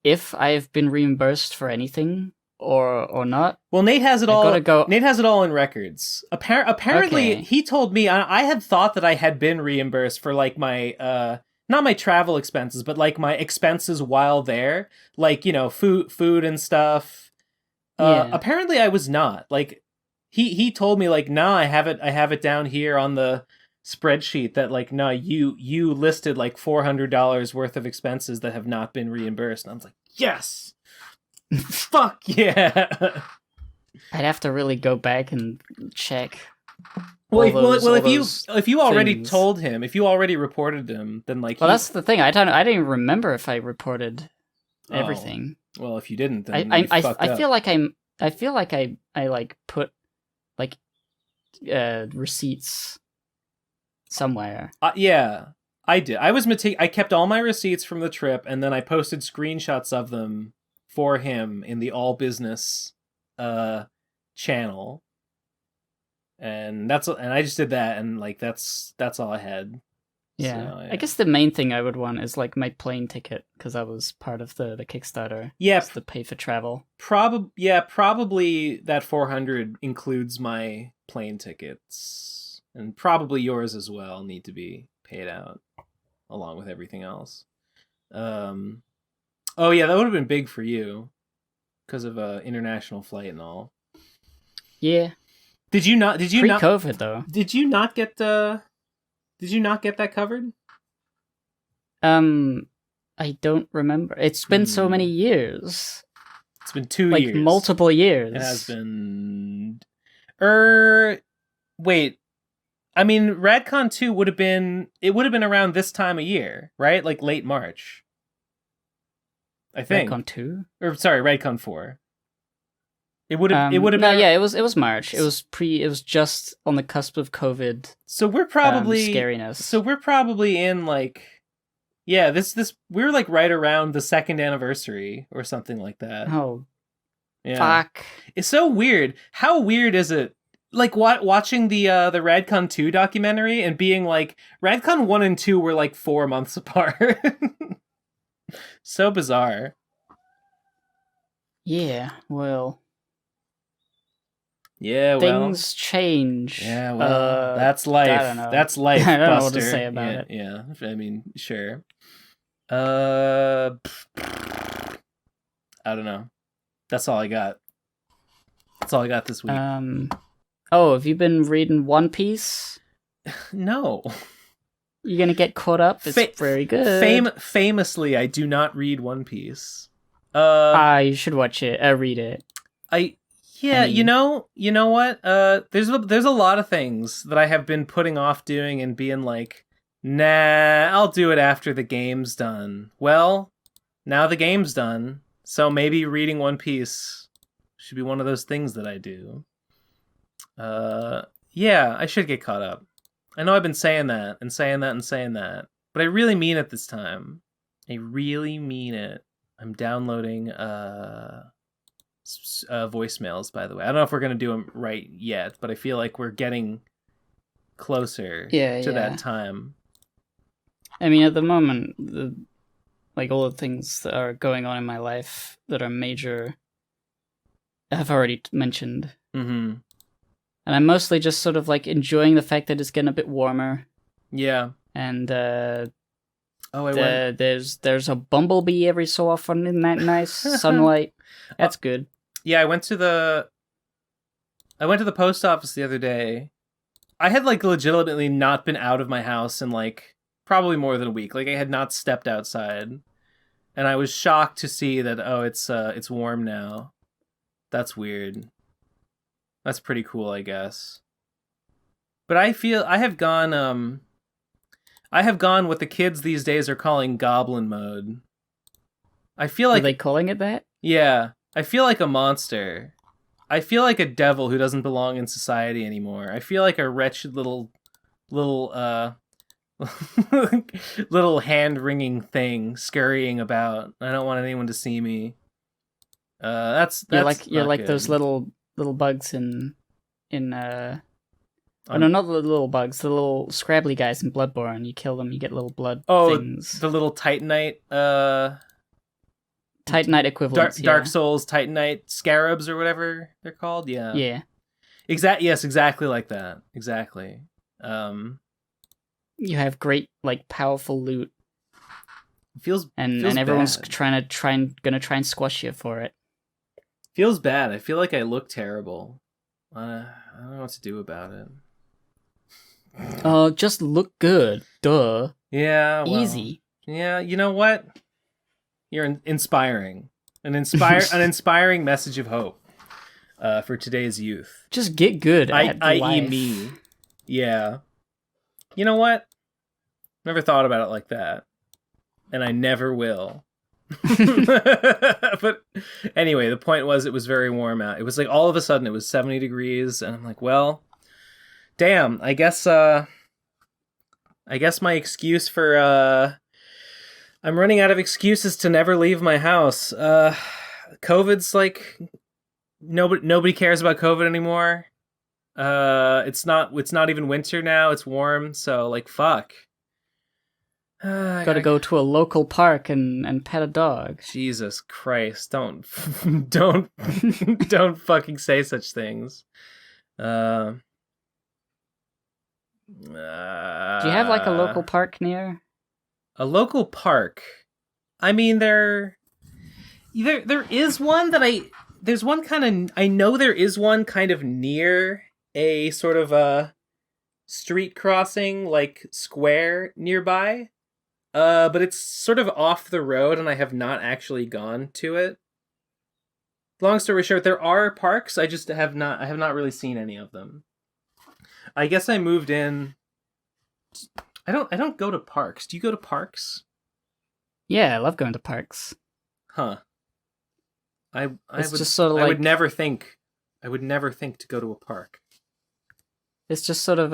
if I've been reimbursed for anything or not. Well, Nate has it all. Nate has it all in records. Apparently, okay. He told me I had thought that I had been reimbursed for like my not my travel expenses, but like my expenses while there, like, you know, food and stuff. Apparently, I was not. Like, he told me like, nah, I have it down here on the spreadsheet that like, nah, you listed like $400 worth of expenses that have not been reimbursed. And I was like, yes. Fuck yeah. I'd have to really go back and check. If you already told him, if you already reported him, then like, that's the thing. I didn't even remember if I reported everything. Well, if you didn't, then I feel like I like put like receipts somewhere. Yeah, I did. I kept all my receipts from the trip, and then I posted screenshots of them for him in the all business channel. And I just did that, and like that's all I had. Yeah. So, I guess the main thing I would want is like my plane ticket, because that was part of the Kickstarter. Yeah, to pay for travel. Probably that 400 includes my plane tickets, and probably yours as well need to be paid out along with everything else. Oh yeah, that would have been big for you because of international flight and all. Yeah. Did you not pre-COVID though? Did you not get that covered? I don't remember. It's been so many years. It's been 2 years. Like multiple years. It has been wait. I mean, Radcon 2 would have been around this time of year, right? Like late March. I think. Radcon 2? Or sorry, Radcon 4. It would have been. No, yeah, it was March. It was just on the cusp of COVID. So we're probably scariness. So we're probably in like, yeah, we're like right around the 2nd anniversary or something like that. Oh, yeah. Fuck! It's so weird. How weird is it? Like watching the Radcon 2 documentary and being like, Radcon 1 and 2 were like 4 months apart. So bizarre. Yeah. Well. Yeah, things change. Yeah, well, that's life. I don't know. That's life. I don't Buster. know what to say about it. Yeah, I mean, sure. I don't know. That's all I got. That's all I got this week. Oh, have you been reading One Piece? No. You're gonna get caught up. It's very good. Famously, I do not read One Piece. You should watch it. Read it. Yeah, I mean, you know what? There's a lot of things that I have been putting off doing and being like, nah, I'll do it after the game's done. Well, now the game's done, so maybe reading One Piece should be one of those things that I do. Yeah, I should get caught up. I know I've been saying that, but I really mean it this time. I really mean it. I'm downloading voicemails, by the way. I don't know if we're going to do them right yet, but I feel like we're getting closer to that time. I mean, at the moment, all the things that are going on in my life that are major, I've already mentioned. Mm-hmm. And I'm mostly just sort of like enjoying the fact that it's getting a bit warmer. Yeah. And went. there's a bumblebee every so often in that nice sunlight. That's good. Yeah, I went to the post office the other day. I had like legitimately not been out of my house in like probably more than a week. Like I had not stepped outside. And I was shocked to see that it's warm now. That's weird. That's pretty cool, I guess. But I feel I have gone what the kids these days are calling goblin mode. I feel like Are they calling it that? Yeah. I feel like a monster. I feel like a devil who doesn't belong in society anymore. I feel like a wretched little little hand-wringing thing scurrying about. I don't want anyone to see me. That's you're like good. those little bugs in no, not the little bugs, the little scrabbly guys in Bloodborne. You kill them, you get little blood things. The little Titanite Titanite equivalents. Dark Souls Titanite scarabs or whatever they're called. Yeah. Yeah. Yes, exactly like that. Exactly. You have great, like, powerful loot. Feels everyone's bad. gonna try and squash you for it. Feels bad. I feel like I look terrible. I don't know what to do about it. Just look good. Duh. Yeah. Well, easy. Yeah. You know what? You're inspiring. An inspiring message of hope for today's youth. Just get good at i.e. life. me. Yeah. You know what? Never thought about it like that. And I never will. But anyway, the point was it was very warm out. It was like all of a sudden it was 70 degrees and I'm like, well, damn, I guess my excuse for I'm running out of excuses to never leave my house. COVID's like nobody cares about COVID anymore. It's not even winter now, it's warm, so like fuck. Gotta go to a local park and pet a dog. Jesus Christ! Don't fucking say such things. Do you have like a local park near? A local park? I mean, there is one that there's one kind of I know there is one kind of near a sort of a street crossing like square nearby. But it's sort of off the road, and I have not actually gone to it. Long story short, there are parks. I have not really seen any of them. I guess I moved in. I don't go to parks. Do you go to parks? Yeah, I love going to parks. Huh. I would never think to go to a park. It's just sort of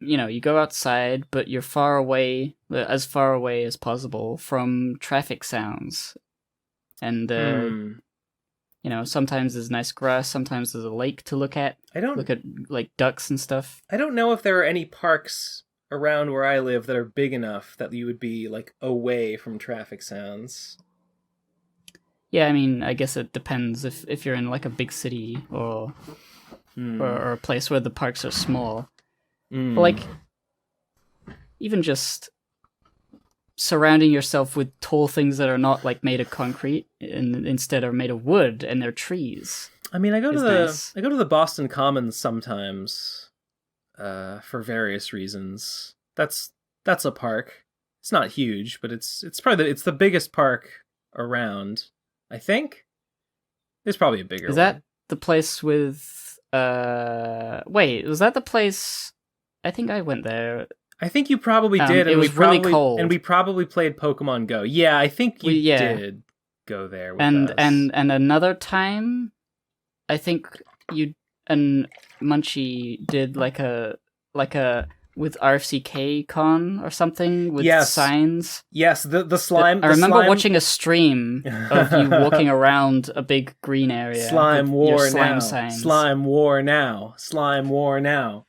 you go outside, but you're as far away as possible from traffic sounds. And, sometimes there's nice grass, sometimes there's a lake to look at. Look at, like, ducks and stuff. I don't know if there are any parks around where I live that are big enough that you would be, like, away from traffic sounds. Yeah, I mean, I guess it depends if you're in, like, a big city or a place where the parks are small. But, like, even just surrounding yourself with tall things that are not like made of concrete and instead are made of wood and they're trees. I mean, I go to the Boston Commons sometimes for various reasons. That's a park. It's not huge, but it's probably it's the biggest park around. I think there's probably a bigger one. Is that the place with? Wait, was that the place? I think I went there. I think you probably did. It was really cold, and we probably played Pokemon Go. Yeah, I think you did go there with us. And another time, I think you and Munchie did like a with RFCK Con or something with signs. Yes, the slime. I remember watching a stream of you walking around a big green area. Slime war slime now. Signs. Slime war now. Slime war now.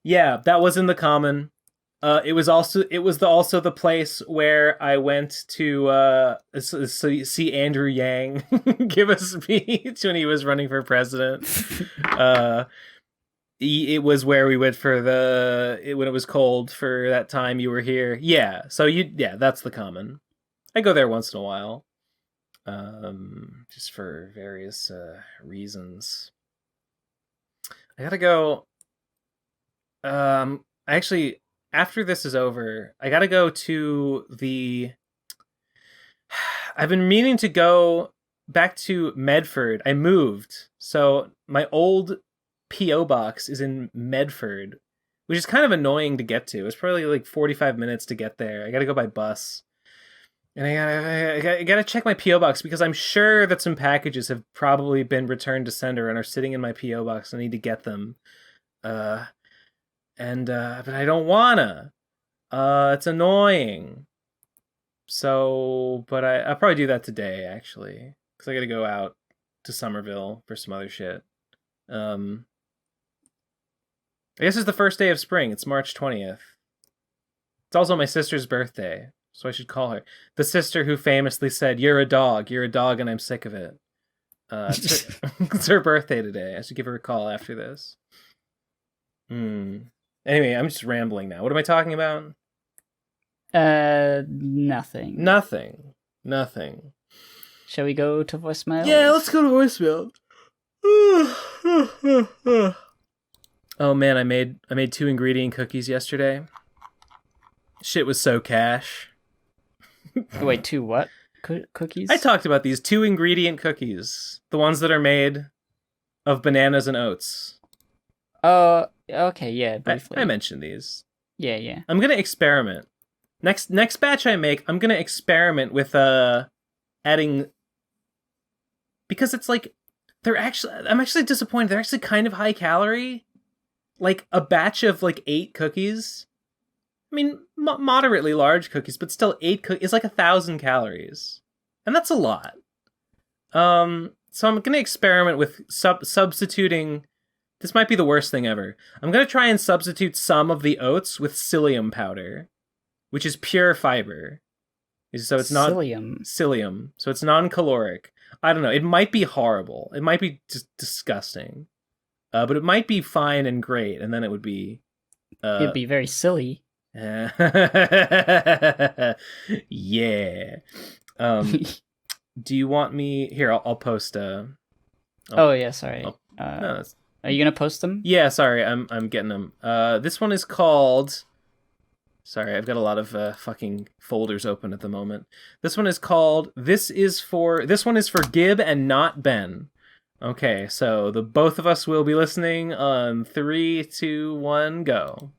Yeah, that was in the common. It was also the place where I went to see Andrew Yang give a speech when he was running for president. It was where we went for when it was cold for that time you were here. Yeah, so that's the common. I go there once in a while, just for various reasons. I gotta go. Actually, after this is over, I gotta go to the. I've been meaning to go back to Medford. I moved, so my old P.O. box is in Medford, which is kind of annoying to get to. It's probably like 45 minutes to get there. I gotta go by bus. And I gotta check my P.O. box because I'm sure that some packages have probably been returned to sender and are sitting in my P.O. box. I need to get them. But I don't wanna. It's annoying. So, but I'll probably do that today, actually. Because I gotta go out to Somerville for some other shit. I guess it's the first day of spring. It's March 20th. It's also my sister's birthday, so I should call her. The sister who famously said, you're a dog, and I'm sick of it. It's her birthday today. I should give her a call after this. Anyway, I'm just rambling now. What am I talking about? Nothing. Nothing. Shall we go to voicemail? Yeah, let's go to voicemail. Oh man, I made 2 ingredient cookies yesterday. Shit was so cash. Wait, 2 what? Cookies? I talked about these 2 ingredient cookies. The ones that are made of bananas and oats. Oh, okay, yeah, briefly. I mentioned these. Yeah. I'm gonna experiment. Next batch I make, I'm gonna experiment with adding, because it's like I'm actually disappointed. They're actually kind of high calorie. Like a batch of like 8 cookies. I mean, moderately large cookies, but still 8 cookies is like 1,000 calories, and that's a lot. So I'm gonna experiment with substituting. This might be the worst thing ever. I'm gonna try and substitute some of the oats with psyllium powder, which is pure fiber. So it's not psyllium. So it's non-caloric. I don't know. It might be horrible. It might be just disgusting. But it might be fine and great, and then it would be. It'd be very silly. Yeah. Do you want me here? I'll post. Oh yeah, sorry. No, are you gonna post them? Yeah, sorry. I'm getting them. This one is called. Sorry, I've got a lot of fucking folders open at the moment. This one is called. This one is for Gib and not Ben. Okay, so the both of us will be listening on 3, 2, 1, go.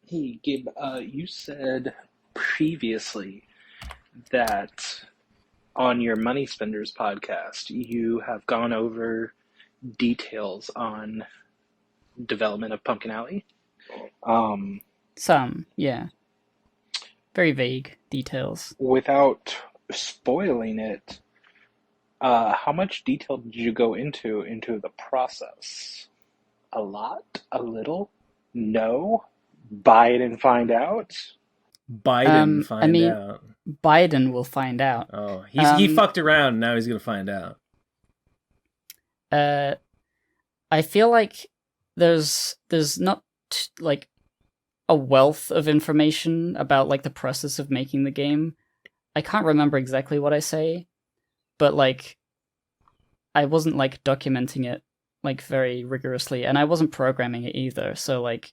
Hey, Gib, you said previously that on your Money Spenders podcast, you have gone over details on development of Pumpkin Alley. Some, yeah. Very vague details. Without spoiling it, how much detail did you go into the process? A lot? A little? No? Buy it and find out? Biden will find out. Oh, he fucked around. Now he's gonna find out. I feel like there's not like a wealth of information about like the process of making the game. I can't remember exactly what I say, but like I wasn't like documenting it like very rigorously, and I wasn't programming it either. So like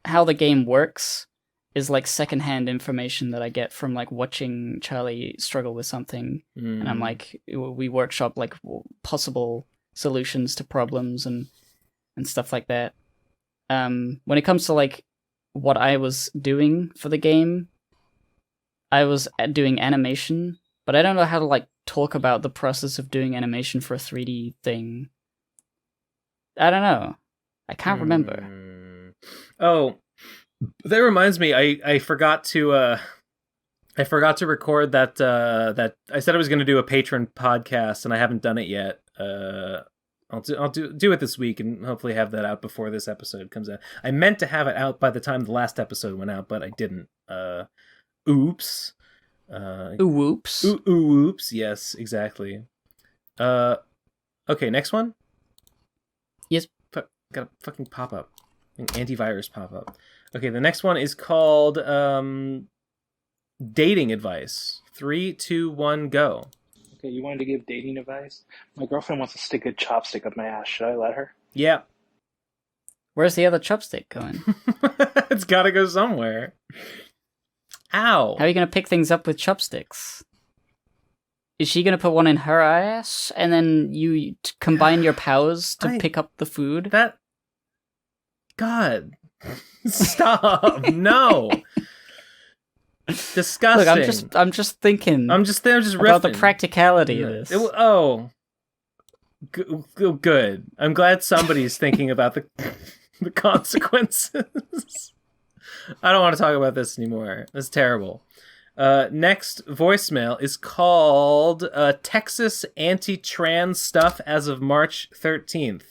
how the game works is like secondhand information that I get from like watching Charlie struggle with something, and I'm like, we workshop like possible solutions to problems and stuff like that. When it comes to like what I was doing for the game, I was doing animation, but I don't know how to like talk about the process of doing animation for a 3D thing. I don't know. I can't remember. Oh, that reminds me. I forgot to record that. That I said I was going to do a patron podcast, and I haven't done it yet. I'll do it this week and hopefully have that out before this episode comes out. I meant to have it out by the time the last episode went out, but I didn't. Oops. Whoops. Oops. Yes, exactly. Okay, next one. Yes. Got a fucking pop up, an antivirus pop up. Okay, the next one is called dating advice. 3, 2, 1, go. Okay, you wanted to give dating advice? My girlfriend wants to stick a chopstick up my ass. Should I let her? Yeah. Where's the other chopstick going? It's gotta go somewhere. Ow. How are you going to pick things up with chopsticks? Is she going to put one in her ass, and then you combine your powers to pick up the food? That... God. Stop. No. Disgusting. Look, I'm just thinking. I'm just riffing about the practicality of this. Good. I'm glad somebody's thinking about the consequences. I don't want to talk about this anymore. That's terrible. Next voicemail is called Texas Anti-Trans Stuff as of March 13th.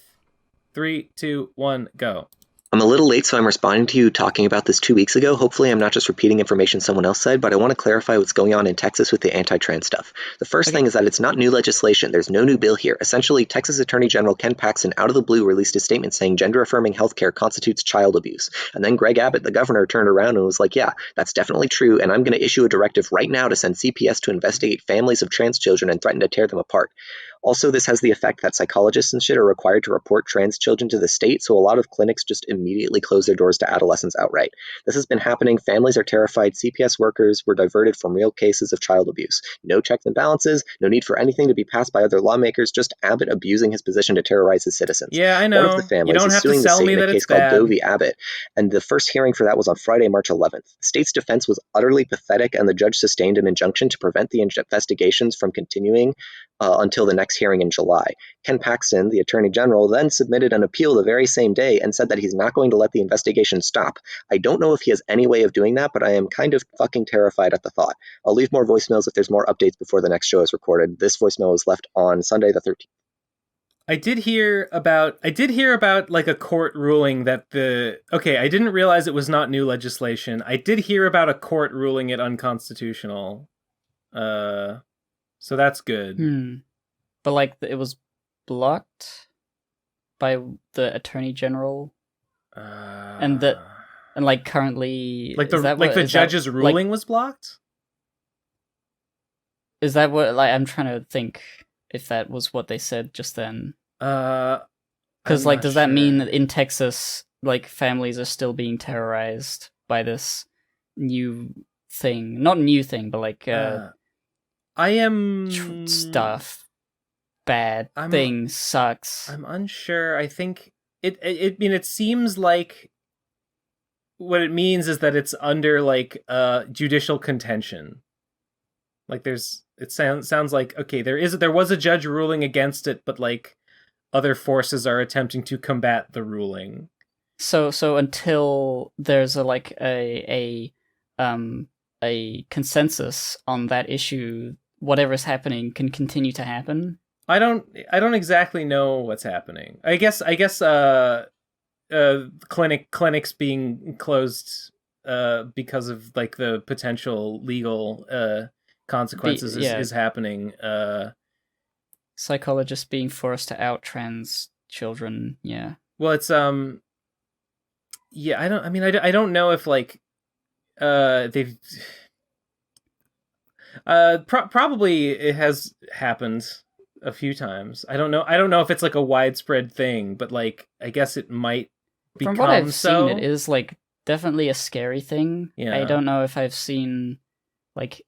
3, 2, 1, go. I'm a little late, so I'm responding to you talking about this 2 weeks ago. Hopefully I'm not just repeating information someone else said, but I want to clarify what's going on in Texas with the anti-trans stuff. The first thing is that it's not new legislation. There's no new bill here. Essentially, Texas Attorney General Ken Paxton out of the blue released a statement saying gender-affirming healthcare constitutes child abuse. And then Greg Abbott, the governor, turned around and was like, yeah, that's definitely true, and I'm going to issue a directive right now to send CPS to investigate families of trans children and threaten to tear them apart. Also, this has the effect that psychologists and shit are required to report trans children to the state, so a lot of clinics just immediately close their doors to adolescents outright. This has been happening. Families are terrified. CPS workers were diverted from real cases of child abuse. No checks and balances, no need for anything to be passed by other lawmakers, just Abbott abusing his position to terrorize his citizens. Yeah, I know. One of the families is suing the state in a case called Doe v. Abbott, and the first hearing for that was on Friday, March 11th. The state's defense was utterly pathetic, and the judge sustained an injunction to prevent the investigations from continuing until the next hearing in July. Ken Paxton, the Attorney General, then submitted an appeal the very same day and said that he's not going to let the investigation stop. I don't know if he has any way of doing that, but I am kind of fucking terrified at the thought. I'll leave more voicemails if there's more updates before the next show is recorded. This voicemail was left on Sunday the 13th. I did hear about like a court ruling that I didn't realize it was not new legislation. I did hear about a court ruling it unconstitutional. So that's good. But like it was blocked by the Attorney General, and like currently, the judge's ruling was blocked. Is that what? Like, I'm trying to think if that was what they said just then. Because like, does that mean that in Texas, like, families are still being terrorized by this new thing? Not new thing, but like. I am stuff. Bad thing sucks. I'm unsure. I think it seems like what it means is that it's under like judicial contention. Like it sounds like okay, there was a judge ruling against it, but like other forces are attempting to combat the ruling. So until there's a consensus on that issue, whatever's happening can continue to happen. I don't exactly know what's happening. I guess clinics being closed because of like the potential legal consequences is happening. Psychologists being forced to out trans children. Yeah. Well, it's I don't know if like they've probably it has happened a few times. I don't know if it's like a widespread thing, but like I guess it might become. From what I've seen, it is like definitely a scary thing. Yeah. I don't know if I've seen like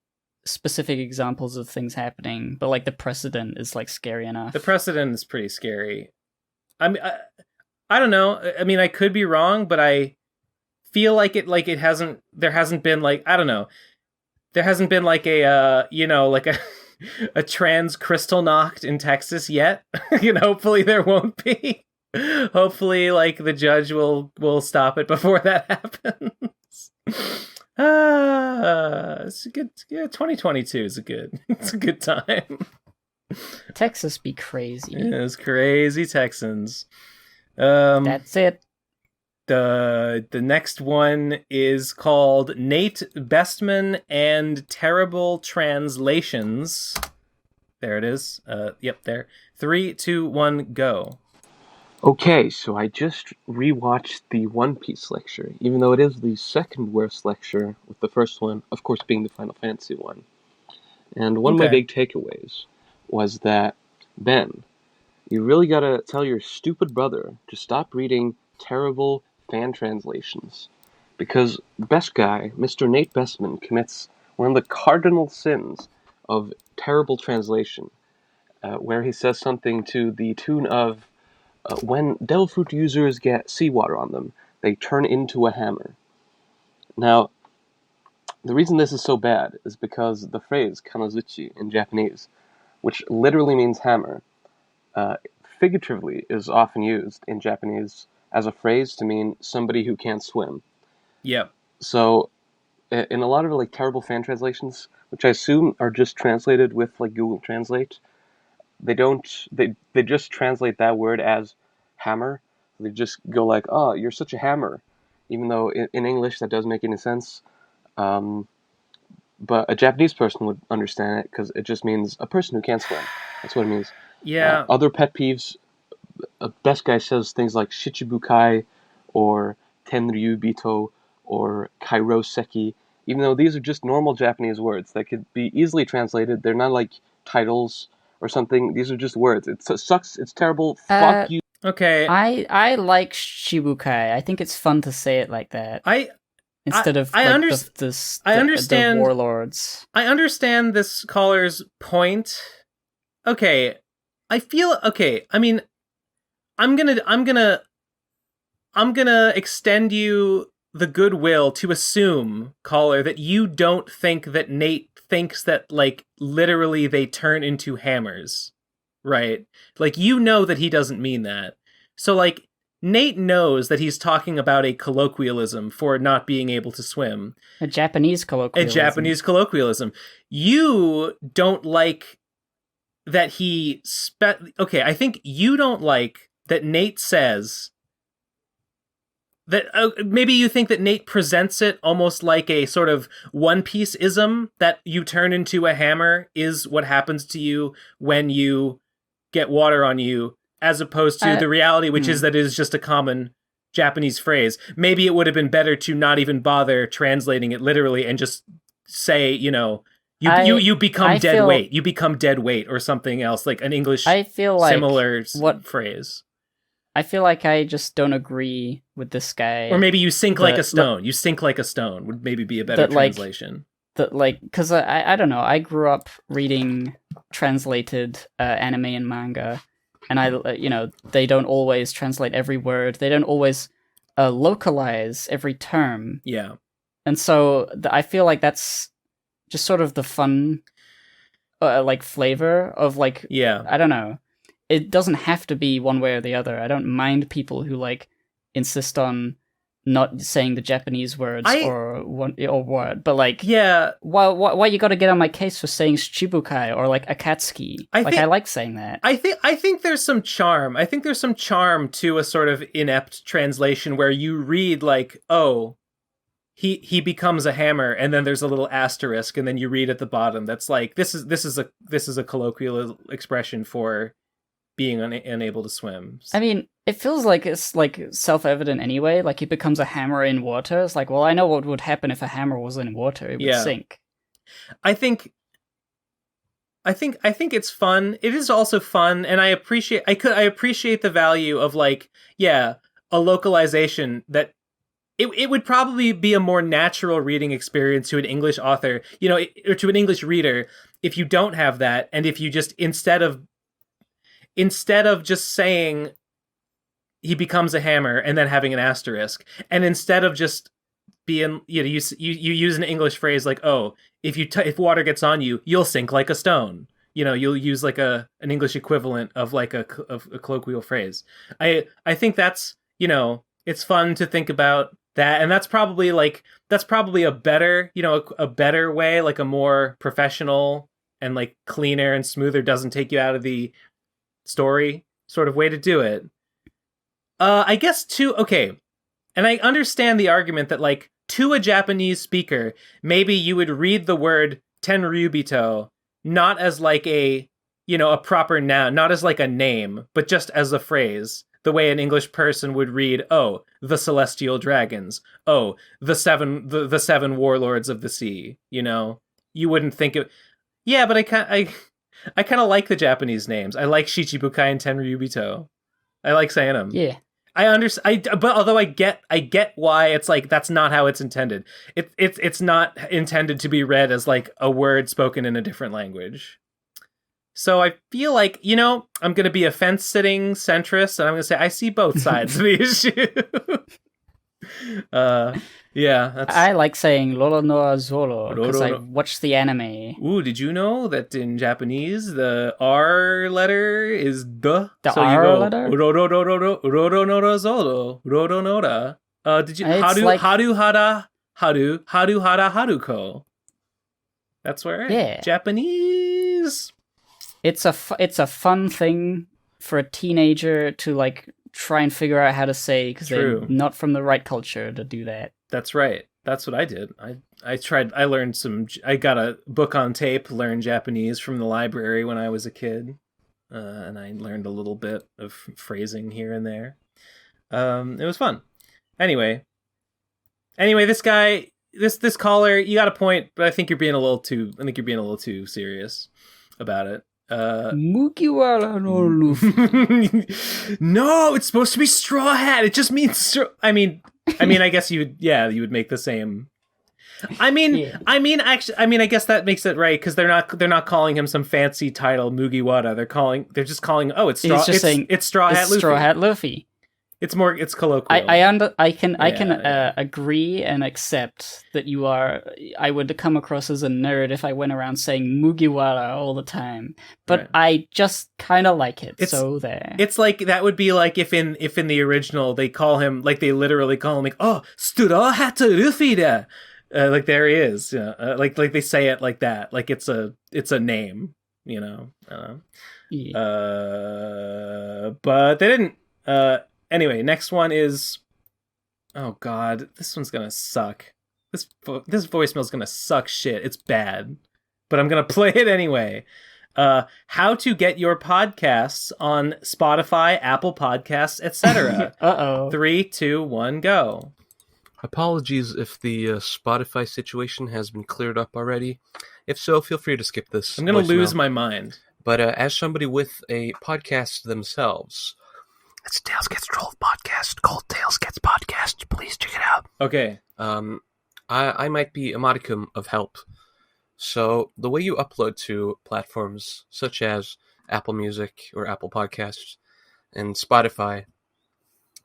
specific examples of things happening, but like the precedent is like scary enough. The precedent is pretty scary. I mean, I don't know. I mean, I could be wrong, but I feel like there hasn't been like, I don't know. There hasn't been like a a trans crystal knocked in Texas yet. Hopefully there won't be. Hopefully, like the judge will stop it before that happens. It's a good. Yeah, 2022 is it's a good time. Texas be crazy. Those crazy Texans. That's it. The next one is called Nate Bestman and Terrible Translations. There it is. Yep, there. 3, 2, 1, go. Okay, so I just rewatched the One Piece lecture, even though it is the second worst lecture, with the first one, of course, being the Final Fantasy one. And one of my big takeaways was that, Ben, you really gotta tell your stupid brother to stop reading terrible fan translations. Because best guy, Mr. Nate Bestman, commits one of the cardinal sins of terrible translation, where he says something to the tune of, when devil fruit users get seawater on them, they turn into a hammer. Now, the reason this is so bad is because the phrase kanozuchi in Japanese, which literally means hammer, figuratively is often used in Japanese as a phrase to mean somebody who can't swim. Yep. So, in a lot of terrible fan translations, which I assume are just translated with Google Translate, they just translate that word as hammer. They just go like, "Oh, you're such a hammer," even though in English that doesn't make any sense. But a Japanese person would understand it because it just means a person who can't swim. That's what it means. Yeah. Other pet peeves, best guy says things like shichibukai or tenryu bito or kairoseki, even though these are just normal Japanese words that could be easily translated. They're not like titles or something. These are just words. It sucks. It's terrible. Fuck you. Okay. I like shibukai. I think it's fun to say it like that. Instead of the warlords. I understand this caller's point. Okay. I feel okay. I mean, I'm gonna extend you the goodwill to assume, caller, that you don't think that Nate thinks that literally they turn into hammers, right? You know that he doesn't mean that. So Nate knows that he's talking about a colloquialism for not being able to swim. A Japanese colloquialism. You don't like that he okay, I think you don't like that Nate says that maybe you think that Nate presents it almost like a sort of One Piece-ism, that you turn into a hammer is what happens to you when you get water on you, as opposed to the reality, which is that it is just a common Japanese phrase. Maybe it would have been better to not even bother translating it literally and just say, you become dead weight. You become dead weight or something else, like an English similar phrase. I feel like I just don't agree with this guy. Or maybe you sink like a stone. You sink like a stone would maybe be a better translation. Because I don't know. I grew up reading translated anime and manga, and they don't always translate every word. They don't always localize every term. Yeah. And so I feel like that's just sort of the fun, flavor of I don't know. It doesn't have to be one way or the other. I don't mind people who insist on not saying the Japanese words or what, but why you got to get on my case for saying shibukai or akatsuki? I like saying that. I think there's some charm. I think there's some charm to a sort of inept translation where you read he becomes a hammer, and then there's a little asterisk, and then you read at the bottom that's this is a colloquial expression for being unable to swim. I mean, it feels like it's self-evident anyway. He becomes a hammer in water. It's well, I know what would happen if a hammer was in water. It would sink. I think it's fun. It is also fun, and I appreciate the value of a localization that it would probably be a more natural reading experience to an English author, or to an English reader, if you don't have that, and if you just instead of just saying he becomes a hammer and then having an asterisk, and instead of just being you use an English phrase if water gets on you, you'll sink like a stone. You'll use an English equivalent of a colloquial phrase. I think that's it's fun to think about that, and that's probably a better a better way, a more professional and like cleaner and smoother, doesn't take you out of the story sort of way to do it. I guess too, okay. And I understand the argument that like to a Japanese speaker, maybe you would read the word tenryubito not as like a, you know, a proper noun, not as like a name, but just as a phrase, the way an English person would read, oh, the celestial dragons, oh, the seven warlords of the sea, you know? You wouldn't think of... Yeah, but I kind of like the Japanese names. I like Shichibukai and Tenryubito. I like saying them. Yeah. But although I get why it's like that's not how it's intended. It's not intended to be read as like a word spoken in a different language. So I feel like, you know, I'm going to be a fence-sitting centrist, and I'm going to say I see both sides of the issue. Yeah, I like saying Lolo no Azoro because I watched the anime. Ooh, did you know that in Japanese the R letter is the? The so R you go, letter? Urodonora Zoro, Urodonora. Did you It's like... haruko? That's where Japanese. It's a fun thing for a teenager to like try and figure out how to say because they're not from the right culture to do that. That's right. That's what I did. I tried. I learned I got a book on tape, learned Japanese from the library when I was a kid, and I learned a little bit of phrasing here and there. It was fun. Anyway, this guy, this caller, you got a point, but I think you're being a little too serious about it. Mugiwara no Luffy. No, it's supposed to be Straw Hat. It just means I mean, I guess you would make the same. I guess that makes it right because they're not calling him some fancy title Mugiwara. They're just calling it's Straw Hat Luffy. Straw Hat Luffy. It's colloquial. I can agree and accept that I would come across as a nerd if I went around saying Mugiwara all the time. But right. I just kind of like it. It's like that would be like if in the original they call him like they literally call him like Straw Hat Luffy da. Like there he is. Like they say it like that. Like it's a name, you know. But they didn't. Anyway, next one is... Oh, God. This one's gonna suck. This voicemail's gonna suck shit. It's bad. But I'm gonna play it anyway. How to get your podcasts on Spotify, Apple Podcasts, etc. Uh-oh. 3, 2, 1, go. Apologies if the Spotify situation has been cleared up already. If so, feel free to skip this. I'm gonna lose my mind. But as somebody with a podcast themselves... It's a Tales Gets Trolled podcast called Tales Gets Podcast. Please check it out. Okay. I might be a modicum of help. So the way you upload to platforms such as Apple Music or Apple Podcasts and Spotify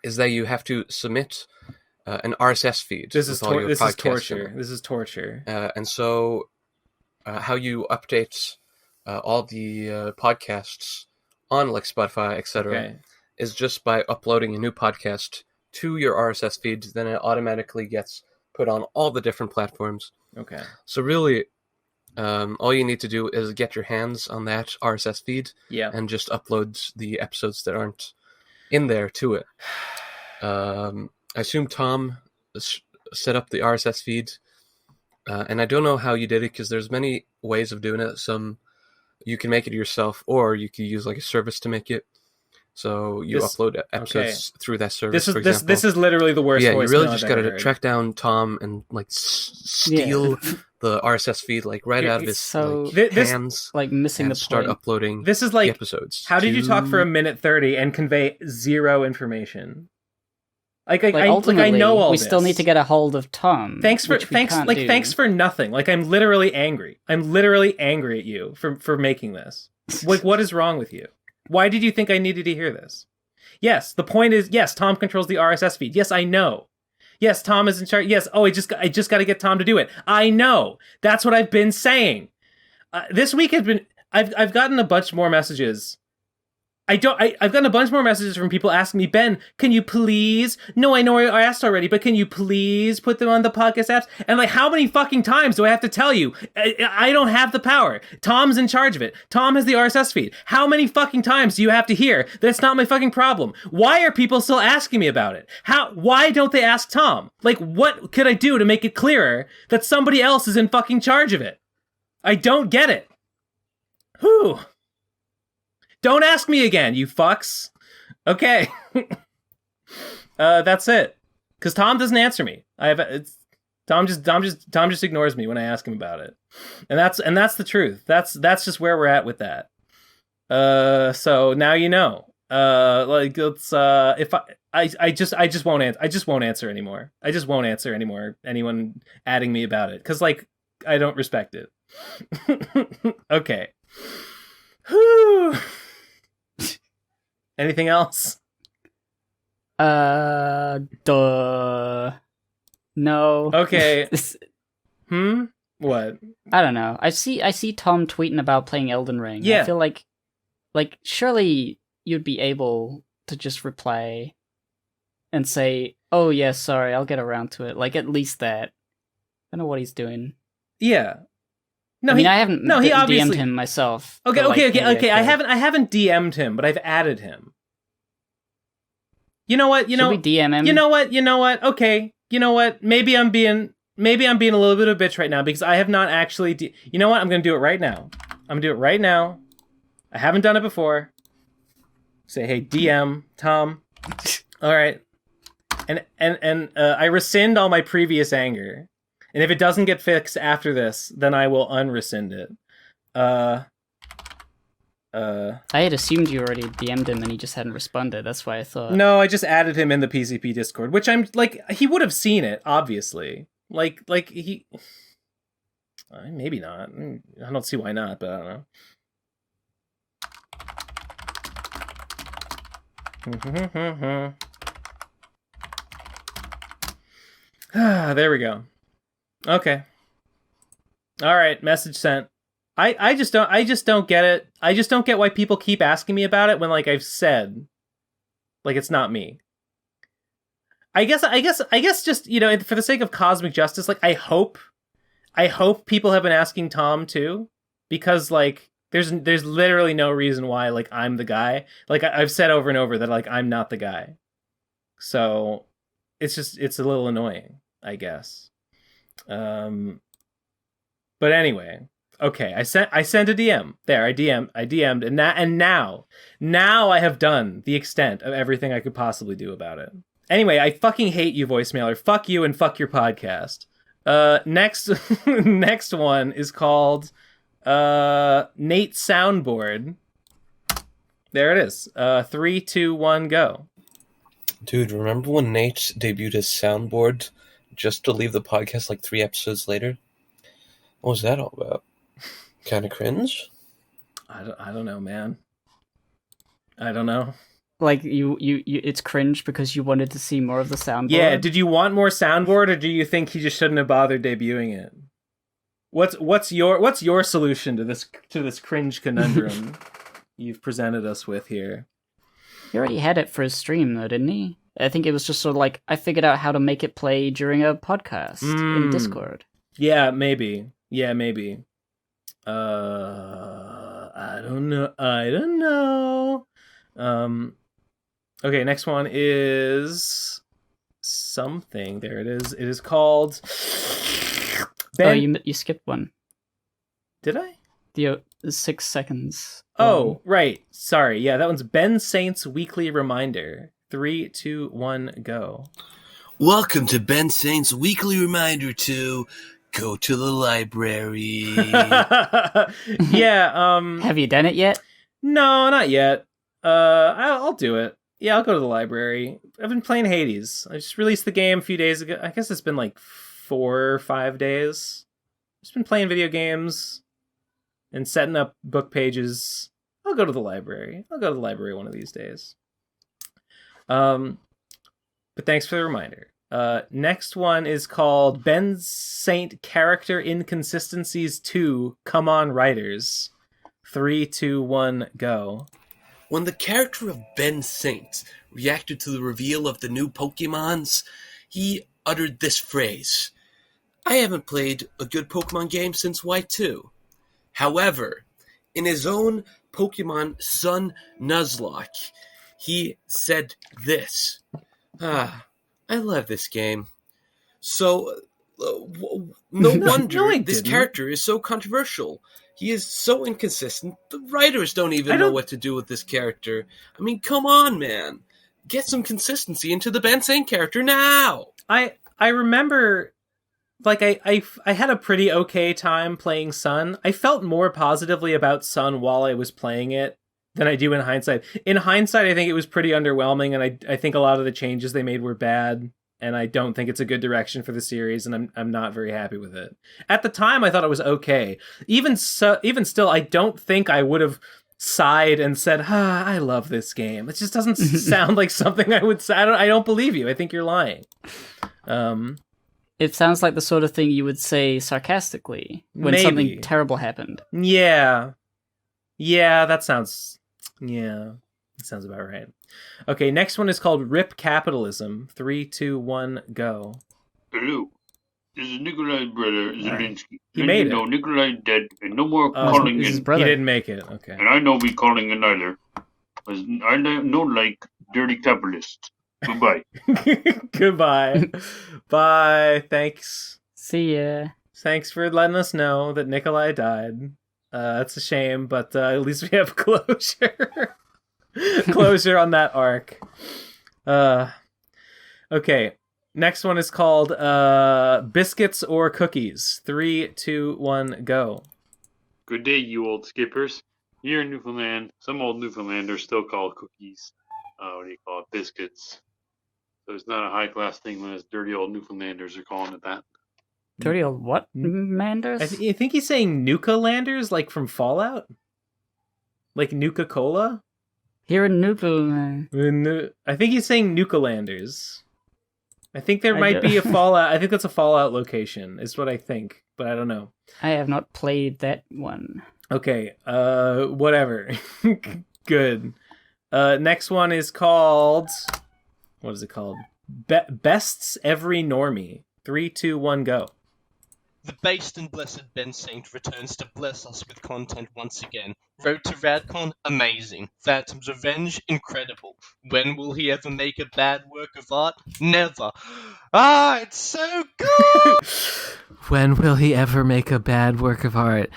is that you have to submit an RSS feed. This is torture. This is torture. And so how you update all the podcasts on like Spotify, etc. is just by uploading a new podcast to your RSS feed, then it automatically gets put on all the different platforms. Okay. So really, all you need to do is get your hands on that RSS feed and just upload the episodes that aren't in there to it. I assume Tom set up the RSS feed, and I don't know how you did it because there's many ways of doing it. Some you can make it yourself, or you can use like a service to make it. So you upload episodes through that service. This is literally the worst. Yeah, you really just got to track down Tom and like steal the RSS feed like right out of his hands, like missing the point. Start uploading. This is like episodes. How did you talk for 1:30 and convey zero information? I know all this. We still need to get a hold of Tom. Thanks for nothing. Like I'm literally angry. I'm literally angry at you for making this. Like what is wrong with you? Why did you think I needed to hear this? Yes, the point is, yes, Tom controls the RSS feed. Yes, I know. Yes, Tom is in charge. Yes, I just got to get Tom to do it. I know. That's what I've been saying. This week has been. I've gotten a bunch more messages I've gotten a bunch more messages from people asking me, Ben, can you please? No, I know I asked already, but can you please put them on the podcast apps? And like, how many fucking times do I have to tell you? I don't have the power. Tom's in charge of it. Tom has the RSS feed. How many fucking times do you have to hear that it's not my fucking problem? Why are people still asking me about it? Why don't they ask Tom? Like, what could I do to make it clearer that somebody else is in fucking charge of it? I don't get it. Whew. Don't ask me again, you fucks. Okay. That's it. Because Tom doesn't answer me. Tom just ignores me when I ask him about it. And that's the truth. That's just where we're at with that. So now you know. Like it's if I just won't answer. I just won't answer anymore. I just won't answer anymore. Anyone adding me about it, because like I don't respect it. Okay. Whew. Anything else? Duh. No. Okay. What? I don't know. I see Tom tweeting about playing Elden Ring. Yeah. I feel like surely you'd be able to just reply and say, "Oh yeah, sorry, I'll get around to it." Like at least that. I don't know what he's doing. Yeah. No, I haven't he obviously DM'd him myself. Okay, but, like, okay. I haven't DM'd him, but I've added him. You know what? Should we DM him? You know what? Okay. You know what? Maybe I'm being a little bit of a bitch right now because I have not actually. You know what? I'm gonna do it right now. I haven't done it before. Say, hey, DM Tom. All right. And I rescind all my previous anger. And if it doesn't get fixed after this, then I will unrescind it. I had assumed you already DM'd him and he just hadn't responded. That's why I thought. No, I just added him in the PCP Discord, which I'm like, he would have seen it, obviously. Like he, maybe not. I don't see why not, but I don't know. There we go. Okay. All right, message sent. I just don't get it. I just don't get why people keep asking me about it when like I've said like it's not me. I guess just, you know, for the sake of cosmic justice, like I hope people have been asking Tom too, because like there's literally no reason why like I'm the guy. Like I've said over and over that like I'm not the guy. So it's a little annoying, I guess. But anyway, okay. I sent a DM. There, I DM'd, and now I have done the extent of everything I could possibly do about it. Anyway, I fucking hate you, voicemailer. Fuck you and fuck your podcast. Next one is called Nate's Soundboard. There it is. 3, 2, 1, go. Dude, remember when Nate debuted his soundboard just to leave the podcast like 3 episodes later? What was that all about? Kind of cringe? I don't know, man. I don't know. Like you it's cringe because you wanted to see more of the soundboard. Yeah, did you want more soundboard, or do you think he just shouldn't have bothered debuting it? What's your solution to this cringe conundrum you've presented us with here? He already had it for his stream though, didn't he? I think it was just sort of like I figured out how to make it play during a podcast in Discord. Yeah, maybe. I don't know. Okay, next one is something. There it is. It is called Ben... Oh, you skipped one. Did I? The 6 seconds. Oh, right. Sorry. Yeah, that one's Ben Saint's Weekly Reminder. 3, 2, 1, go. Welcome to Ben Saint's Weekly Reminder to go to the library. Yeah. Have you done it yet? No, not yet. I'll do it. Yeah, I'll go to the library. I've been playing Hades. I just released the game a few days ago. I guess it's been like 4 or 5 days. Just been playing video games and setting up book pages. I'll go to the library. I'll go to the library one of these days. But thanks for the reminder. Next one is called Ben Saint Character Inconsistencies 2 Come On Writers. 3, 2, 1, go. When the character of Ben Saint reacted to the reveal of the new Pokemons, he uttered this phrase: "I haven't played a good Pokemon game since Y2. However, in his own Pokemon Sun Nuzlocke, he said this: I love this game. So, no wonder No, I this didn't. character is so controversial. He is so inconsistent. The writers don't even know what to do with this character. I mean, come on, man. Get some consistency into the Ben Saint character now." I remember, like, I had a pretty okay time playing Sun. I felt more positively about Sun while I was playing it than I do in hindsight. In hindsight, I think it was pretty underwhelming, and I think a lot of the changes they made were bad, and I don't think it's a good direction for the series, and I'm not very happy with it. At the time, I thought it was okay. Even still, I don't think I would have sighed and said, I love this game. It just doesn't sound like something I would say. I don't believe you. I think you're lying. It sounds like the sort of thing you would say sarcastically when Maybe. something terrible happened. Yeah, that sounds about right. Okay, next one is called Rip Capitalism. 3, 2, 1, go. Hello, this is Nikolai brother Zelensky. He made it. No, Nikolai dead, and no more Oh, calling his in. brother. He didn't make it. Okay. And I no be calling in either. 'Cause I don't like dirty capitalists. Goodbye. Goodbye. Bye. Thanks. See ya. Thanks for letting us know that Nikolai died. That's a shame, but at least we have closure. Closure on that arc. Okay. Next one is called Biscuits or Cookies. 3, 2, 1, go. Good day, you old skippers. Here in Newfoundland, some old Newfoundlanders still call cookies, what do you call it, biscuits. So it's not a high-class thing when it's dirty old Newfoundlanders are calling it that. Dirty old what, Manders? I think he's saying Nuka-landers, like from Fallout? Like Nuka-Cola? Here in Newfoundland. I think he's saying Nuka-landers. I think there might be a Fallout. I think that's a Fallout location, is what I think, but I don't know. I have not played that one. Okay, whatever. Good. Next one is called... What is it called? Bests Every Normie. 3, 2, 1, go. The based and blessed Ben Saint returns to bless us with content once again. Road to Radcon, amazing. Phantom's Revenge, incredible. When will he ever make a bad work of art? Never. It's so good! When will he ever make a bad work of art?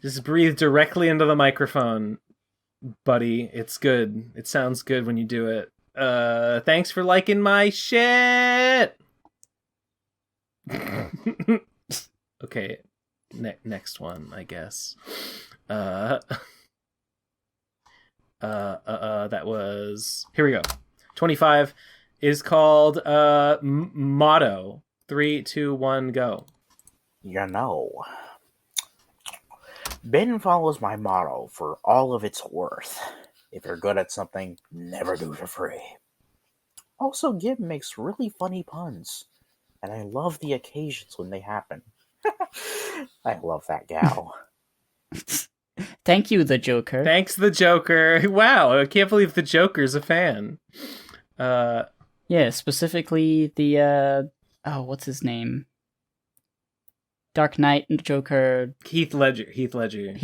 Just breathe directly into the microphone, buddy. It's good. It sounds good when you do it. Thanks for liking my shit! Okay, next one, I guess. That was... Here we go. 25 is called Motto. 3, 2, 1, go. You know, Ben follows my motto for all of its worth. If you're good at something, never do it for free. Also, Gib makes really funny puns, and I love the occasions when they happen. I love that gal. Thank you, the Joker. Thanks, the Joker. Wow, I can't believe the Joker's a fan. Yeah, specifically the, what's his name? Dark Knight and Joker. Heath Ledger. Heath Ledger.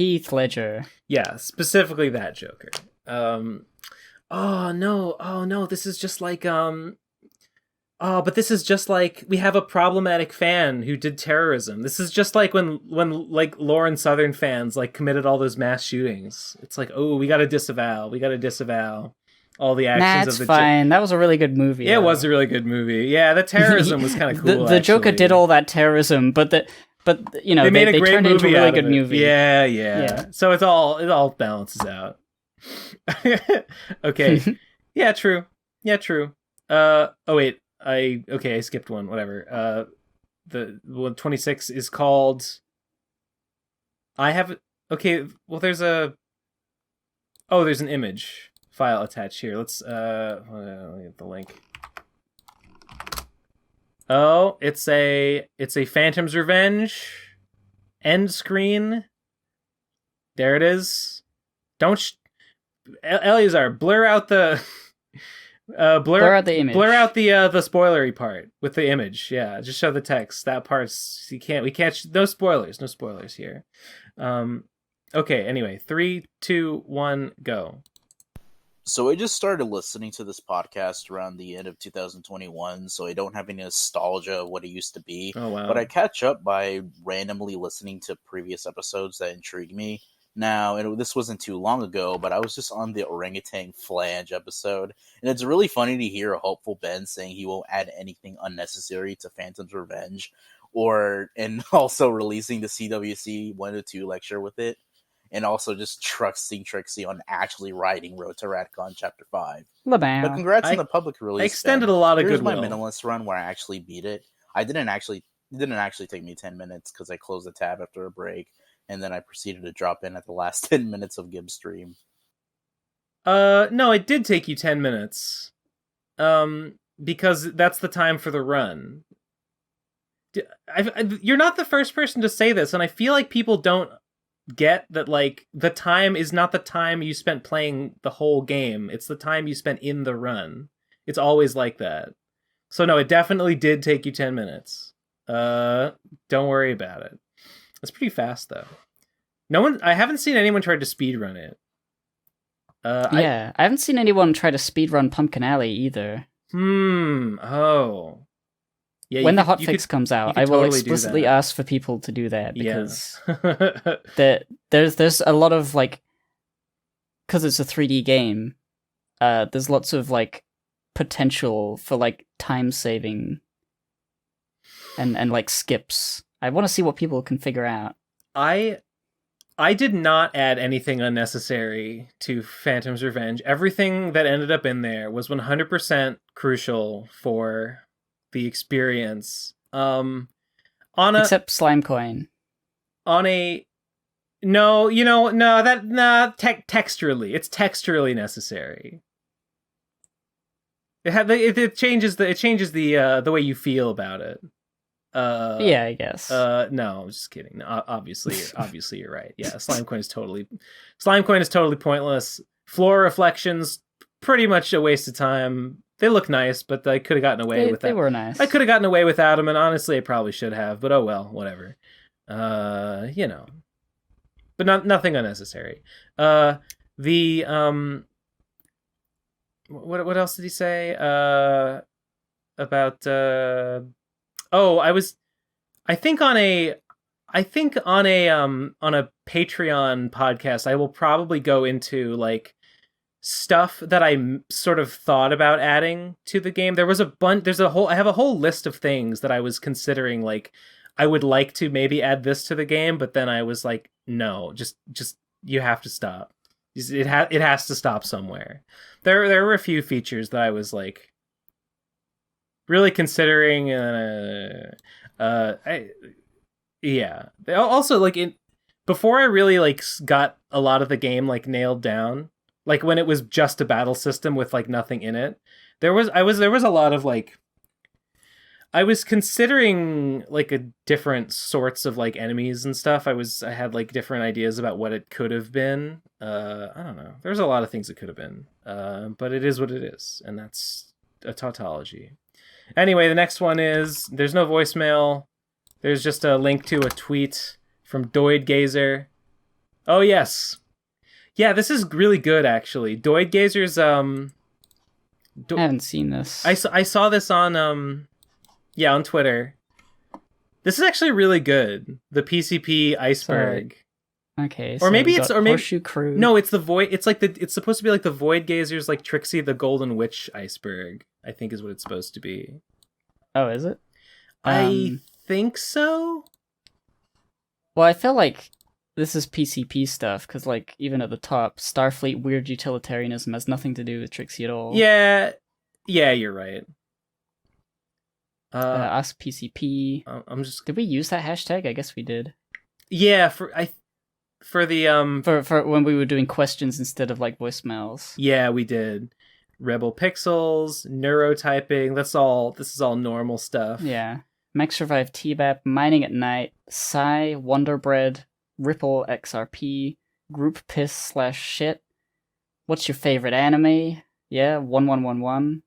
Yeah, specifically that Joker. Oh no, this is just like, but this is just like, we have a problematic fan who did terrorism. This is just like when like Lauren Southern fans like committed all those mass shootings. It's like, oh, we gotta disavow all the actions of the... That's fine. That was a really good movie. Yeah, it was a really good movie. Yeah, the terrorism was kind of cool. The Joker did all that terrorism, but you know, they turned it into a really good movie. Yeah. So it all balances out. Okay. Yeah, true. Oh wait, I skipped one. Whatever. The 26 is called... there's an image file attached here. Let's let me get the link. Oh, it's a Phantom's Revenge end screen. There it is. Eleazar, blur out the Blur out the image. Blur out the spoilery part with the image. Yeah, just show the text. That part's we can't. No spoilers. No spoilers here. Okay. Anyway, 3, 2, 1, go. So I just started listening to this podcast around the end of 2021, so I don't have any nostalgia of what it used to be. Oh wow! But I catch up by randomly listening to previous episodes that intrigue me. Now, this wasn't too long ago, but I was just on the orangutan flange episode, and it's really funny to hear a hopeful Ben saying he won't add anything unnecessary to Phantom's Revenge, and also releasing the CWC 1-2 lecture with it, and also just trusting Trixie on actually writing Road to Radcon Chapter 5. But congrats on the public release. I extended a lot of Here's goodwill. my minimalist run where I actually beat it. It didn't actually take me 10 minutes because I closed the tab after a break. And then I proceeded to drop in at the last 10 minutes of Gibbs' stream. No, it did take you 10 minutes. Because that's the time for the run. You're not the first person to say this, and I feel like people don't get that, like, the time is not the time you spent playing the whole game. It's the time you spent in the run. It's always like that. So no, it definitely did take you 10 minutes. Don't worry about it. It's pretty fast, though. I haven't seen anyone try to speedrun it. I haven't seen anyone try to speedrun Pumpkin Alley either. Oh. Yeah, when the hotfix comes out, I will explicitly ask for people to do that, because there's a lot of, like, because it's a 3D game, there's lots of, like, potential for, like, time saving and like skips. I want to see what people can figure out. I did not add anything unnecessary to Phantom's Revenge. Everything that ended up in there was 100% crucial for the experience. Except Slime Coin. Texturally. It's texturally necessary. It changes the way you feel about it. Yeah, I guess. No, I'm just kidding. No, obviously you're right. Yeah, Slime Coin is totally pointless. Floor reflections, pretty much a waste of time. They look nice, but I could have gotten away with that. They were nice. I could have gotten away without them, and honestly, I probably should have. But oh well, whatever. But nothing unnecessary. What else did he say? About I think on a Patreon podcast, I will probably go into, like, stuff that I sort of thought about adding to the game. I have a whole list of things that I was considering, like, I would like to maybe add this to the game, but then I was like, no, just you have to stop. It has to stop somewhere. There were a few features that I was, like, really considering. Also, like, before I really, like, got a lot of the game, like, nailed down, like when it was just a battle system with, like, nothing in it, there was a lot of, like, I was considering, like, a different sorts of, like, enemies and stuff. I had, like, different ideas about what it could have been. I don't know. There's a lot of things it could have been. But it is what it is, and that's a tautology. Anyway, the next one is, there's no voicemail. There's just a link to a tweet from Doid Gazer. Oh, yes. Yeah, this is really good, actually. Doid Gazer's, I haven't seen this. I saw this on, on Twitter. This is actually really good. The PCP Iceberg. Sorry. Okay, so or maybe Horseshoe Crew. No, it's the Void. It's like it's supposed to be like the Void Gazer's, like, Trixie the Golden Witch Iceberg, I think is what it's supposed to be. Oh, is it? I think so. Well, I feel like this is PCP stuff, because, like, even at the top, Starfleet weird utilitarianism has nothing to do with Trixie at all. Yeah, you're right. Us PCP. Did we use that hashtag? I guess we did. Yeah, for when we were doing questions instead of, like, voicemails. Yeah, we did. Rebel Pixels, neurotyping. This is all normal stuff. Yeah. Max Revive TBAP, Mining at Night, Psy, Wonderbread, Ripple XRP, Group Piss /shit, What's your favorite anime? Yeah, 1111.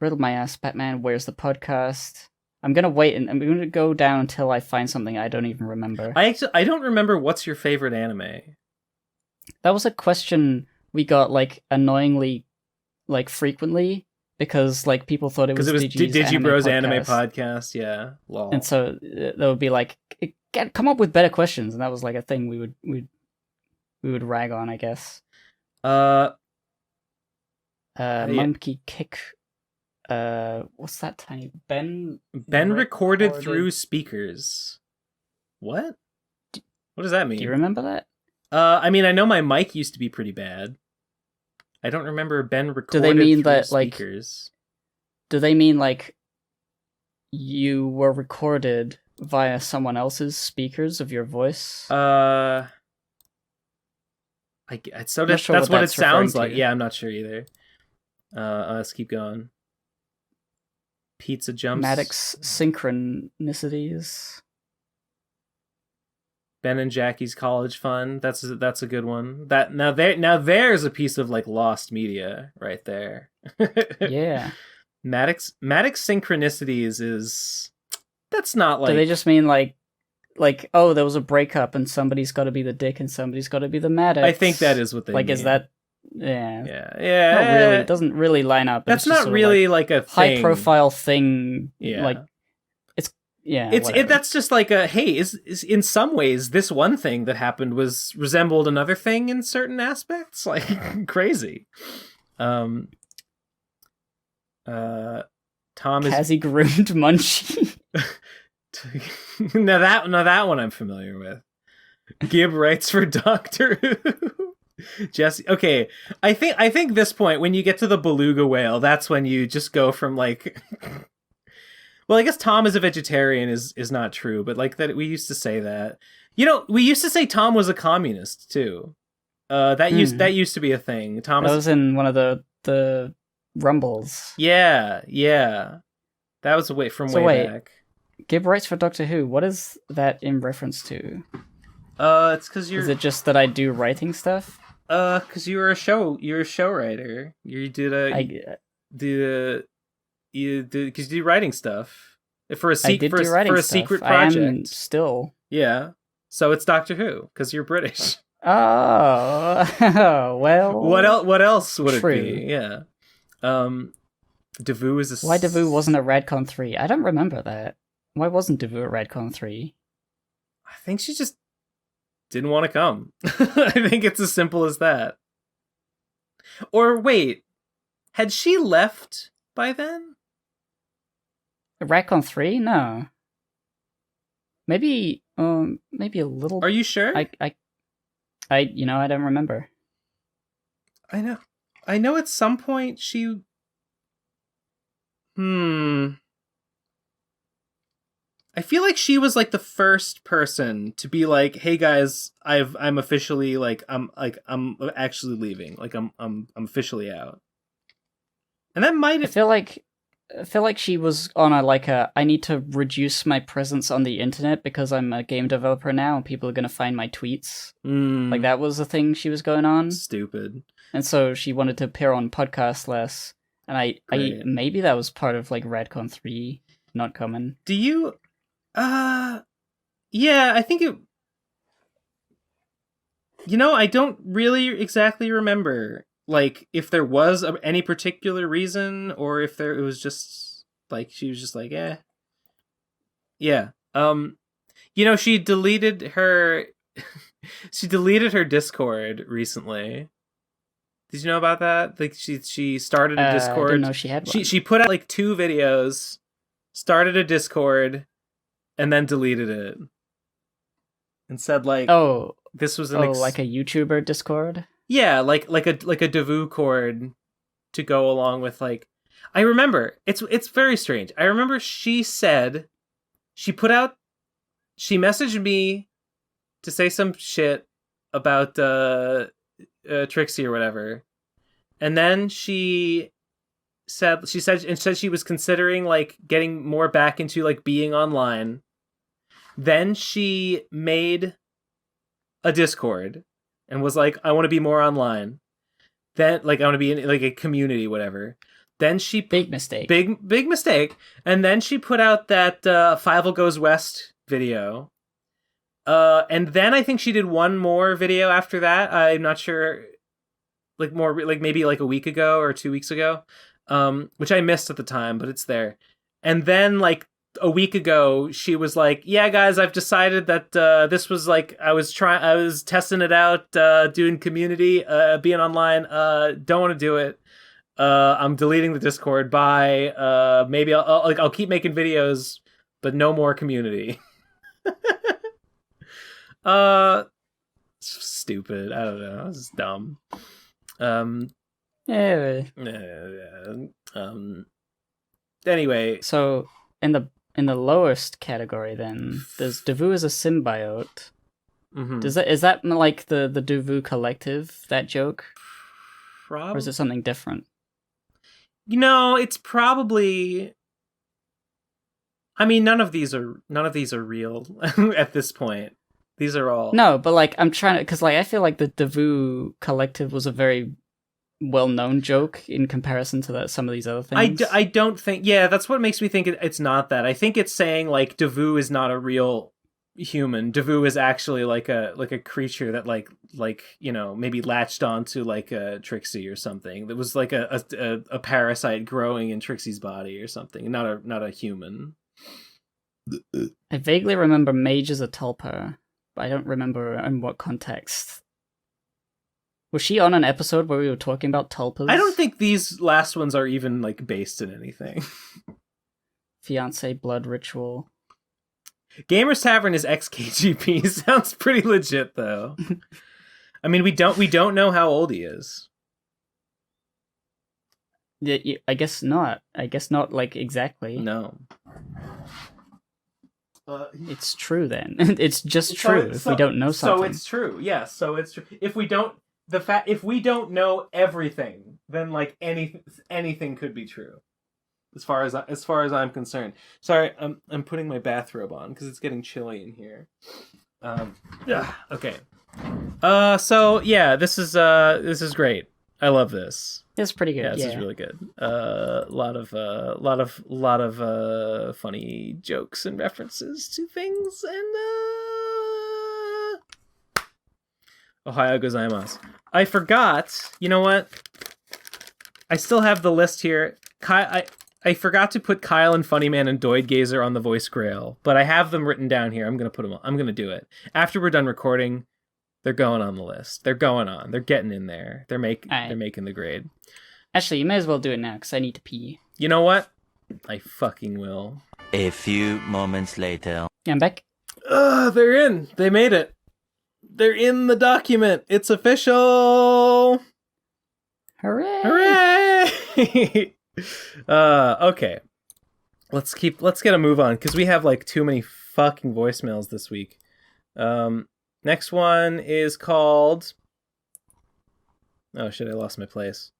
Riddle my ass, Batman. Where's the podcast? I'm gonna wait and I'm gonna go down until I find something I don't even remember. I don't remember what's your favorite anime. That was a question we got like annoyingly, like frequently, because like people thought it was Digibro's anime podcast. Yeah, lol. And so there would be like, come up with better questions, and that was like a thing we would rag on, I guess. Monkey Kick. What's that tiny Ben recorded through speakers? What does that mean? Do you remember that? I mean, I know my mic used to be pretty bad. I don't remember Ben recorded do they mean through that speakers. Do they mean like you were recorded via someone else's speakers of your voice? That's what it sounds like. To. Yeah, I'm not sure either. Let's keep going. Pizza jumps. Maddox synchronicities. Ben and Jackie's college fun. That's a good one. That now there's a piece of like lost media right there. Yeah. Maddox synchronicities is that's not like. Do they just mean like oh, there was a breakup and somebody's got to be the dick and somebody's got to be the Maddox? I think that is what they like. mean. Is that? Yeah. Not really. It doesn't really line up. That's not really like a high profile thing. Yeah. Like that's just like a hey, is in some ways this one thing that happened resembled another thing in certain aspects, like crazy. Tom is Kazzy groomed Munchie. now that one I'm familiar with. Gib writes for Doctor Who. Jesse, okay. I think this point when you get to the beluga whale, that's when you just go from like. Well, I guess Tom is a vegetarian is not true, but like that we used to say that. You know, we used to say Tom was a communist too. That used to be a thing. Tom was in one of the rumbles. Yeah. That was way back. Gib writes for Doctor Who. What is that in reference to? It's because you're. Is it just that I do writing stuff? Because you're a show writer. You did because you do writing stuff for a secret project. I am still. Yeah, so it's Doctor Who because you're British. Oh, well. What else would true. It be? Yeah. Devu is a. Why Devu wasn't at Radcon 3? I don't remember that. Why wasn't Devu at Radcon 3? I think she just didn't want to come. I think it's as simple as that. Or wait, had she left by then? Radcon 3? No. Maybe a little. Are you sure? I don't remember. I know at some point she I feel like she was like the first person to be like, "Hey guys, I'm officially like I'm actually leaving. Like I'm officially out." And that might have... I feel like she was on I need to reduce my presence on the internet because I'm a game developer now and people are going to find my tweets. Like that was the thing she was going on. Stupid. And so she wanted to appear on podcasts less. And I maybe that was part of like Radcon 3 not coming. Do you yeah, I think it... You know, I don't really exactly remember like if there was any particular reason or if it was just like she was just like yeah. You know, she deleted her Discord recently. Did you know about that? Like she started a Discord. I didn't know she had one. She put out like 2 videos, started a Discord, and then deleted it. And said like, this was like a YouTuber Discord? Yeah, like a Devu cord to go along with like... I remember, it's very strange. I remember she said, she messaged me to say some shit about Trixie or whatever. And then she said she was considering like getting more back into like being online. Then she made a Discord and was like, I want to be more online. Then, like, I want to be in like a community, whatever. Then she Big mistake. big mistake. And then she put out that Fievel Goes West video. And then I think she did one more video after that. I'm not sure, like more like maybe like a week ago or 2 weeks ago, which I missed at the time, but it's there. And then like a week ago, she was like, "Yeah, guys, I've decided that this was like I was testing it out, doing community, being online. Don't want to do it. I'm deleting the Discord. Bye. Maybe I'll keep making videos, but no more community." Stupid. I don't know. It's dumb. Yeah. Anyway, So in the lowest category, then there's Devu as a symbiote. mhm. Is that like the Devu collective, that joke, or Probably. is it something different? It's probably. I mean, none of these are real at this point. These are all No, but like I'm trying to, because like I feel like the Devu collective was a very well-known joke in comparison to some of these other things. I don't think. Yeah, that's what makes me think it's not that. I think it's saying like Devu is not a real human. Devu is actually like a creature that like maybe latched onto like a Trixie or something. That was like a parasite growing in Trixie's body or something. Not a human. I vaguely remember Mage as a tulpa, but I don't remember in what context. Was she on an episode where we were talking about tulpas? I don't think these last ones are even like based in anything. Fiance blood ritual. Gamers Tavern is XKGP. Sounds pretty legit though. I mean, we don't know how old he is. Yeah, I guess not. Like exactly. No. It's true then. It's just true if we don't know something. So it's true. Yes, so it's true. If we don't know everything, then like anything could be true. As far as I'm concerned. Sorry, I'm putting my bathrobe on because it's getting chilly in here. Okay. So yeah, this is great. I love this. It's pretty good. Yeah, this is really good. A lot of funny jokes and references to things, and Ohio gozaimasu. I forgot. You know what? I still have the list here. I forgot to put Kyle and Funnyman and Doid Gazer on the voice grail, but I have them written down here. I'm gonna do it after we're done recording. They're going on the list. They're going on. They're getting in there. They're making the grade. Actually, you may as well do it now because I need to pee. You know what? I fucking will. A few moments later. Yeah, I'm back. They're in. They made it. They're in the document. It's official. Hooray! Hooray! Okay. Let's get a move on because we have like too many fucking voicemails this week. Next one is called. Oh shit! I lost my place.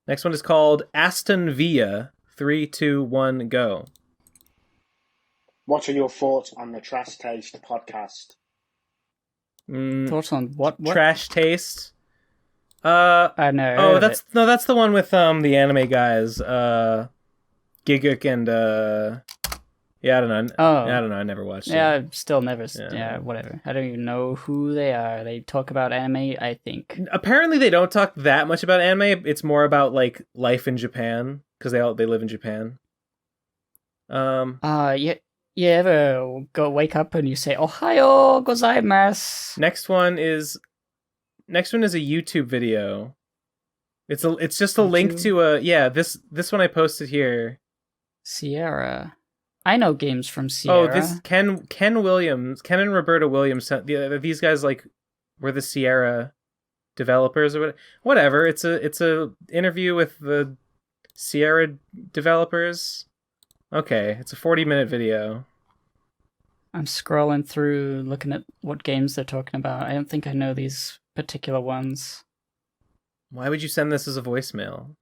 Next one is called Aston Villa. 3, 2, 1, go. What are your thoughts on the Trash Taste podcast? Thoughts on what? Trash Taste. I know. Oh, that's the one with the anime guys. Giguk and yeah, I don't know. I don't know. I never watched it. Yeah, I've still never. Yeah, whatever. I don't even know who they are. They talk about anime, I think. Apparently, they don't talk that much about anime. It's more about like life in Japan because they live in Japan. You ever wake up and you say "Ohayo gozaimasu"? Next one is a YouTube video. It's just a link to this one I posted here. Sierra. I know games from Sierra. Oh, this Ken and Roberta Williams. These guys like were the Sierra developers or whatever. It's a interview with the Sierra developers. Okay, it's a 40-minute video. I'm scrolling through, looking at what games they're talking about. I don't think I know these particular ones. Why would you send this as a voicemail?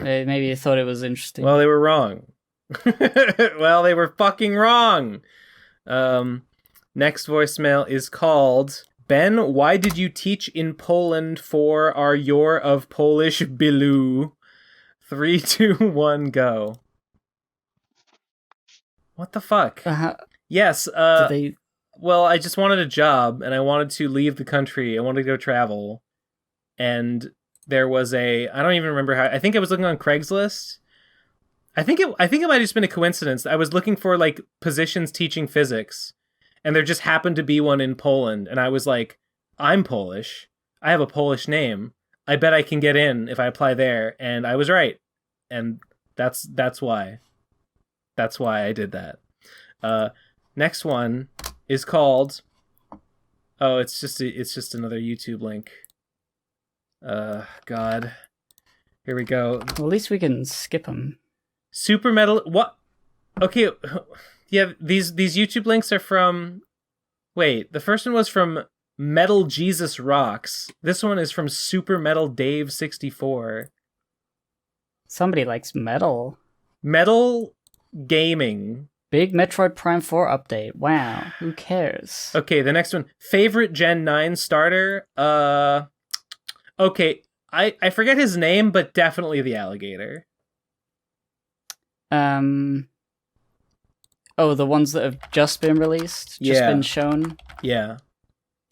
Maybe you thought it was interesting. Well, they were wrong. Well, they were fucking wrong. Next voicemail is called Ben, why did you teach in Poland for our Your of Polish Bilu? 3, 2, 1, go. What the fuck? Yes, Did they... well, I just wanted a job, and I wanted to leave the country. I wanted to go travel. And there was I don't even remember how, I think I was looking on Craigslist. I think it might have just been a coincidence. I was looking for, like, positions teaching physics, and there just happened to be one in Poland, and I was like, I'm Polish. I have a Polish name. I bet I can get in if I apply there, and I was right. And that's why. That's why I did that. Next one is called... Oh, it's just another YouTube link. God. Here we go. Well, at least we can skip them. Super Metal... What? Okay, yeah, these YouTube links are from... Wait, the first one was from Metal Jesus Rocks. This one is from Super Metal Dave 64. Somebody likes metal. Metal Gaming. Big Metroid Prime 4 update. Wow, who cares? Okay, the next one. Favorite Gen 9 starter? Okay, I forget his name, but definitely the alligator. Oh, the ones that have just been released? Just been shown? Yeah.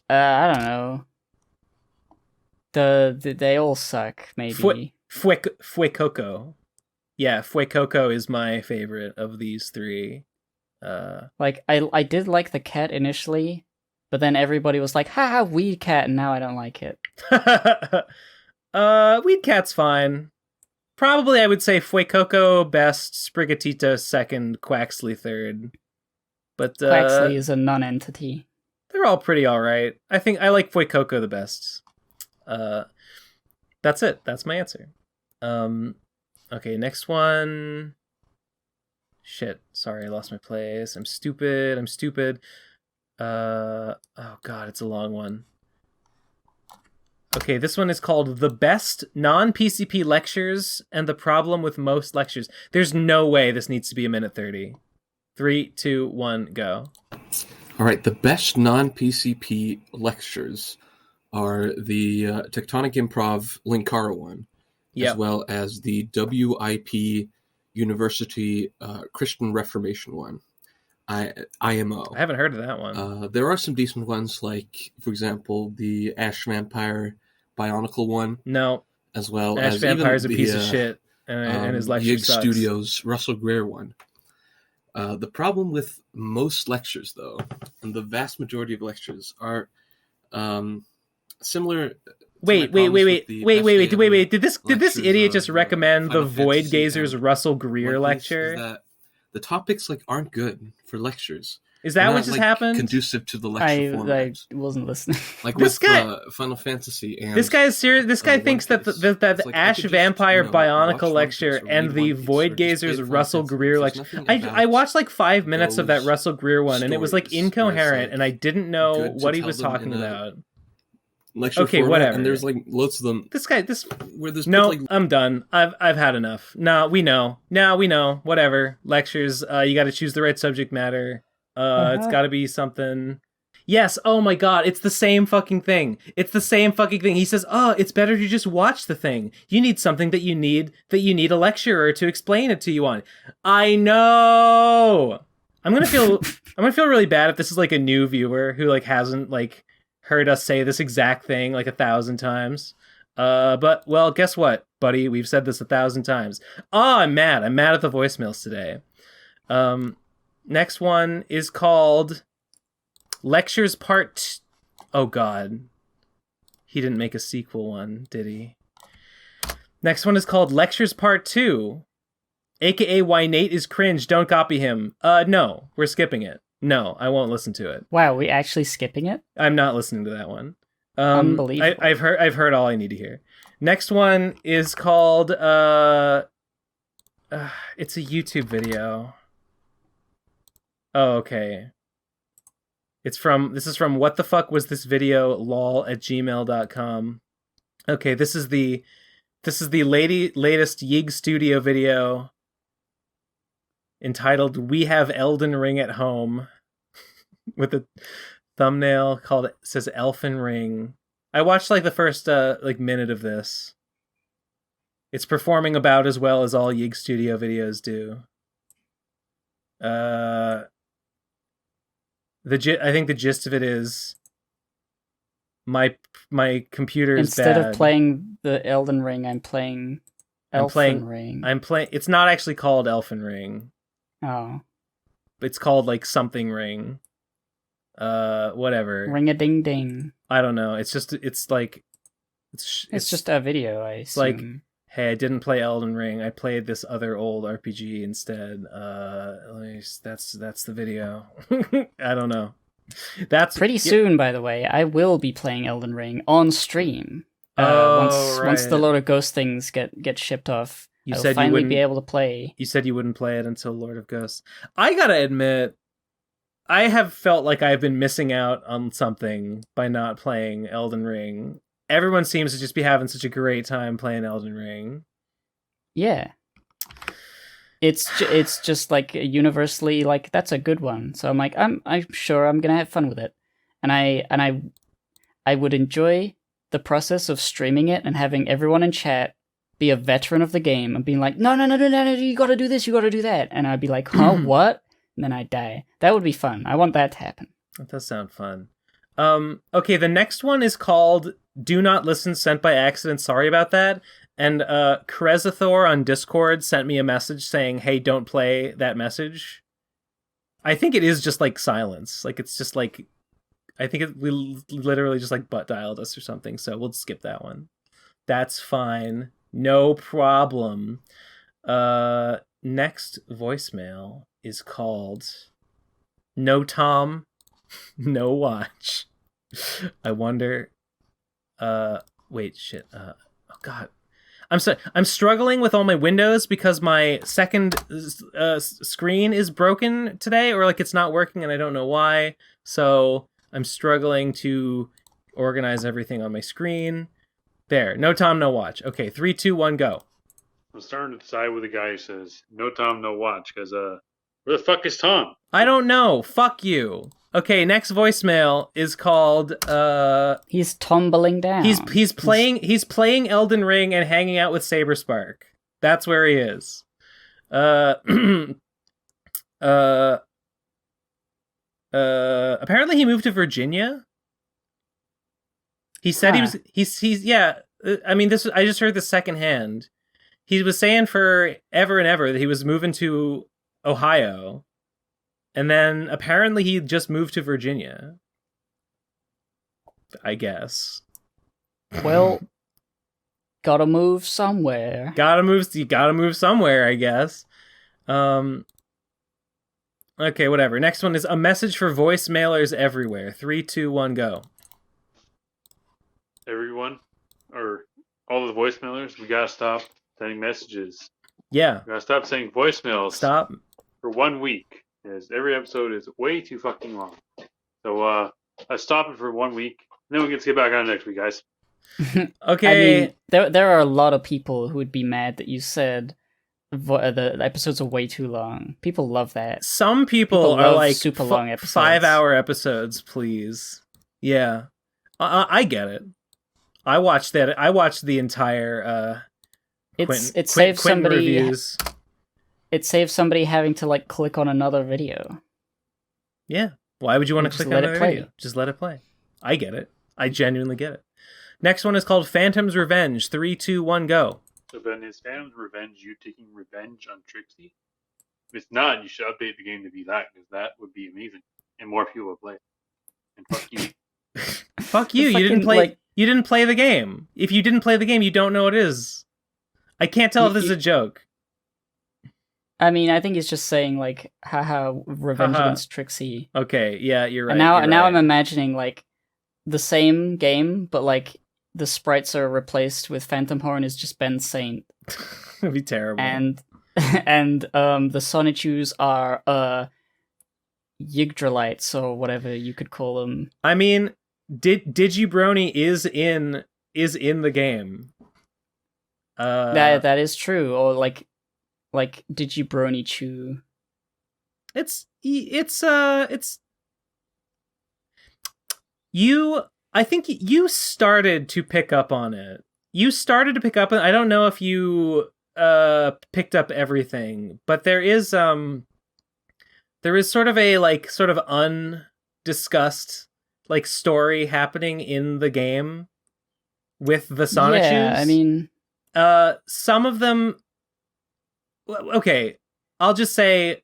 I don't know. They all suck, maybe. Fuecoco. Yeah, Fuecoco is my favorite of these three. Like, I did like the cat initially, but then everybody was like, haha, Weed Cat, and now I don't like it. Weed Cat's fine. Probably I would say Fuecoco best, Sprigatito second, Quaxley third. But Quaxley is a non-entity. They're all pretty alright. I think I like Fuecoco the best. That's it. That's my answer. Okay, next one. Shit, sorry, I lost my place. I'm stupid. Oh god, it's a long one. Okay, this one is called The Best Non-PCP Lectures and the Problem with Most Lectures. There's no way this needs to be a minute 30. 3, 2, 1, go. Alright, the best non-PCP lectures are the Tectonic Improv Linkara one, as well as the WIP University Christian Reformation one, IMO. I haven't heard of that one. There are some decent ones, like, for example, the Ash Vampire Bionicle one. No. As well Ash as Vampire's even a piece of shit, and his lecture Yig sucks. Studios Russell Greer one. The problem with most lectures, though, and the vast majority of lectures, are similar. Wait! Did this idiot just recommend the Void Gazer's Russell Greer lecture? That the topics aren't good for lectures. Is that what just happened? Conducive to the lecture format. I wasn't listening. Like this guy, Final Fantasy. And, this guy is serious. This guy thinks that the Ash Vampire Bionicle lecture and the Void Gazer's Russell Greer lecture. I watched like 5 minutes of that Russell Greer one, and it was like incoherent, and I didn't know what he was talking about. Okay, format, whatever. And there's like loads of them. I'm done. I've had enough. No, we know. Whatever. Lectures. You got to choose the right subject matter. It's got to be something. Yes. Oh my god. It's the same fucking thing. He says, "Oh, it's better to just watch the thing. You need something that you need a lecturer to explain it to you on." I know. I'm gonna feel really bad if this is like a new viewer who like hasn't like heard us say this exact thing like 1,000 times. But, well, guess what, buddy? We've said this 1,000 times. Oh, I'm mad at the voicemails today. Next one is called Lectures Part... Oh, God. He didn't make a sequel one, did he? Next one is called Lectures Part 2. AKA Why Nate is Cringe, Don't Copy Him. No, we're skipping it. No, I won't listen to it. Wow, we actually skipping it? I'm not listening to that one. Unbelievable. I've heard all I need to hear. Next one is called it's a YouTube video. Oh, okay. This is from What the Fuck Was This Video lol@gmail.com. Okay, this is the latest Yig Studio video entitled We Have Elden Ring at Home with a thumbnail says Elfen Ring. I watched like the first minute of this. It's performing about as well as all Yig Studio videos do. I think the gist of it is my computer is Instead bad. of playing the Elden Ring, I'm playing Elfen Ring. I'm playing. It's not actually called Elfen Ring. Oh. It's called like something Ring. Whatever. Ring a ding ding. I don't know. It's just it's just a video. I assume. Like, hey, I didn't play Elden Ring. I played this other old RPG instead. That's the video. I don't know. That's pretty soon, by the way. I will be playing Elden Ring on stream. Once the Lord of Ghosts things get shipped off, I'll finally be able to play. You said you wouldn't play it until Lord of Ghosts. I gotta admit, I have felt like I've been missing out on something by not playing Elden Ring. Everyone seems to just be having such a great time playing Elden Ring. Yeah. It's just like universally like that's a good one. So I'm like I'm sure I'm gonna have fun with it, and I would enjoy the process of streaming it and having everyone in chat be a veteran of the game and being like no you gotta do this, you gotta do that, and I'd be like what, and then I'd die. That would be fun. I want that to happen. That does sound fun. Okay, the next one is called Do Not Listen, Sent by Accident. Sorry about that. And Krezathor on Discord sent me a message saying, hey, don't play that message. I think it is just like silence. Like it's just like, I think we literally just like butt dialed us or something. So we'll skip that one. That's fine. No problem. Next voicemail is called No Tom, No Watch. I wonder. Wait, shit. Oh God. I'm struggling with all my windows because my second screen is broken today, or like it's not working and I don't know why. So I'm struggling to organize everything on my screen. There. No Tom, no watch. Okay, 3, 2, 1, go. I'm starting to side with the guy who says no Tom, no watch, because where the fuck is Tom? I don't know. Fuck you. Okay, next voicemail is called He's tumbling down. He's playing Elden Ring and hanging out with Saberspark. That's where he is. Apparently he moved to Virginia. He said he's yeah, I mean I just heard this secondhand. He was saying for ever and ever that he was moving to Ohio. And then apparently he just moved to Virginia. I guess. Well, gotta move somewhere. You gotta move somewhere, I guess. Okay, whatever. Next one is a message for voicemailers everywhere. 3, 2, 1, go. Everyone, or all the voicemailers, we gotta stop sending messages. Yeah. We gotta stop sending voicemails. Stop. For 1 week. Because every episode is way too fucking long. So, let's stop it for 1 week. And then we can get back on it next week, guys. Okay. I mean, there are a lot of people who would be mad that you said the episodes are way too long. People love that. Some people are like super long episodes. 5-hour episodes, please. Yeah. I get it. I watched the entire it saves somebody reviews. It saves somebody having to like click on another video. Yeah. Why would you want to click on another video? Just let it play. I get it. I genuinely get it. Next one is called Phantom's Revenge. 3, 2, 1, go. So Ben, is Phantom's Revenge you taking revenge on Trixie? If it's not, you should update the game to be that, because that would be amazing. And more people would play it. And fuck you. Fuck you. You didn't play you didn't play the game. If you didn't play the game, you don't know what it is. I can't tell if this is a joke. I mean, I think he's just saying, like, haha, revenge against Trixie. Okay, yeah, you're right. And now I'm imagining, like, the same game, but, like, the sprites are replaced with Phantom Horn is just Ben Saint. That'd be terrible. And the Sonichus are, Yggdralites, or whatever you could call them. I mean, Digibrony is in the game. That is true, or, like Digibrony Chew. It's I think you started to pick up on it. I don't know if you picked up everything, but there is sort of a sort of undiscussed story happening in the game with the Sonic shoes. Yeah, I mean, some of them. Okay, I'll just say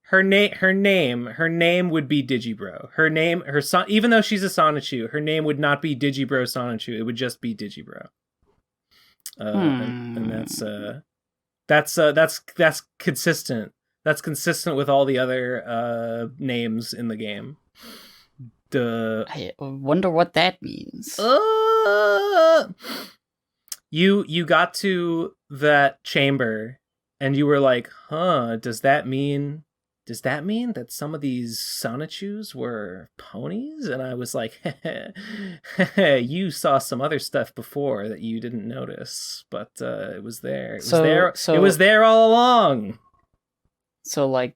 her name would be Digibro. Even though she's a Sonichu, her name would not be Digibro Sonichu. It would just be Digibro. And that's consistent. That's consistent with all the other names in the game. I wonder what that means. You got to that chamber and you were like, huh, does that mean that some of these Sonichus were ponies? And I was like, you saw some other stuff before that you didn't notice, but it was there. It was there all along. So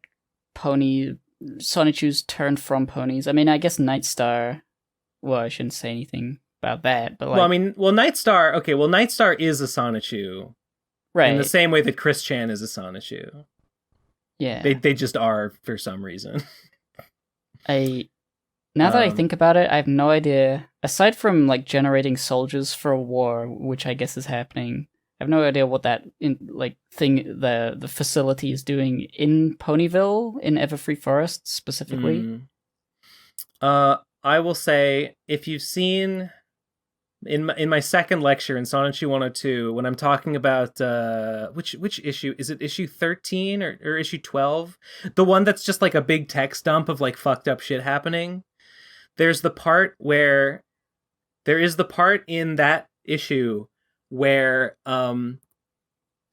pony Sonichus turned from ponies. I mean, I guess Nightstar. Well, I shouldn't say anything about that, but Nightstar is a Sonichu, right? In the same way that Chris Chan is a Sonichu. Yeah, they just are for some reason. Now that I think about it, I have no idea. Aside from generating soldiers for a war, which I guess is happening, I have no idea what that the facility is doing in Ponyville in Everfree Forest specifically. I will say, if you've seen in my second lecture in Sonichu 102, when I'm talking about which issue is it, issue 13 or issue 12, the one that's just a big text dump of fucked up shit happening. There is the part in that issue where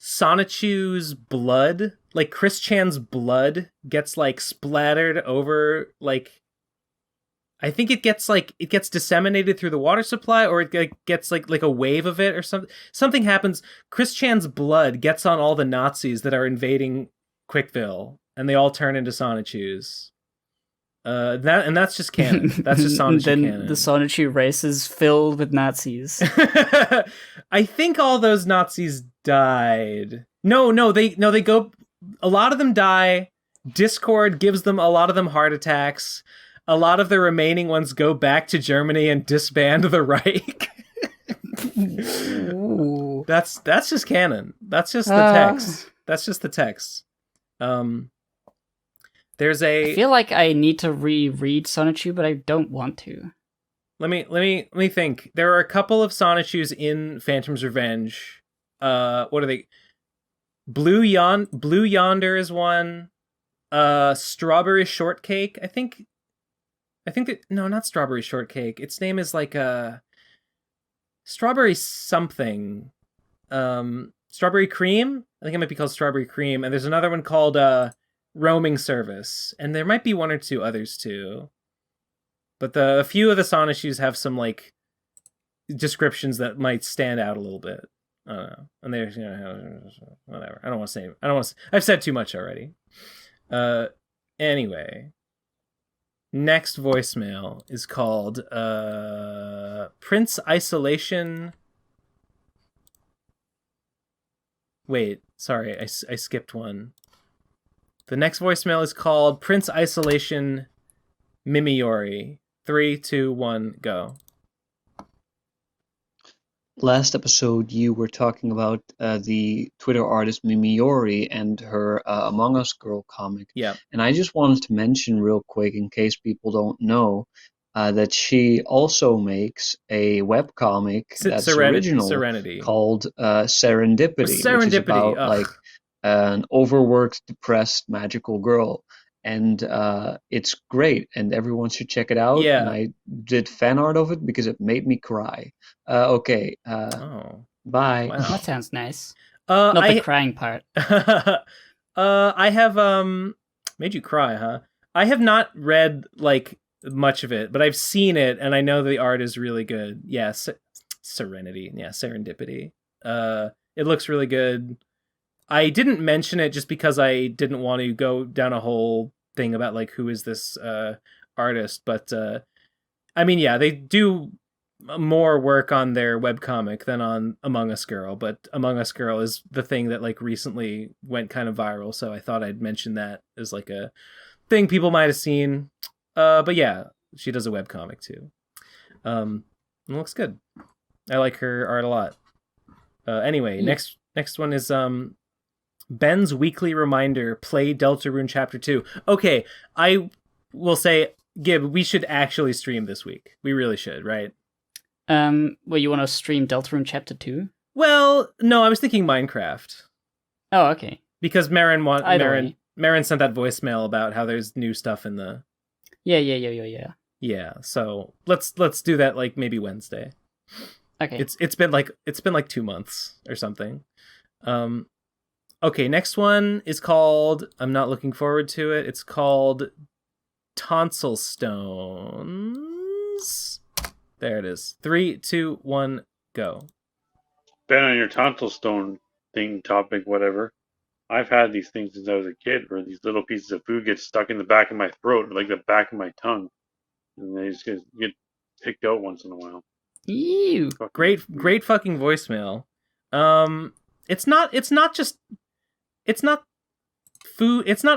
Sonichu's blood, Chris Chan's blood, gets splattered over I think it gets disseminated through the water supply, or it gets a wave of it or something. Something happens. Chris Chan's blood gets on all the Nazis that are invading Quickville, and they all turn into Sonichus. That's just canon. That's just Sonichu canon. The Sonichu race is filled with Nazis. I think all those Nazis died. No, they go. A lot of them die. Discord gives them a lot of them heart attacks. A lot of the remaining ones go back to Germany and disband the Reich. That's just canon. That's just the text. That's just the text. There's a. I feel like I need to reread Sonichu, but I don't want to. Let me think. There are a couple of Sonichus in Phantom's Revenge. What are they? Blue Yonder is one. Strawberry Shortcake, I think that, no, not Strawberry Shortcake. Its name is Strawberry something. Strawberry Cream? I think it might be called Strawberry Cream. And there's another one called Roaming Service. And there might be one or two others too. But a few of the Sonichus have some descriptions that might stand out a little bit. I don't know. And there's whatever. I don't want to. I've said too much already. Anyway. Next voicemail is called Prince Isolation. Wait, sorry, I skipped one. The next voicemail is called Prince Isolation Mimiori. 3, 2, 1, go. Last episode, you were talking about the Twitter artist Mimiori and her Among Us Girl comic. Yeah. And I just wanted to mention real quick, in case people don't know, that she also makes a webcomic that's original, Serenity, called Serendipity, which is about an overworked, depressed, magical girl. And it's great, and everyone should check it out. Yeah. And I did fan art of it because it made me cry. Okay. Bye. Wow. That sounds nice. Not the crying part. I have made you cry, huh? I have not read much of it, but I've seen it, and I know the art is really good. Yeah, Serenity. Yeah, Serendipity. It looks really good. I didn't mention it just because I didn't want to go down a whole thing about who is this artist, but I mean, yeah, they do more work on their webcomic than on Among Us Girl, but Among Us Girl is the thing that like recently went kind of viral, so I thought I'd mention that as like a thing people might have seen. But yeah, she does a webcomic too. It looks good. I like her art a lot. Anyway, next one is Ben's weekly reminder, play Deltarune Chapter 2. Okay, I will say, Gib, we should actually stream this week. We really should, right? Well, you want to stream Deltarune Chapter 2? Well, no, I was thinking Minecraft. Oh, okay. Because Marin sent that voicemail about how there's new stuff in the... Yeah. Yeah, so let's do that like maybe Wednesday. Okay. It's been like 2 months or something. Okay, next one is called, I'm not looking forward to it. It's called Tonsil Stones. There it is. 3, 2, 1, go. Ben, on your tonsil stone thing topic, whatever. I've had these things since I was a kid, where these little pieces of food get stuck in the back of my throat, or like the back of my tongue, and they just get picked out once in a while. Ew. Great fucking voicemail. It's not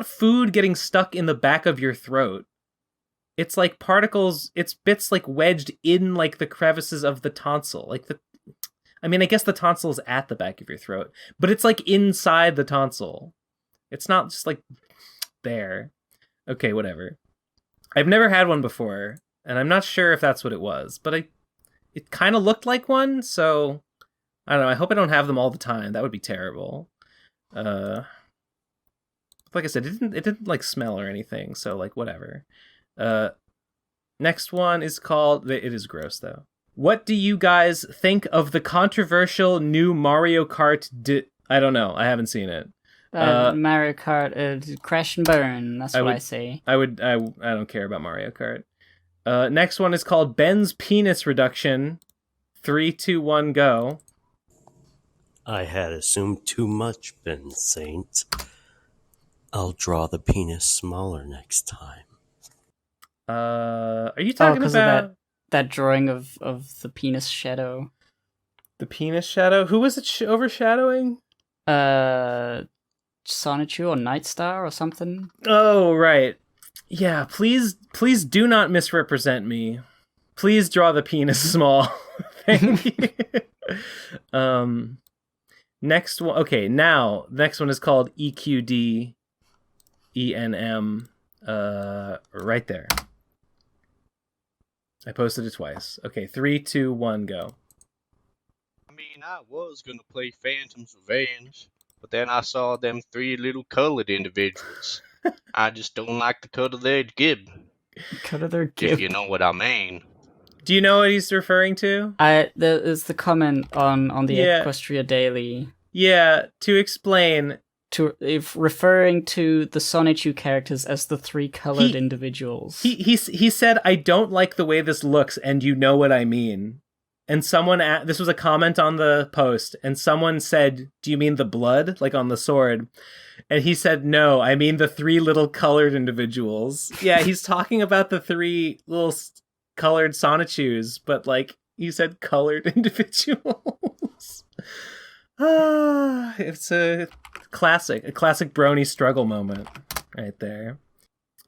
food getting stuck in the back of your throat. It's like particles, it's bits like wedged in like the crevices of the tonsil. I guess the tonsil is at the back of your throat, but it's like inside the tonsil. It's not just like there. Okay, whatever. I've never had one before, and I'm not sure if that's what it was, but it kind of looked like one, so I don't know. I hope I don't have them all the time. That would be terrible. Like I said, it didn't like smell or anything, so like whatever. Next one is called, it is gross though. What do you guys think of the controversial new Mario Kart I don't know, I haven't seen it. Mario Kart, crash and burn, that's what I say. I don't care about Mario Kart. Next one is called Ben's Penis Reduction. 3, 2, 1, go. I had assumed too much, Ben Saint. I'll draw the penis smaller next time. Are you talking about that drawing of the penis shadow? The penis shadow? Who was it overshadowing? Sonichu or Nightstar or something? Oh, right. Yeah, please do not misrepresent me. Please draw the penis small. Thank you. Next one. Okay, now next one is called EQD ENM. Right there. I posted it twice. Okay, 3, 2, 1, go. I mean, I was gonna play Phantom's Revenge, but then I saw them 3 little colored individuals. I just don't like the cut of their gib. Cut of their gib. If you know what I mean. Do you know what he's referring to? There is the comment on the Equestria Daily. Yeah, to explain. If referring to the Sonichu characters as the 3 colored individuals. He said, I don't like the way this looks, and you know what I mean. And someone, this was a comment on the post, and someone said, do you mean the blood, like on the sword? And he said, no, I mean the 3 little colored individuals. Yeah, he's talking about the 3 little colored Sonichus, but like, he said colored individuals. It's a classic brony struggle moment right there.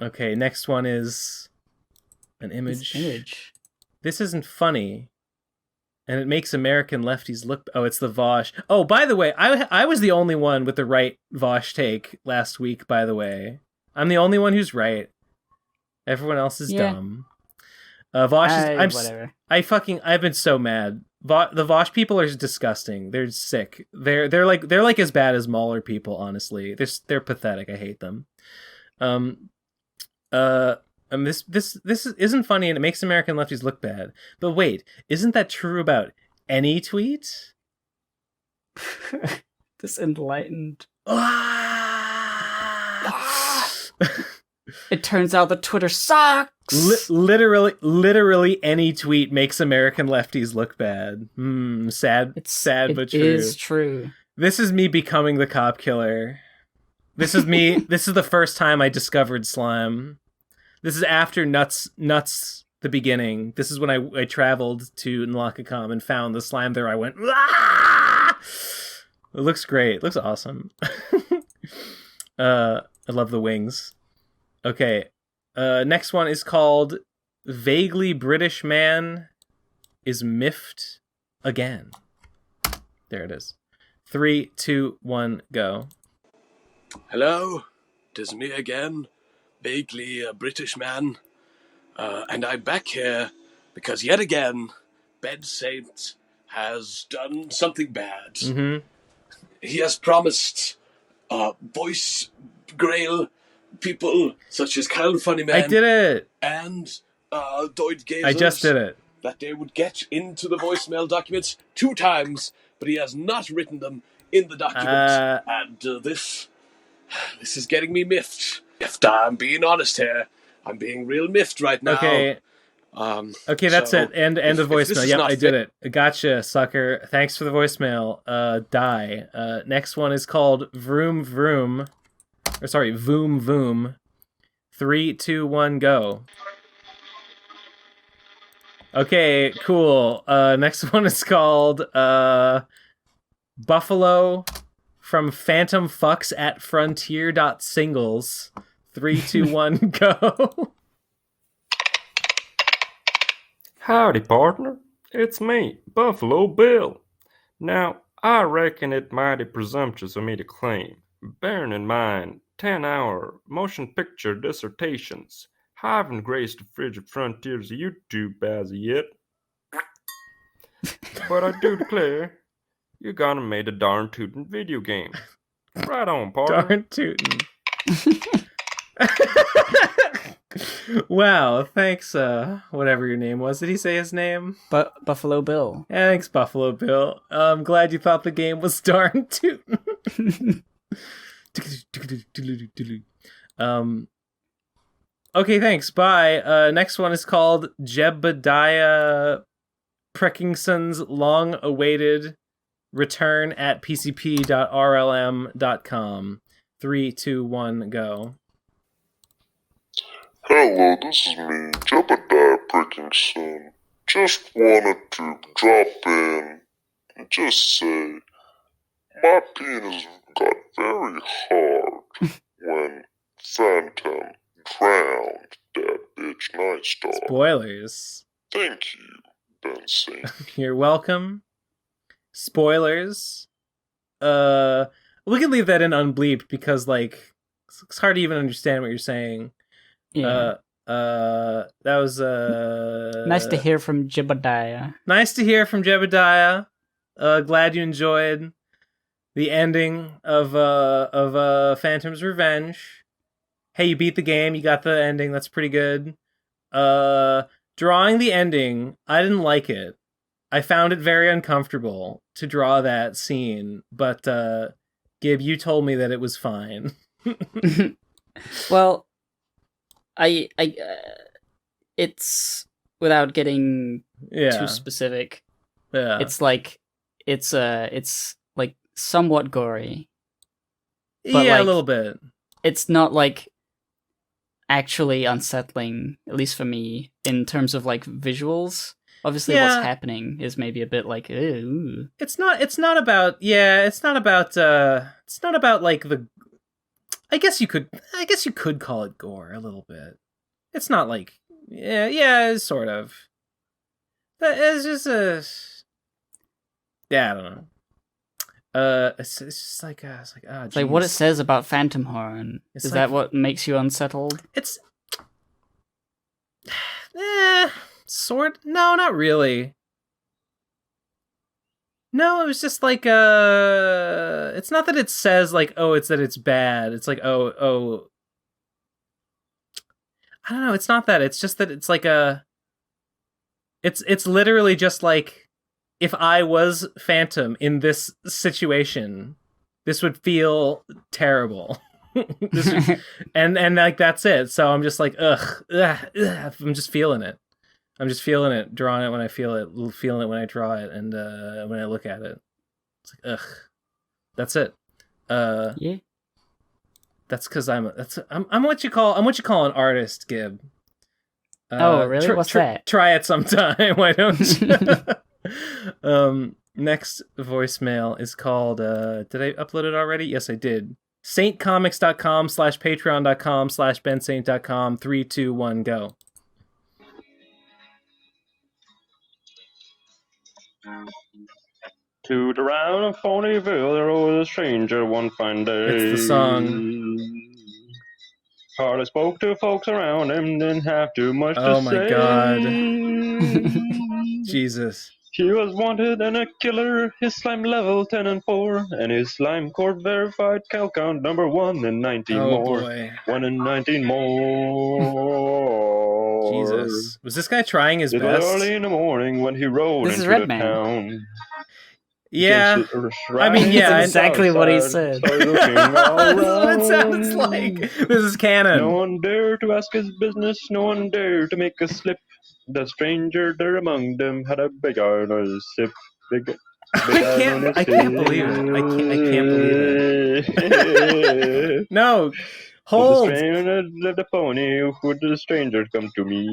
Okay, next one is an image. This isn't funny, and it makes American lefties look... Oh, it's the Vaush. Oh, by the way, I was the only one with the right Vaush take last week, by the way. I'm the only one who's right. Everyone else is dumb. Vaush is... whatever. I've been so mad. The Vaush people are disgusting. They're sick. They're like as bad as Mauler people, honestly. They're pathetic. I hate them. This isn't funny, and it makes American lefties look bad. But wait, isn't that true about any tweet? This enlightened. It turns out that Twitter sucks. Literally any tweet makes American lefties look bad. Sad but true. It is true. This is me becoming the cop killer. This is me. This is the first time I discovered slime. This is after Nuts the beginning. This is when I traveled to Nlakakam and found the slime there. I went, ah! It looks great. It looks awesome. I love the wings. Okay. Next one is called Vaguely British Man is Miffed Again. There it is. 3, 2, 1, go. Hello, 'tis me again, vaguely a British man, and I'm back here because yet again, Ben Saint has done something bad. Mm-hmm. He has promised voice grail people such as Kyle Funnyman. I did it! And Doid Gazers. I just did it. That they would get into the voicemail documents 2 times, but he has not written them in the document. And this is getting me miffed. I'm being honest here. I'm being real miffed right now. Okay. Okay, that's it. End of voicemail. Yep, I did it. Gotcha, sucker. Thanks for the voicemail. Die. Next one is called Vroom Vroom. Or sorry, Voom Voom. 3, 2, 1, go. Okay, cool. Next one is called Buffalo from Phantom Fucks at Frontier.singles. 3, 2, 1, go. Howdy, partner. It's me, Buffalo Bill. Now, I reckon it mighty presumptuous of me to claim, bearing in mind 10-hour motion picture dissertations haven't graced the frigid frontiers of YouTube as of yet. But I do declare, you're gonna make a darn tootin' video game. Right on, partner. Darn tootin'. Wow, thanks, whatever your name was. Did he say his name? Buffalo Bill. Yeah, thanks, Buffalo Bill. I'm glad you thought the game was darn tootin'. Okay, thanks, bye. Next one is called Jebediah Preckingson's long-awaited return at pcp.rlm.com. 3, 2, 1, go. Hello, this is me, Jebediah Prickingson. Just wanted to drop in and just say my penis got very hard when Phantom drowned that bitch Nightstar. Spoilers. Thank you, Ben Saint. You're welcome. Spoilers. We can leave that in unbleeped because, like, it's hard to even understand what you're saying. Yeah. That was nice to hear from Jebediah. Nice to hear from Jebediah. Glad you enjoyed the ending of Phantom's Revenge. Hey, you beat the game, you got the ending, that's pretty good. Drawing the ending, I didn't like it. I found it very uncomfortable to draw that scene, but Gib, you told me that it was fine. Well, it's without getting too specific. Yeah. It's like somewhat gory. But yeah, a little bit. It's not like actually unsettling, at least for me, in terms of like visuals. Obviously, what's happening is maybe a bit like, ooh. It's not about like the. I guess you could call it gore a little bit. It's not like, it's sort of. But it's just I don't know. It's just like, it's like, oh, it's like what it says about Phantom Horn. Is like, that what makes you unsettled? It's, sort. No, not really. No, it was just like, it's not that it says like, oh, it's that it's bad. It's like, oh. I don't know. It's not that. It's just that it's like it's literally just like, if I was Phantom in this situation, this would feel terrible. and like, that's it. So I'm just like, ugh, I'm just feeling it. I'm just feeling it, drawing it when I feel it, feeling it when I draw it, and when I look at it. It's like, ugh. That's it. Yeah. That's because I'm what you call an artist, Gib. Oh, really? What's that? Try it sometime. Why don't you? Next voicemail is called, did I upload it already? Yes, I did. saintcomics.com/patreon.com/bensaint.com 3, 2, 1, go. Toot around Phonyville, there was a stranger one fine day. It's the song. Hardly spoke to folks around him, didn't have too much to say. Oh my god. Jesus. He was wanted and a killer, his slime level 10 and 4, and his slime court verified cal count number 1 and 19 more. Boy. 1 and 19 more. Jesus. Was this guy trying his it best? was early in the morning when he rode into the town. Yeah. I mean, yeah. That's exactly what he said. That's what it sounds like. This is canon. No one dared to ask his business, no one dared to make a slip. The stranger there among them had a big iron on his hip. I can't believe it. I can't believe it. No. Hold. The stranger led the pony, would the stranger come to me?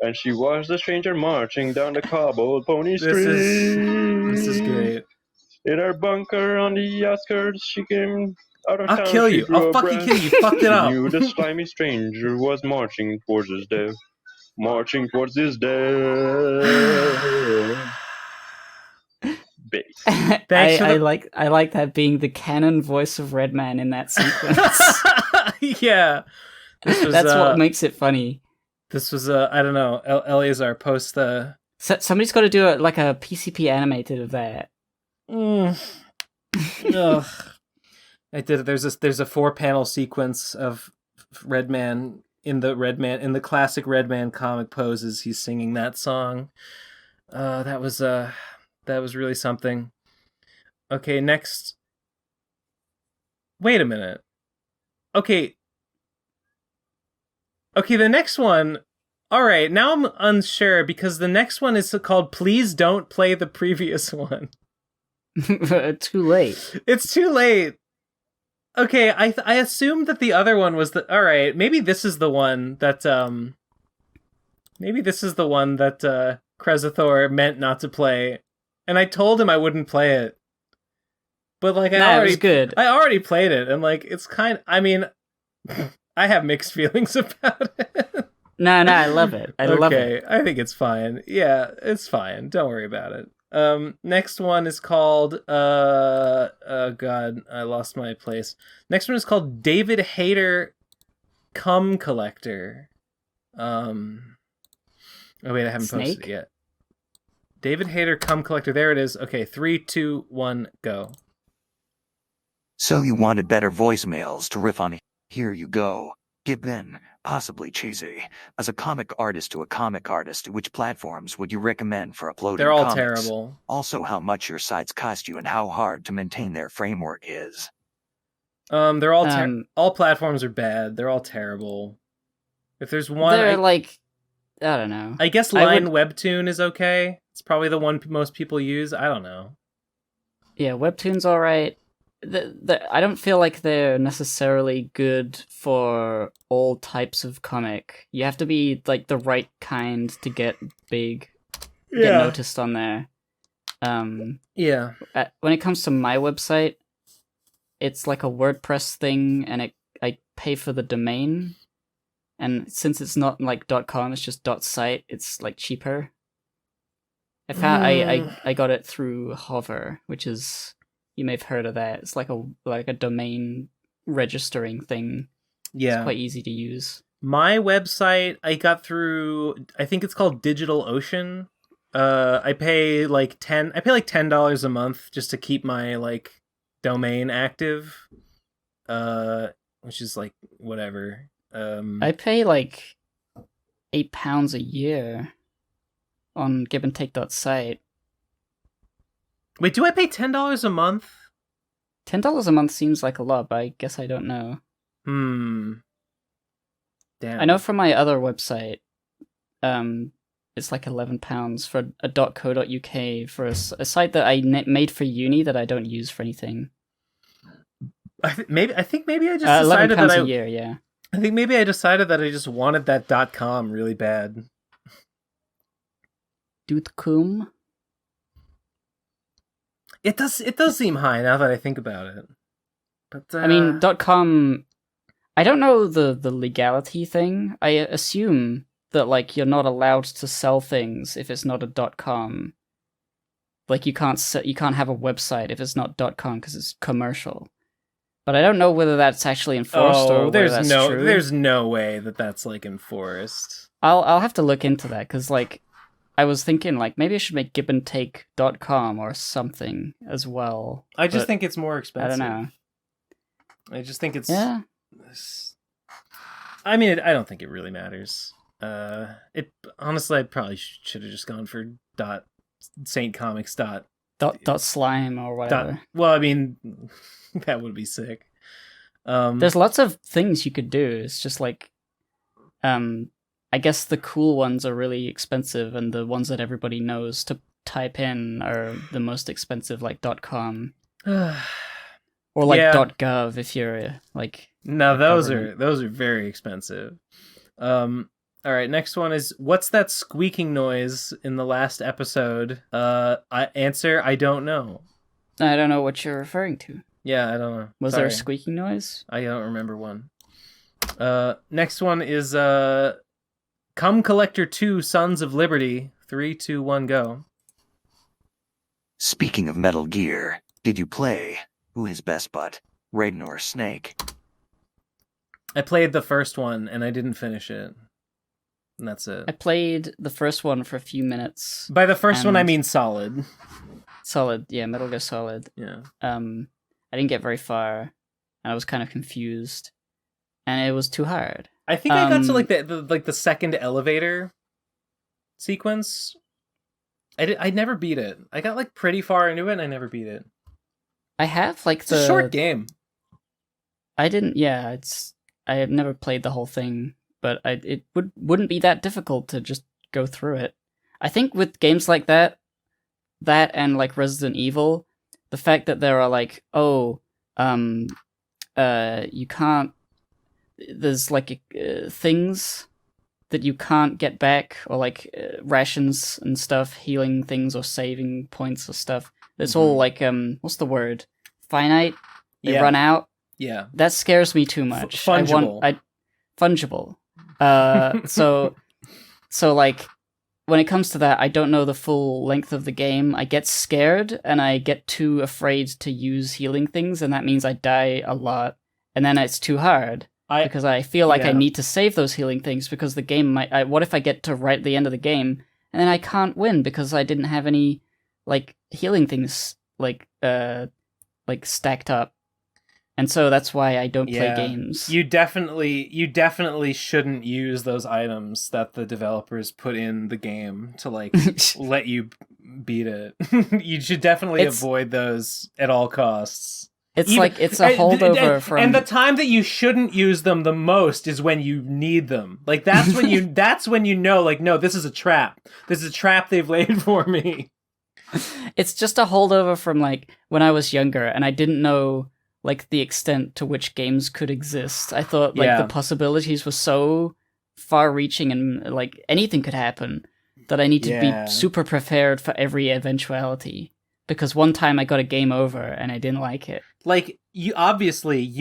And she watched the stranger marching down the cobbled pony street. This is great. In her bunker on the outskirts, she came out of town. I'll kill you. I'll fucking kill you. You fucked it up. Knew the slimy stranger was marching towards his death. Marching towards his death. I like that being the canon voice of Redman in that sequence. Yeah. That's what makes it funny. This was I don't know. Eleazar post the. Somebody's got to do a PCP animated of that. Ugh. I did it. There's a 4-panel sequence of Redman in the classic Redman comic poses. He's singing that song. That was really something. Okay, next. Wait a minute. Okay, the next one. All right, now I'm unsure because the next one is called "Please Don't Play the Previous One." Too late. It's too late. Okay, I assumed that the other one was the. All right, maybe this is the one that Krezathor meant not to play, and I told him I wouldn't play it. But it was good. I already played it, and it's kind. I mean, I have mixed feelings about it. No, I love it. I love it. I think it's fine. Yeah, it's fine. Don't worry about it. Next one is called oh god, I lost my place. Next one is called David Hayter Cum Collector. Oh wait, I haven't posted it yet. David Hayter Cum Collector. There it is. Okay, 3, 2, 1, go. So you wanted better voicemails to riff on. Here you go. Give Ben, possibly cheesy, as a comic artist to a comic artist, which platforms would you recommend for uploading They're all comics? terrible. Also, how much your sites cost you and how hard to maintain their framework is. They're all all platforms are bad. They're all terrible. If there's one, they're I don't know. I guess Line Webtoon is okay. It's probably the one most people use. I don't know. Yeah, Webtoon's all right. I don't feel like they're necessarily good for all types of comic. You have to be the right kind to get big, get noticed on there. Yeah. When it comes to my website, it's like a WordPress thing, and I pay for the domain, and since it's not .com, it's just .site. It's cheaper. I found I got it through Hover, which is. You may have heard of that. It's like a domain registering thing. Yeah. It's quite easy to use. My website I got through, I think it's called DigitalOcean. I pay $10 a month just to keep my domain active. Which is whatever. I pay £8 a year on giveandtake.site. Wait, do I pay $10 a month? $10 a month seems like a lot, but I guess I don't know. Damn. I know from my other website, it's £11 for a .co.uk for a site that I made for uni that I don't use for anything. I think maybe I just decided that a year, yeah. I think maybe I decided that I just wanted that .com really bad. .com? It does seem high now that I think about it. But I mean, .com. I don't know the legality thing. I assume that like you're not allowed to sell things if it's not a .com. Like you can't have a website if it's not .com because it's commercial. But I don't know whether that's actually enforced or whether that's true. There's no way that that's like enforced. I'll have to look into that because like I was thinking like maybe I should make giveandtake.com or something as well. I just think it's more expensive. I don't know. I just think it's yeah. I mean, I don't think it really matters. It honestly, I probably should have just gone for .saintcomics. .slime or whatever. Well, I mean, that would be sick. There's lots of things you could do. It's just like, I guess the cool ones are really expensive, and the ones that everybody knows to type in are the most expensive, like .com. Or like .gov if you're like. No, those are very expensive. All right, next one is, what's that squeaking noise in the last episode? Answer, I don't know. I don't know what you're referring to. Yeah, I don't know. Was there a squeaking noise? I don't remember one. Next one is Come Collector 2 Sons of Liberty. 3, 2, 1, go. Speaking of Metal Gear, did you play Who is Best Butt, Raiden or Snake? I played the first one, and I didn't finish it. And that's it. I played the first one for a few minutes. By the first one, I mean Solid. Solid, yeah, Metal Gear Solid. Yeah. I didn't get very far, and I was kind of confused, and it was too hard. I think I got to like the second elevator sequence. I never beat it. I got like pretty far into it, and I never beat it. I have like it's a short game. I didn't. Yeah, I have never played the whole thing. But it wouldn't be that difficult to just go through it. I think with games like that and like Resident Evil, the fact that there are like, you can't. There's like things that you can't get back, or like rations and stuff, healing things or saving points or stuff. It's all like what's the word? Finite. They run out. Yeah. That scares me too much. Fungible. Fungible. So like when it comes to that, I don't know the full length of the game. I get scared and I get too afraid to use healing things, and that means I die a lot, and then it's too hard because I feel like I need to save those healing things because the game might. What if I get to right at the end of the game and then I can't win because I didn't have any like healing things like stacked up. And so that's why I don't play games. You definitely shouldn't use those items that the developers put in the game to like let you beat it. You should definitely avoid those at all costs. It's a holdover from. And the time that you shouldn't use them the most is when you need them. Like that's when you know, like, no, this is a trap. This is a trap they've laid for me. It's just a holdover from like when I was younger and I didn't know like the extent to which games could exist. I thought like the possibilities were so far-reaching and like anything could happen that I need to be super prepared for every eventuality. Because one time I got a game over and I didn't like it. Like you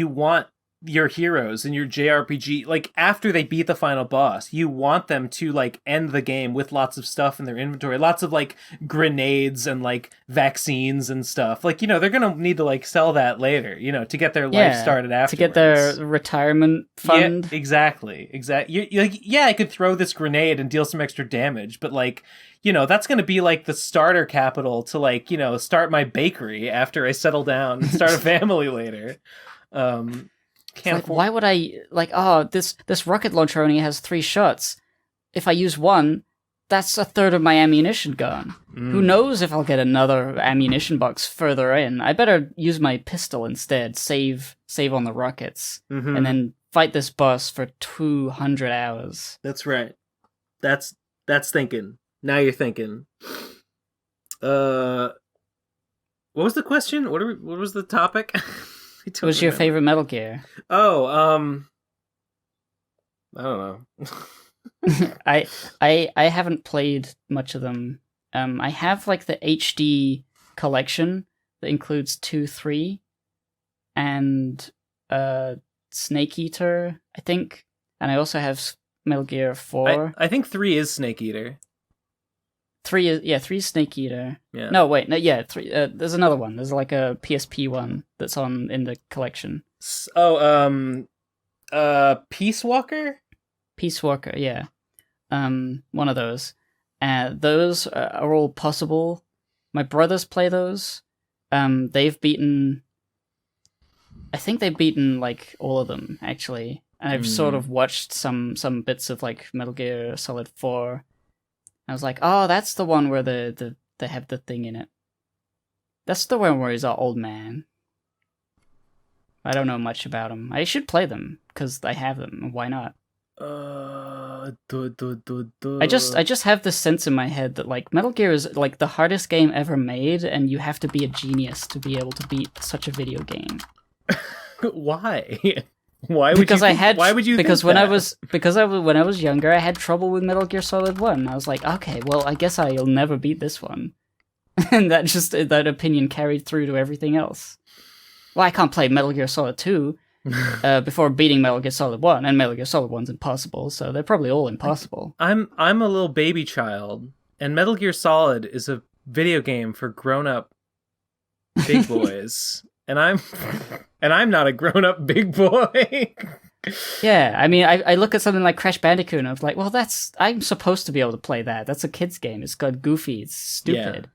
want your heroes in your JRPG, like after they beat the final boss, you want them to like end the game with lots of stuff in their inventory, lots of like grenades and like vaccines and stuff. Like, you know, they're gonna need to like sell that later, you know, to get their life started afterwards. To get their retirement fund. Yeah, exactly. I could throw this grenade and deal some extra damage, but like, you know, that's gonna be like the starter capital to like, you know, start my bakery after I settle down and start a family later. Like, why would I this rocket launcher only has 3 shots. If I use one, that's a third of my ammunition gone. Who knows if I'll get another ammunition box further in? I better use my pistol instead. Save on the rockets, and then fight this boss for 200 hours. That's right. That's thinking. Now you're thinking. What was the question? What was the topic? What was your favorite Metal Gear? Oh, I don't know. I haven't played much of them. I have like the HD collection that includes 2, 3, and Snake Eater, I think, and I also have Metal Gear 4. I think 3 is Snake Eater. 3 is Snake Eater. Yeah. No, wait, no, yeah, 3. There's another one. There's like a PSP one that's in the collection. Peace Walker. Peace Walker, yeah. One of those. Those are all possible. My brothers play those. They've beaten. I think they've beaten like all of them actually. And I've sort of watched some bits of like Metal Gear Solid 4. I was like, oh, that's the one where they have the thing in it. That's the one where he's an old man. I don't know much about them. I should play them because I have them. Why not? I just have this sense in my head that like Metal Gear is like the hardest game ever made, and you have to be a genius to be able to beat such a video game. Why? Why would because you? I had why would you? Because think when that? when I was younger, I had trouble with Metal Gear Solid 1. I was like, okay, well, I guess I'll never beat this one, and that opinion carried through to everything else. Well, I can't play Metal Gear Solid 2 before beating Metal Gear Solid 1, and Metal Gear Solid 1's impossible, so they're probably all impossible. I'm a little baby child, and Metal Gear Solid is a video game for grown-up big boys, and I'm not a grown-up big boy. Yeah, I mean, I look at something like Crash Bandicoot, and I was like, well, I'm supposed to be able to play that. That's a kid's game. It's got Goofy. It's stupid.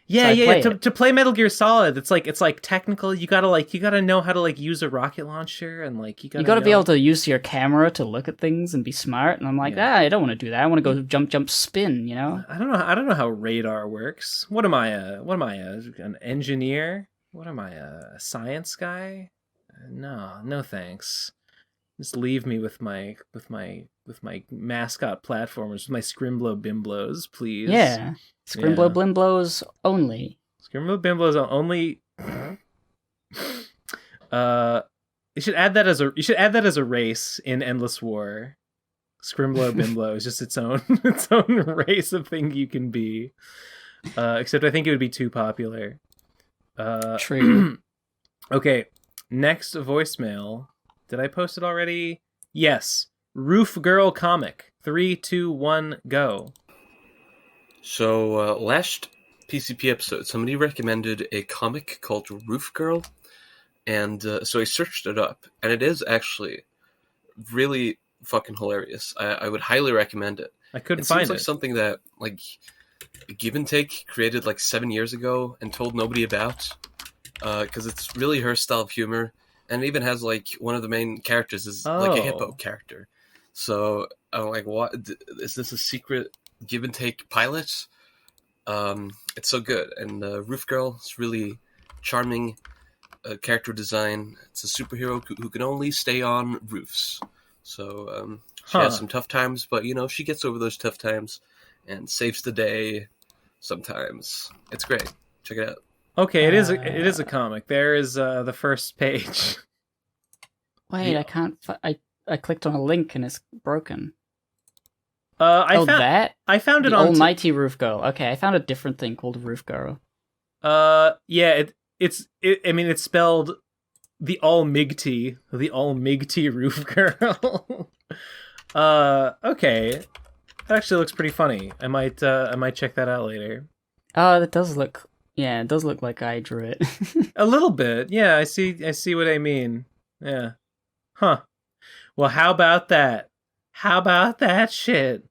Yeah. To play Metal Gear Solid, it's like technical. You gotta know how to like use a rocket launcher, and like you gotta be able to use your camera to look at things and be smart. And I'm like, I don't want to do that. I want to go jump, spin. You know? I don't know how radar works. What am I? An engineer? What am I? A science guy? No, thanks. Just leave me with my mascot platformers, with my Scrimblow Bimblows, please. Yeah. Scrimblow Blimblows only. Scrimblow Bimblows only. You should add that as a race in Endless War. Scrimblow Bimblow is just its own race of thing you can be. Except I think it would be too popular. True. Okay, next voicemail. Did I post it already? Yes. Roof Girl comic. 3, 2, 1, go. So, last PCP episode, somebody recommended a comic called Roof Girl, and so I searched it up, and it is actually really fucking hilarious. I would highly recommend it. I couldn't find it. It seems like something that, like, Give and Take created, like, 7 years ago and told nobody about, because it's really her style of humor. And it even has, like, one of the main characters is, like, a hippo character. So, I'm like, what? Is this a secret Give and Take pilot? It's so good. And Roof Girl is really charming character design. It's a superhero who can only stay on roofs. So, she has some tough times, but, you know, she gets over those tough times and saves the day sometimes. It's great. Check it out. Okay, it is a comic. There is the first page. Wait, I can't. I clicked on a link and it's broken. I found it the on Almighty Roof Girl. Okay, I found a different thing called Roof Girl. Yeah, it's spelled the Almighty Roof Girl. Okay, that actually looks pretty funny. I might check that out later. Oh, it does look. Yeah, it does look like I drew it. A little bit. Yeah, I see what I mean. Yeah. Huh. Well, how about that? How about that shit?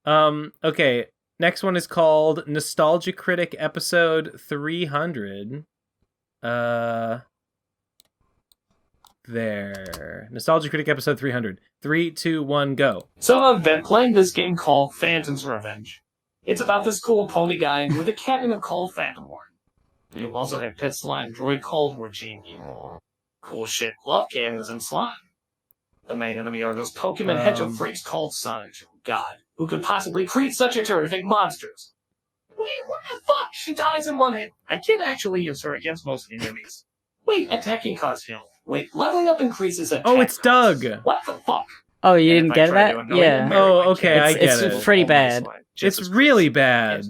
Okay. Next one is called Nostalgia Critic episode 300. There. Nostalgia Critic episode 300. 3, 2, 1, go. So I've been playing this game called Phantom's Revenge. It's about this cool pony guy with a cannon called Phantom Horn. You also have pet slime droid called Reggie. Cool shit, love cannons and slime. The main enemy are those Pokemon hedgehog freaks called Sonic. God, who could possibly create such a terrific monsters? Wait, what the fuck? She dies in one hit. I can't actually use her against most enemies. Wait, attacking costs heal. Wait, leveling up increases attack. Oh, it's Doug. What the fuck? Oh, you And didn't if I get try that? to annoy Yeah. him, I okay, I can't. get It's it. pretty bad. It's really bad.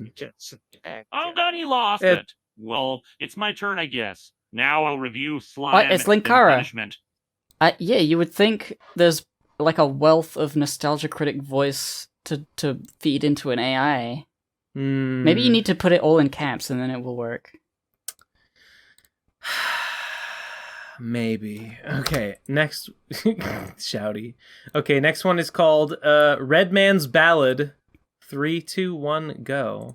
Oh, God, he lost It- it. Well, it's my turn, I guess. Now I'll review What? Slime, It's then Linkara. Punishment. Yeah, you would think there's like a wealth of nostalgia critic voice to feed into an AI. Maybe you need to put it all in caps and then it will work. Maybe. Okay, next shouty. Okay, next one is called Red Man's Ballad. 3, 2, 1, go.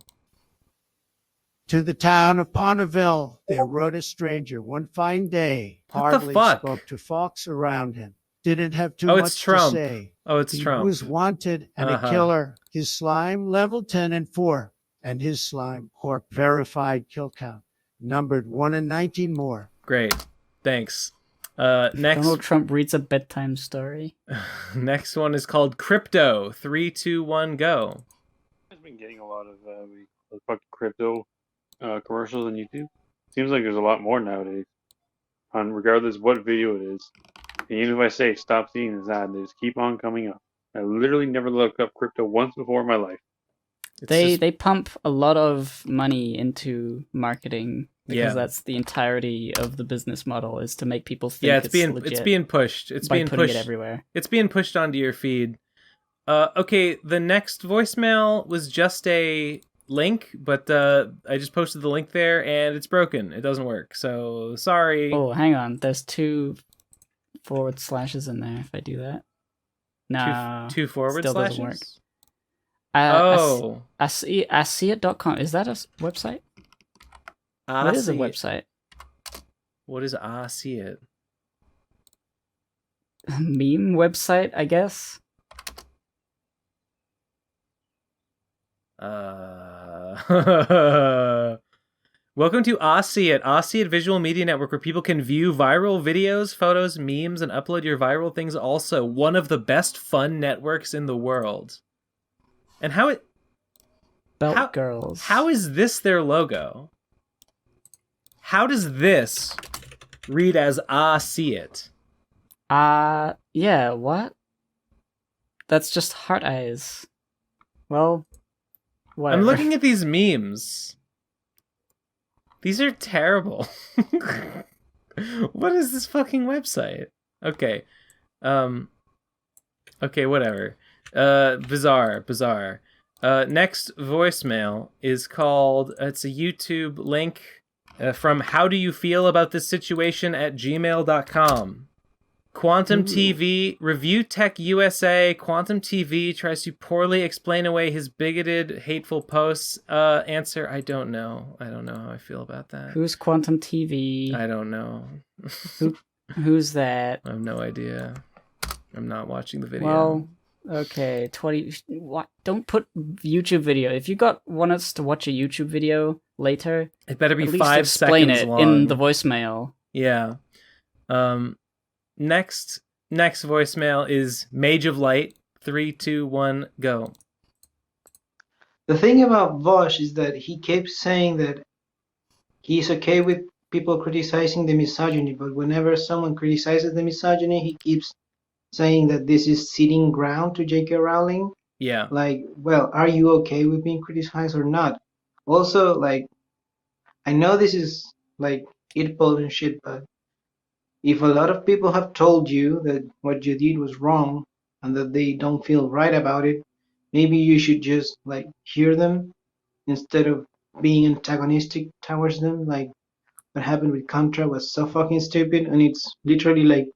To the town of Ponterville, there rode a stranger one fine day. What the Hardly fuck? spoke to folks around him. Didn't have too Oh, much it's Trump. to say. Oh, it's he Trump. was wanted and a killer. His slime level 10 and 4. And his slime corp verified kill count. Numbered 1 in 19 more. Great. Thanks. Next. Donald Trump reads a bedtime story. Next one is called Crypto. 3, 2, 1, go. I've been getting a lot of fucking crypto commercials on YouTube. Seems like there's a lot more nowadays. On regardless what video it is. And even if I say stop seeing this ad, they just keep on coming up. I literally never looked up crypto once before in my life. They pump a lot of money into marketing because Yeah. that's the entirety of the business model is to make people think It's being legit it's being pushed. It's by being putting pushed it everywhere. It's being pushed onto your feed. Okay, the next voicemail was just a link, but I just posted the link there and it's broken. It doesn't work. So sorry. Oh, hang on. There's 2 forward slashes in there if I do that. No. Two forward still slashes? doesn't work. Oh. I see it.com. Is that a website? What is a website? What is I see it? Meme website, I guess. Welcome to I See It Visual Media Network, where people can view viral videos, photos, memes, and upload your viral things. Also, one of the best fun networks in the world. And Girls. How is this their logo? How does this read as I See It? Yeah, what? That's just heart eyes. Well, whatever. I'm looking at these memes. These are terrible. What is this fucking website? Okay. Okay, whatever. Bizarre. Next voicemail is called, it's a YouTube link from How Do You Feel About This Situation at gmail.com. Quantum TV, Review Tech USA, Quantum TV tries to poorly explain away his bigoted, hateful posts. Answer, I don't know. I don't know how I feel about that. Who's Quantum TV? I don't know. Who's that? I have no idea. I'm not watching the video. Well, okay, 20... What? Don't put YouTube video. If you want us to watch a YouTube video later... It better be at least 5 explain seconds it long. in the voicemail. Yeah. Next voicemail is Mage of Light. 3, 2, 1, go. The thing about Vaush is that he keeps saying that he's okay with people criticizing the misogyny, but whenever someone criticizes the misogyny, he keeps saying that this is ceding ground to J.K. Rowling. Yeah. Like, well, are you okay with being criticized or not? Also, like, I know this is like it and shit, but if a lot of people have told you that what you did was wrong and that they don't feel right about it, maybe you should just like hear them instead of being antagonistic towards them. Like what happened with Contra was so fucking stupid, and it's literally like,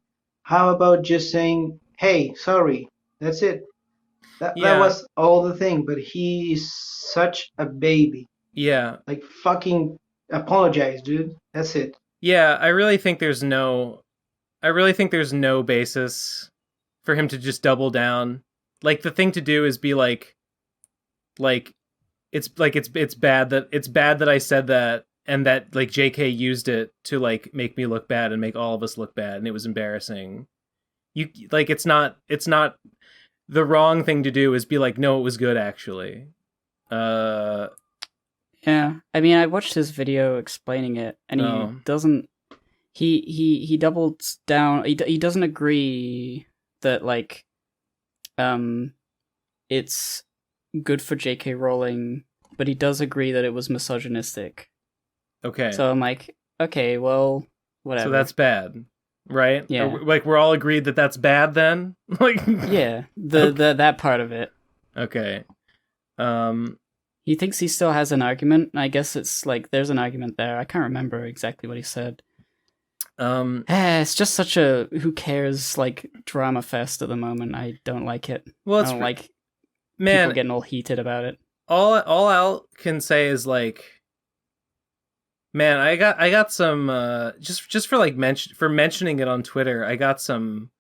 how about just saying, "Hey, sorry," that's it. That was all the thing. But he is such a baby. Yeah. Like fucking apologize, dude. That's it. Yeah, I really think there's no basis for him to just double down. Like the thing to do is be like it's bad that I said that, and that like JK used it to like make me look bad and make all of us look bad, and it was embarrassing. You like it's not the wrong thing to do is be like, no, it was good actually. Yeah, I mean, I watched his video explaining it, and he doesn't. He doubles down. He doesn't agree that like it's good for J.K. Rowling, but he does agree that it was misogynistic. Okay. So I'm like, okay, well, whatever. So that's bad, right? Yeah. We're all agreed that that's bad then? Like yeah, that part of it. Okay. He thinks he still has an argument. I guess it's like there's an argument there. I can't remember exactly what he said. It's just such a who cares like drama fest at the moment. I don't like it. Well, I don't like people getting all heated about it. All I can say is like, man, I got some just for like mentioning it on Twitter. I got some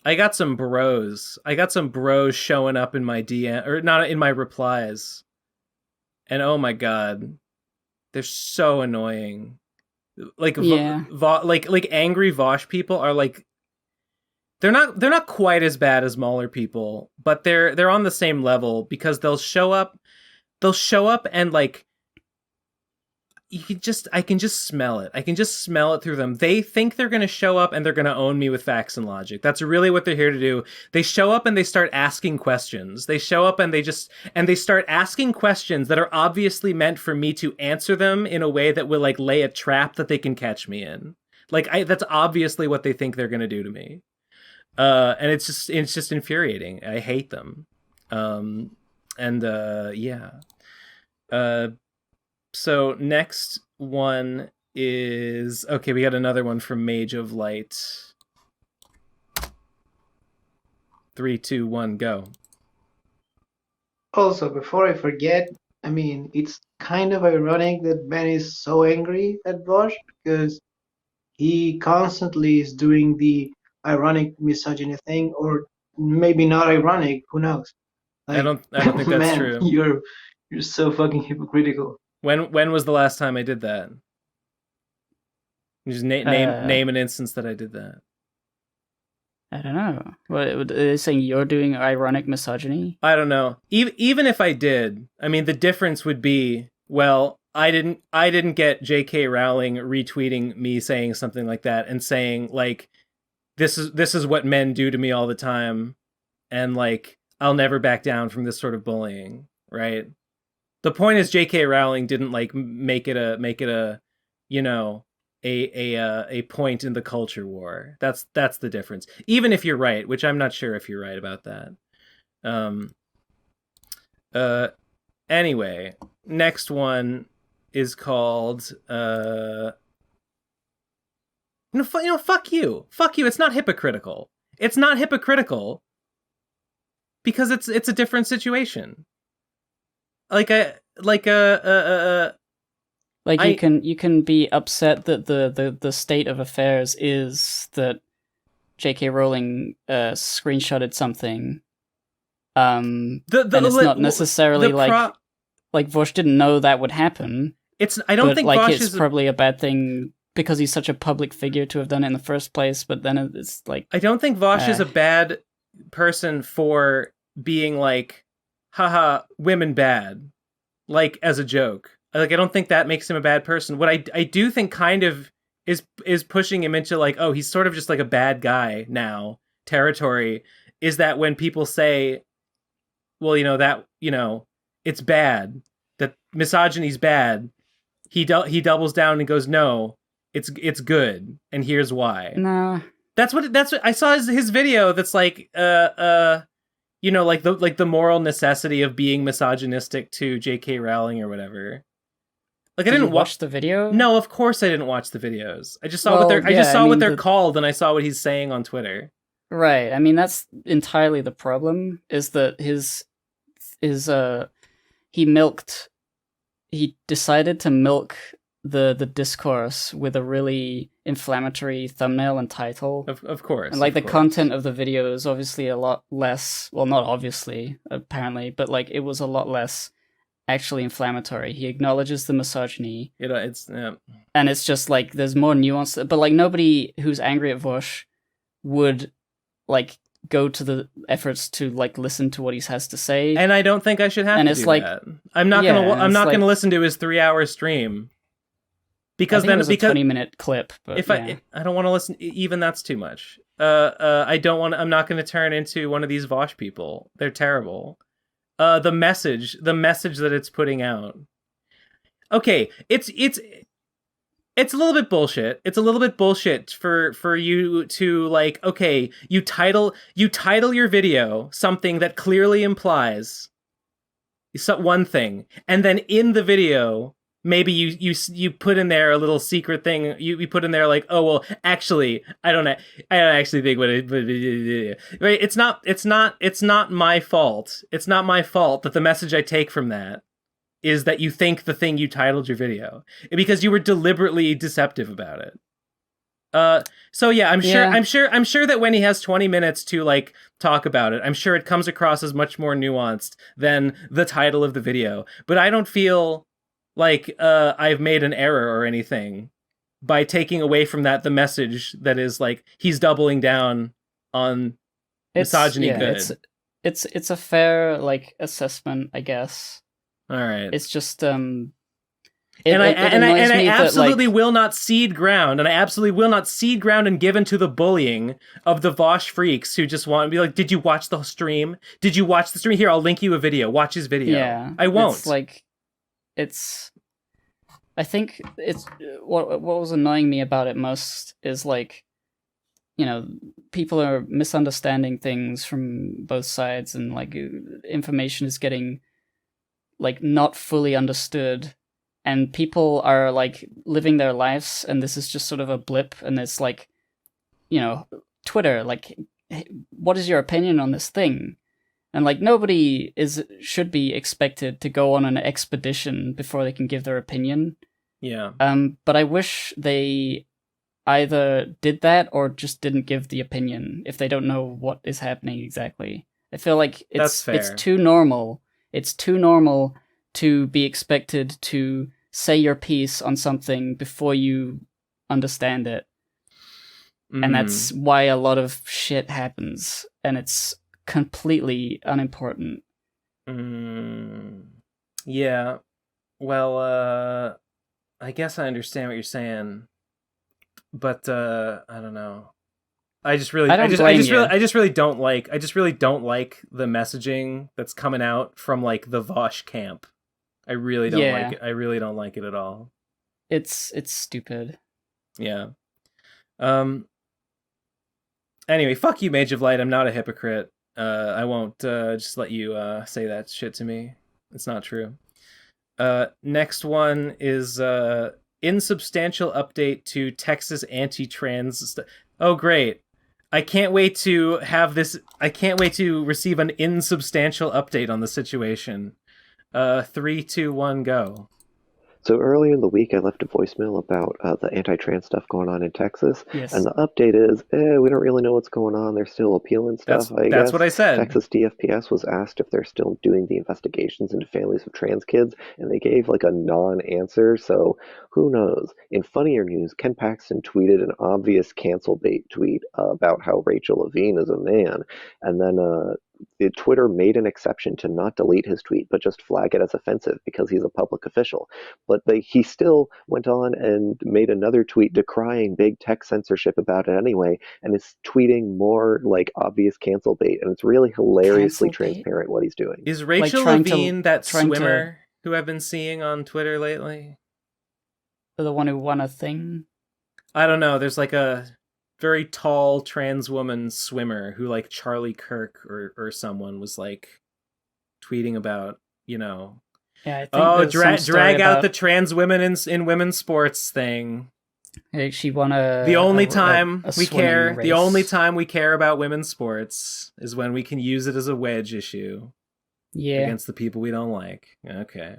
bros. I got some bros showing up in my DM or not in my replies. And oh my god, they're so annoying. Like like angry Vaush people are like they're not quite as bad as Mauler people, but they're on the same level because they'll show up and like I can just smell it. I can just smell it through them. They think they're going to show up and they're going to own me with facts and logic. That's really what they're here to do. They show up and they start asking questions. They show up and they start asking questions that are obviously meant for me to answer them in a way that will like lay a trap that they can catch me in. Like that's obviously what they think they're going to do to me. And it's just infuriating. I hate them. Yeah. So next one is okay. We got another one from Mage of Light. 3, 2, 1, go. Also, before I forget, I mean, it's kind of ironic that Ben is so angry at Vaush because he constantly is doing the ironic misogyny thing, or maybe not ironic. Who knows? Like, I don't think that's man, true. You're so fucking hypocritical. When was the last time I did that? Just name an instance that I did that. I don't know. What are they saying? You're doing ironic misogyny? I don't know. Even if I did, I mean, the difference would be, well, I didn't get J.K. Rowling retweeting me saying something like that and saying like, this is what men do to me all the time, and like I'll never back down from this sort of bullying, right? The point is J.K. Rowling didn't like make it a you know a point in the culture war. That's the difference. Even if you're right, which I'm not sure if you're right about that. Anyway, next one is called fuck you. It's not hypocritical. It's not hypocritical because it's a different situation. You can be upset that the state of affairs is that J.K. Rowling screenshotted something. And it's not necessarily like Vaush didn't know that would happen. I don't think Vaush it's probably a bad thing because he's such a public figure to have done it in the first place. But then it's like I don't think Vaush is a bad person for being like, haha, women bad, like as a joke. Like I don't think that makes him a bad person. What I do think kind of is pushing him into like, oh, he's sort of just like a bad guy now territory, is that when people say, well, it's bad, that misogyny's bad, he doubles down and goes, no, it's good, and here's why. No. That's what I saw his video that's like like the moral necessity of being misogynistic to J.K. Rowling or whatever. Like I didn't watch the video. No, of course I didn't watch the videos. I just saw what they're called, and I saw what he's saying on Twitter. Right. I mean, that's entirely the problem. Is that he decided to milk the discourse with a really inflammatory thumbnail and title. Of course. And the content of the video is obviously a lot less. Well, not obviously, apparently, but like it was a lot less actually inflammatory. He acknowledges the misogyny. And it's just like there's more nuance, but like nobody who's angry at Vaush would like go to the efforts to like listen to what he has to say. And I don't think I should have to do that. I'm not gonna listen to his 3-hour stream because it was a 20-minute clip. But I don't want to listen, even that's too much. I'm not going to turn into one of these Vaush people. They're terrible. The message that it's putting out. Okay, it's a little bit bullshit. It's a little bit bullshit for you to like, okay, you title your video something that clearly implies one thing, and then in the video maybe you put in there a little secret thing. You put in there like, oh well, actually I don't actually think what it, right? It's not my fault. It's not my fault that the message I take from that is that you think the thing you titled your video, because you were deliberately deceptive about it. So yeah, I'm sure that when he has 20 minutes to like talk about it, I'm sure it comes across as much more nuanced than the title of the video. But I don't feel like I've made an error or anything by taking away from that the message that is like he's doubling down on misogyny. It's a fair like assessment, I guess. All right. It's just I absolutely will not cede ground, and I absolutely will not cede ground and give into the bullying of the Vaush freaks who just want to be like, did you watch the stream? Did you watch the stream? Here, I'll link you a video. Watch his video. Yeah, I won't. I think it's what was annoying me about it most is like, you know, people are misunderstanding things from both sides, and like information is getting like not fully understood, and people are like living their lives, and this is just sort of a blip, and it's like, you know, Twitter, like, hey, what is your opinion on this thing? And like nobody should be expected to go on an expedition before they can give their opinion. Yeah. But I wish they either did that or just didn't give the opinion if they don't know what is happening exactly. I feel like it's too normal. It's too normal to be expected to say your piece on something before you understand it. And that's why a lot of shit happens, and it's completely unimportant. Yeah. Well, I guess I understand what you're saying, but I don't know. I just really don't like the messaging that's coming out from like the Vaush camp. I really don't like it. I really don't like it at all. It's stupid. Yeah. Anyway, fuck you, Mage of Light. I'm not a hypocrite. I won't just let you say that shit to me. It's not true. Next one is insubstantial update to Texas anti-trans. Oh, great. I can't wait to have this. I can't wait to receive an insubstantial update on the situation. 3, 2, 1, go. So earlier in the week, I left a voicemail about the anti-trans stuff going on in Texas. Yes. And the update is, we don't really know what's going on. They're still appealing stuff, I guess. That's what I said. Texas DFPS was asked if they're still doing the investigations into families of trans kids, and they gave like a non-answer, so who knows? In funnier news, Ken Paxton tweeted an obvious cancel bait tweet about how Rachel Levine is a man, and then Twitter made an exception to not delete his tweet, but just flag it as offensive because he's a public official. But he still went on and made another tweet decrying big tech censorship about it anyway, and is tweeting more like obvious cancel bait, and it's really hilariously transparent what he's doing. Is Rachel Levine that swimmer who I've been seeing on Twitter lately? The one who won a thing? I don't know. There's like a very tall trans woman swimmer who like Charlie Kirk or someone was like tweeting about, you know, yeah, I think drag out the trans women in women's sports thing. She won a the only time we care race. The only time we care about women's sports is when we can use it as a wedge issue against the people we don't like. Okay.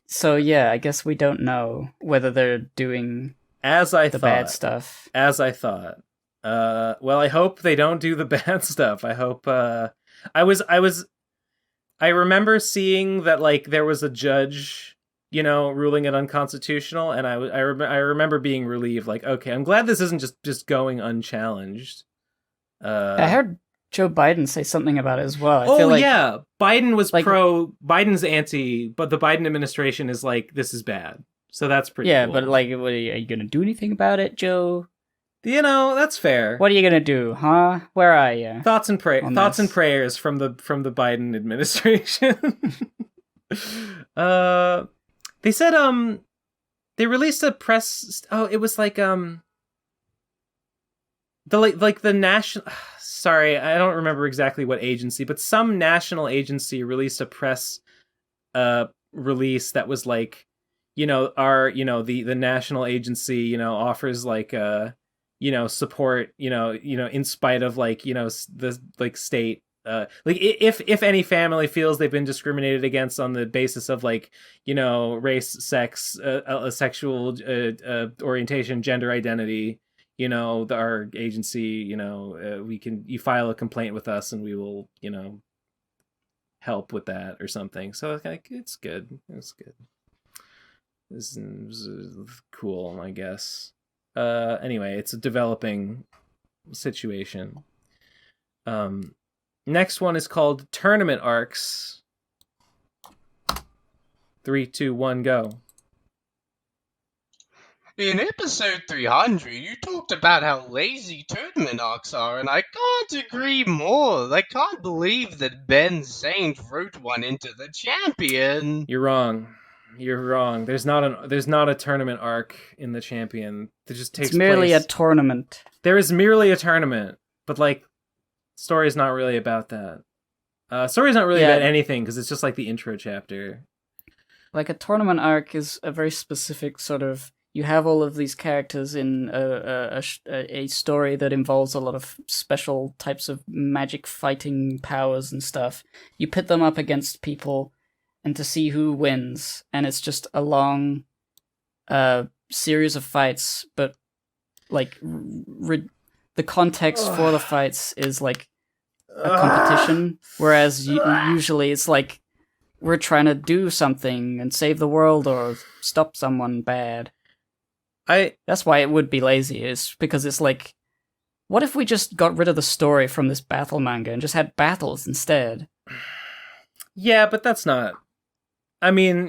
So yeah, I guess we don't know whether they're doing bad stuff. As I thought. Well, I hope they don't do the bad stuff. I hope I remember seeing that like there was a judge, you know, ruling it unconstitutional, and I remember being relieved, like, okay, I'm glad this isn't just going unchallenged. I heard Joe Biden say something about it as well. I feel like, yeah, Biden was like, Biden's anti, but the Biden administration is like, this is bad. So that's pretty Yeah, cool. but like, are you gonna do anything about it, Joe? That's fair. What are you gonna do, huh? Where are you? Thoughts and prayers from the Biden administration. They said they released a press. Oh, it was like the national. Sorry, I don't remember exactly what agency, but some national agency released a press release that was like, the national agency, offers like support, in spite of like, the like state, like if any family feels they've been discriminated against on the basis of like, race, sex, sexual orientation, gender identity, our agency, you file a complaint with us and we will, help with that or something. So like, it's good. It's good. This is cool, I guess. Anyway, it's a developing situation. Next one is called Tournament Arcs. 3, 2, 1, go. In episode 300, you talked about how lazy tournament arcs are, and I can't agree more. I can't believe that Ben Saint wrote one into the Champion. You're wrong. There's not a tournament arc in the Champion. It just takes place. It's merely a tournament. There is merely a tournament, but like, story's not really about that. Story's not really about anything because it's just like the intro chapter. Like a tournament arc is a very specific sort of. You have all of these characters in a story that involves a lot of special types of magic fighting powers and stuff. You pit them up against people, and to see who wins, and it's just a long series of fights. But like the context for the fights is like a competition, whereas usually it's like we're trying to do something and save the world or stop someone bad. That's why it would be lazy, is because it's like, what if we just got rid of the story from this battle manga and just had battles instead? Yeah, but that's not. I mean,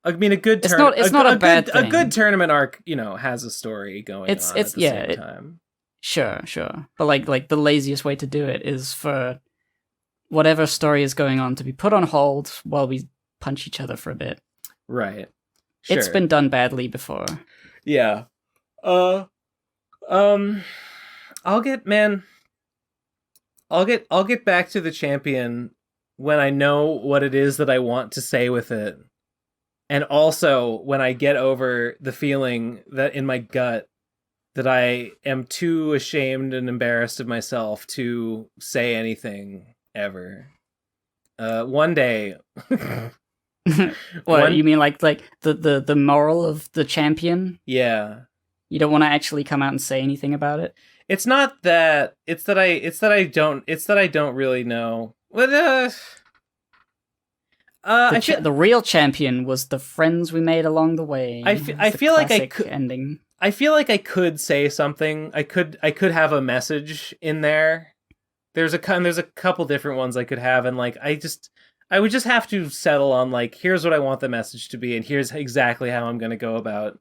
a good. It's not a bad thing. A good tournament arc, has a story going on at the same time. Sure. But like the laziest way to do it is for whatever story is going on to be put on hold while we punch each other for a bit. Right. Sure. It's been done badly before. Yeah. I'll get back to the Champion when I know what it is that I want to say with it. And also when I get over the feeling that in my gut that I am too ashamed and embarrassed of myself to say anything ever. One day. What, you mean like the moral of the Champion? Yeah. You don't want to actually come out and say anything about it? It's not that. It's that I don't really know. But the real Champion was the friends we made along the way. I feel like I could ending. I feel like I could say something. I could have a message in there. There's a couple different ones I could have, and like I would just have to settle on like, here's what I want the message to be, and here's exactly how I'm going to go about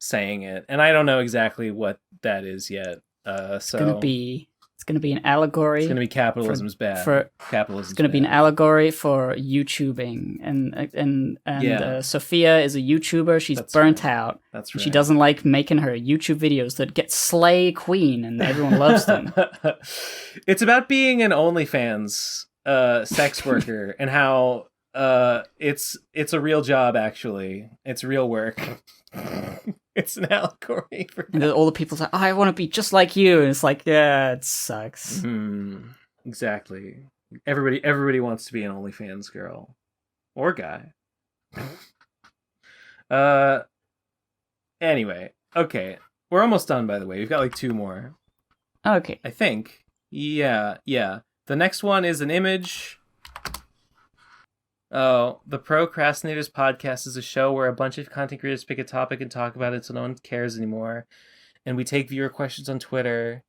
saying it. And I don't know exactly what that is yet. It's gonna be an allegory. It's gonna be capitalism's bad. Capitalism's It's gonna be an allegory for YouTubing, and Sophia is a YouTuber. She's burnt out. That's right. She doesn't like making her YouTube videos that get slay queen, and everyone loves them. It's about being an OnlyFans sex worker and how it's a real job. Actually, it's real work. It's an allegory for that. And all the people say, "Oh, I want to be just like you," and it's like, yeah, it sucks. Exactly. Everybody wants to be an OnlyFans girl or guy. Anyway, okay, we're almost done. By the way, we've got like 2 more. Okay, I think. Yeah. The next one is an image. Oh, the Pro Crastinators podcast is a show where a bunch of content creators pick a topic and talk about it so no one cares anymore. And we take viewer questions on Twitter.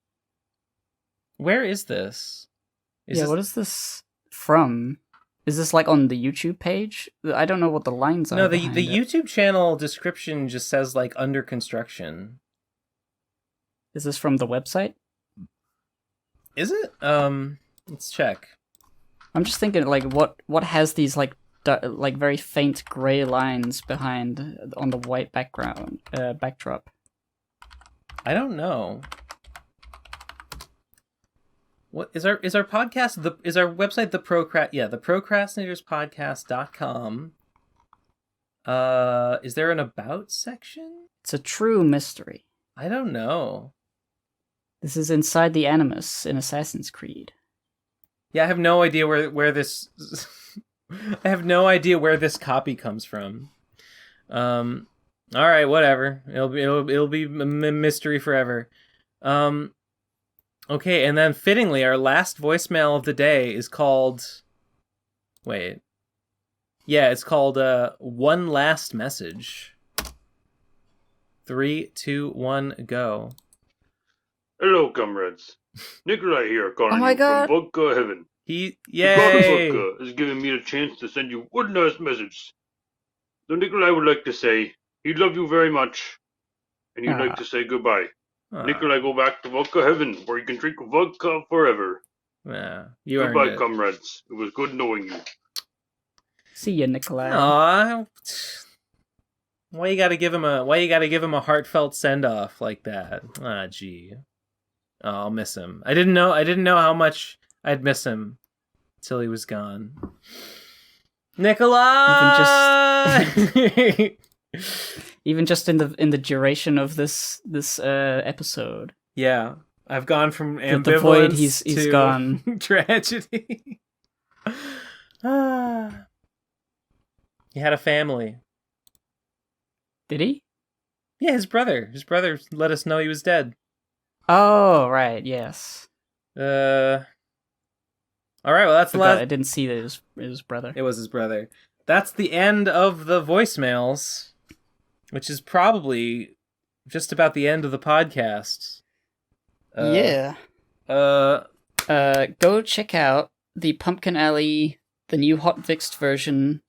Where is this? What is this from? Is this like on the YouTube page? I don't know what the lines are. No, the YouTube channel description just says like under construction. Is this from the website? Is it? Let's check. I'm just thinking, like, what has these like very faint gray lines behind on the white background backdrop? I don't know. What is our podcast? Is our website the procrastinatorspodcast.com? Is there an about section? It's a true mystery. I don't know. This is inside the Animus in Assassin's Creed. Yeah, I have no idea where this. I have no idea where this copy comes from. All right, whatever. It'll be a mystery forever. Okay, and then fittingly, our last voicemail of the day is called. Wait. Yeah, it's called One Last Message. 3, 2, 1, go. Hello, comrades. Nikolai here, calling my you God. from Vodka Heaven. Yay! The God of Vodka has given me the chance to send you one last message. So Nikolai would like to say he'd love you very much, and he'd like to say goodbye. Nikolai, go back to Vodka Heaven, where you can drink vodka forever. Yeah, you Goodbye, earned it. comrades. It was good knowing you. See ya, Nikolai. Aw. Why you gotta give him a heartfelt send off like that? Ah, gee. Oh, I'll miss him. I didn't know how much I'd miss him till he was gone. Nikolai. Even just in the duration of this episode. Yeah, I've gone from ambivalence the void, he's to gone. tragedy. He had a family. Did he? Yeah, his brother. His brother let us know he was dead. Oh, right, yes. All right, well, that's the last. I didn't see that it was his brother. It was his brother. That's the end of the voicemails, which is probably just about the end of the podcast. Yeah. Go check out the Pumpkin Alley, the new hotfixed version.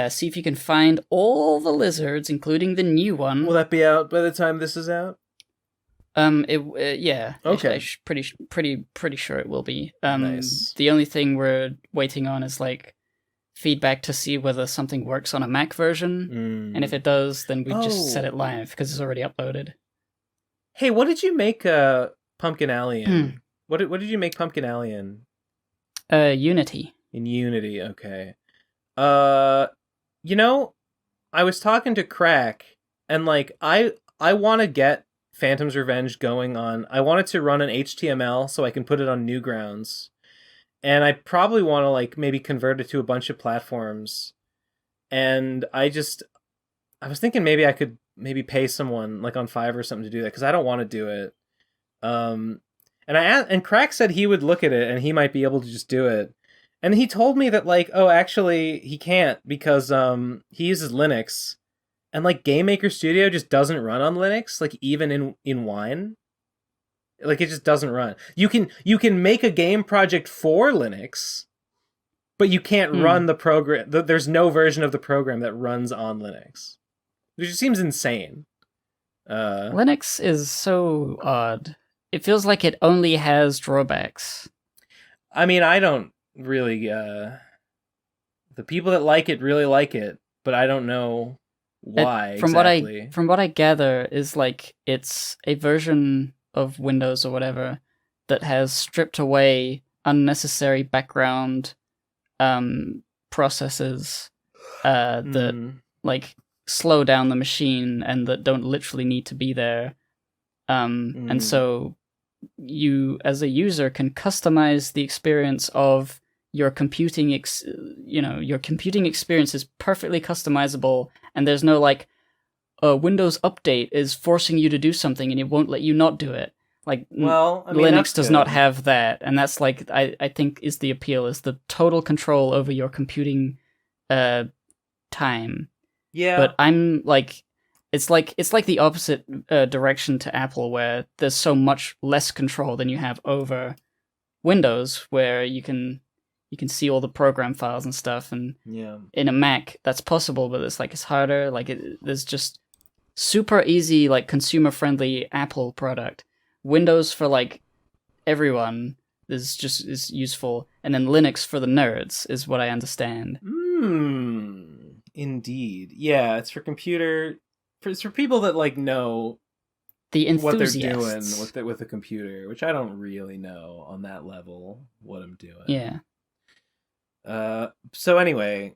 See if you can find all the lizards, including the new one. Will that be out by the time this is out? Yeah. Okay. Pretty sure it will be. Nice. The only thing we're waiting on is like feedback to see whether something works on a Mac version, and if it does, then we just set it live because it's already uploaded. Hey, what did you make Pumpkin Alley in? What did you make Pumpkin Alley in? Unity. In Unity, okay. I was talking to Crack, and like I want to get Phantom's Revenge going on. I want it to run in HTML so I can put it on Newgrounds. And I probably want to like maybe convert it to a bunch of platforms. And I was thinking maybe I could pay someone like on Fiverr or something to do that because I don't want to do it. And Crack said he would look at it and he might be able to just do it. And he told me that like, oh, actually he can't because he uses Linux. And like Game Maker Studio just doesn't run on Linux, like even in Wine. Like it just doesn't run. You can make a game project for Linux, but you can't run the program. There's no version of the program that runs on Linux, which seems insane. Linux is so odd. It feels like it only has drawbacks. I mean, I don't really. The people that like it really like it, but I don't know why exactly. From what I gather is like it's a version of Windows or whatever that has stripped away unnecessary background processes that like slow down the machine and that don't literally need to be there. And so you as a user can customize the experience of your computing your computing experience is perfectly customizable, and there's no like a Windows update is forcing you to do something and it won't let you not do it. Like, well, I mean, Linux does not have that, and that's like I think is the appeal, is the total control over your computing time. Yeah. But I'm like it's like the opposite direction to Apple, where there's so much less control than you have over Windows, where you can you can see all the program files and stuff, and Yeah. in a Mac that's possible, but it's harder. There's just super easy, like consumer friendly Apple product. Windows for like everyone is useful, and then Linux for the nerds is what I understand. Indeed. Yeah, it's for computer. It's for people that like know the enthusiasts. What they're doing with a computer, which I don't really know on that level what I'm doing. Yeah. So anyway,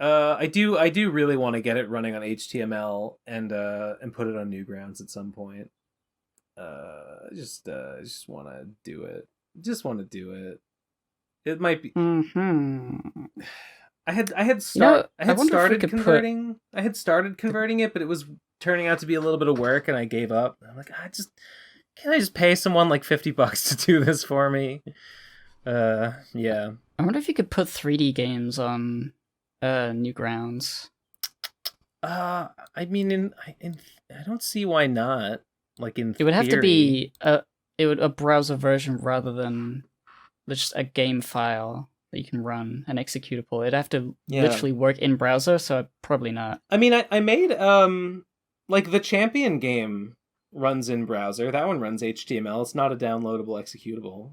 I do really want to get it running on HTML and put it on Newgrounds at some point. I just want to do it. It might be. I had started converting it, but it was turning out to be a little bit of work, and I gave up. I'm like, can I just pay someone like $50 to do this for me? Yeah. I wonder if you could put 3D games on Newgrounds. I mean, I don't see why not. Like it would have to be a browser version rather than just a game file that you can run, an executable. It'd have to literally work in browser, so probably not. I mean, I made like the Champion game runs in browser. That one runs HTML. It's not a downloadable executable.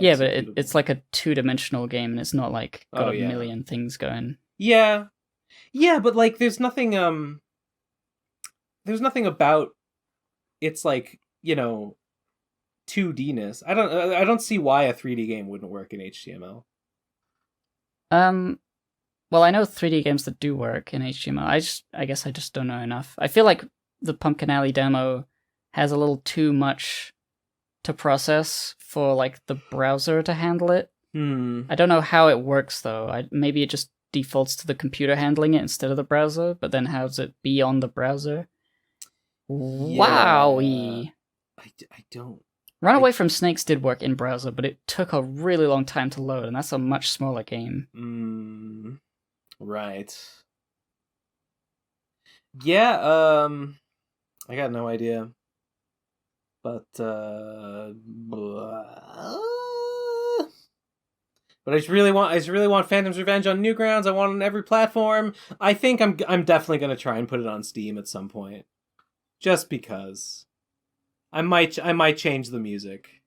Yeah, but it's like a 2-dimensional game, and it's not like got a million things going. Yeah, but like there's nothing about it's like, 2D-ness. I don't see why a 3D game wouldn't work in HTML. Well, I know 3D games that do work in HTML. I guess I just don't know enough. I feel like the Pumpkin Alley demo has a little too much to process for like the browser to handle it. I don't know how it works though. Maybe it just defaults to the computer handling it instead of the browser, but then how does it be on the browser? Wowie. I don't. Runaway from Snakes did work in browser, but it took a really long time to load, and that's a much smaller game. Right. Yeah, I got no idea. But I just really want Phantom's Revenge on Newgrounds. I want it on every platform. I think I'm definitely gonna try and put it on Steam at some point. Just because. I might change the music.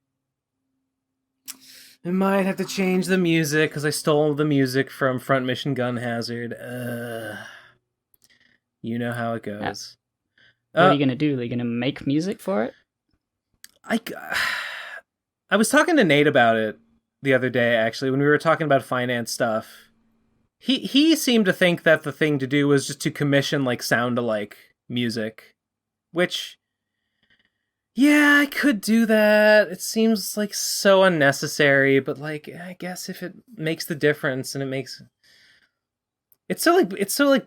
I might have to change the music because I stole the music from Front Mission Gun Hazard. You know how it goes. What are you gonna do? Are you gonna make music for it? I was talking to Nate about it the other day, actually, when we were talking about finance stuff. He seemed to think that the thing to do was just to commission like sound-alike music, which, yeah, I could do that. It seems like so unnecessary, but like I guess if it makes the difference and it makes it's so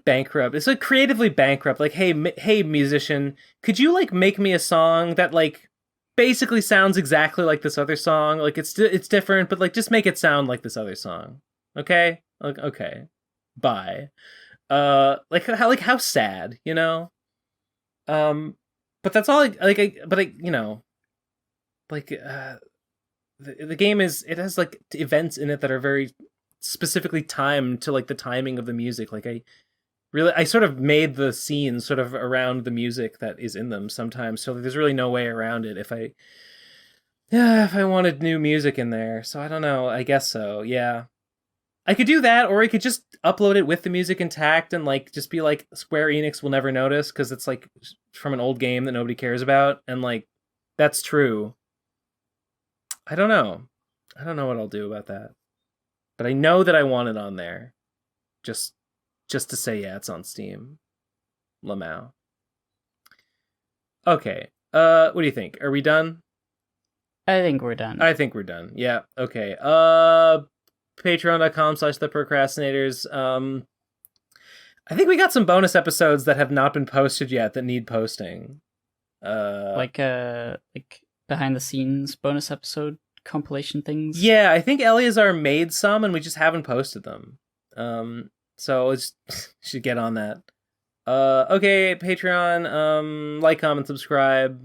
bankrupt. It's like creatively bankrupt. Like, hey musician, could you like make me a song that like basically sounds exactly like this other song? Like it's different, but like just make it sound like this other song. Okay? Okay. Bye. How sad, you know? But that's all the game it has like events in it that are very specifically timed to like the timing of the music. Like I sort of made the scenes sort of around the music that is in them sometimes, so there's really no way around it if I wanted new music in there. So I don't know, I guess so. Yeah. I could do that, or I could just upload it with the music intact and like just be like Square Enix will never notice because it's like from an old game that nobody cares about, and like that's true. I don't know what I'll do about that, but I know that I want it on there, just to say yeah, it's on Steam. Lamau. Okay. What do you think? Are we done? I think we're done. Yeah. Okay. Patreon.com/the Pro Crastinators. I think we got some bonus episodes that have not been posted yet that need posting. Like behind the scenes bonus episode compilation things. Yeah, I think Eleazar made some and we just haven't posted them. So should get on that. Okay, Patreon, like, comment, subscribe,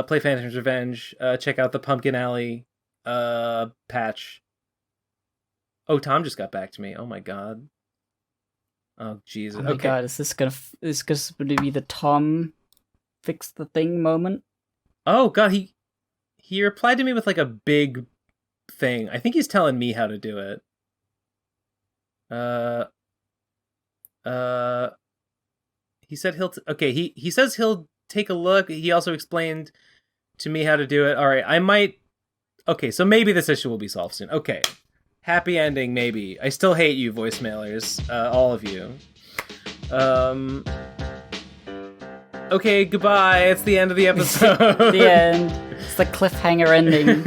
play Phantom's Revenge, check out the Pumpkin Alley patch. Oh, Tom just got back to me. Oh my god. Oh Jesus. Oh my god, is this gonna be the Tom fix the thing moment? Oh god, he replied to me with like a big thing. I think he's telling me how to do it. He said he says he'll take a look. He also explained to me how to do it. All right, I might. Okay, so maybe this issue will be solved soon. Okay, happy ending. Maybe I still hate you, voicemailers, all of you. Okay, goodbye. It's the end of the episode. The end. It's the cliffhanger ending.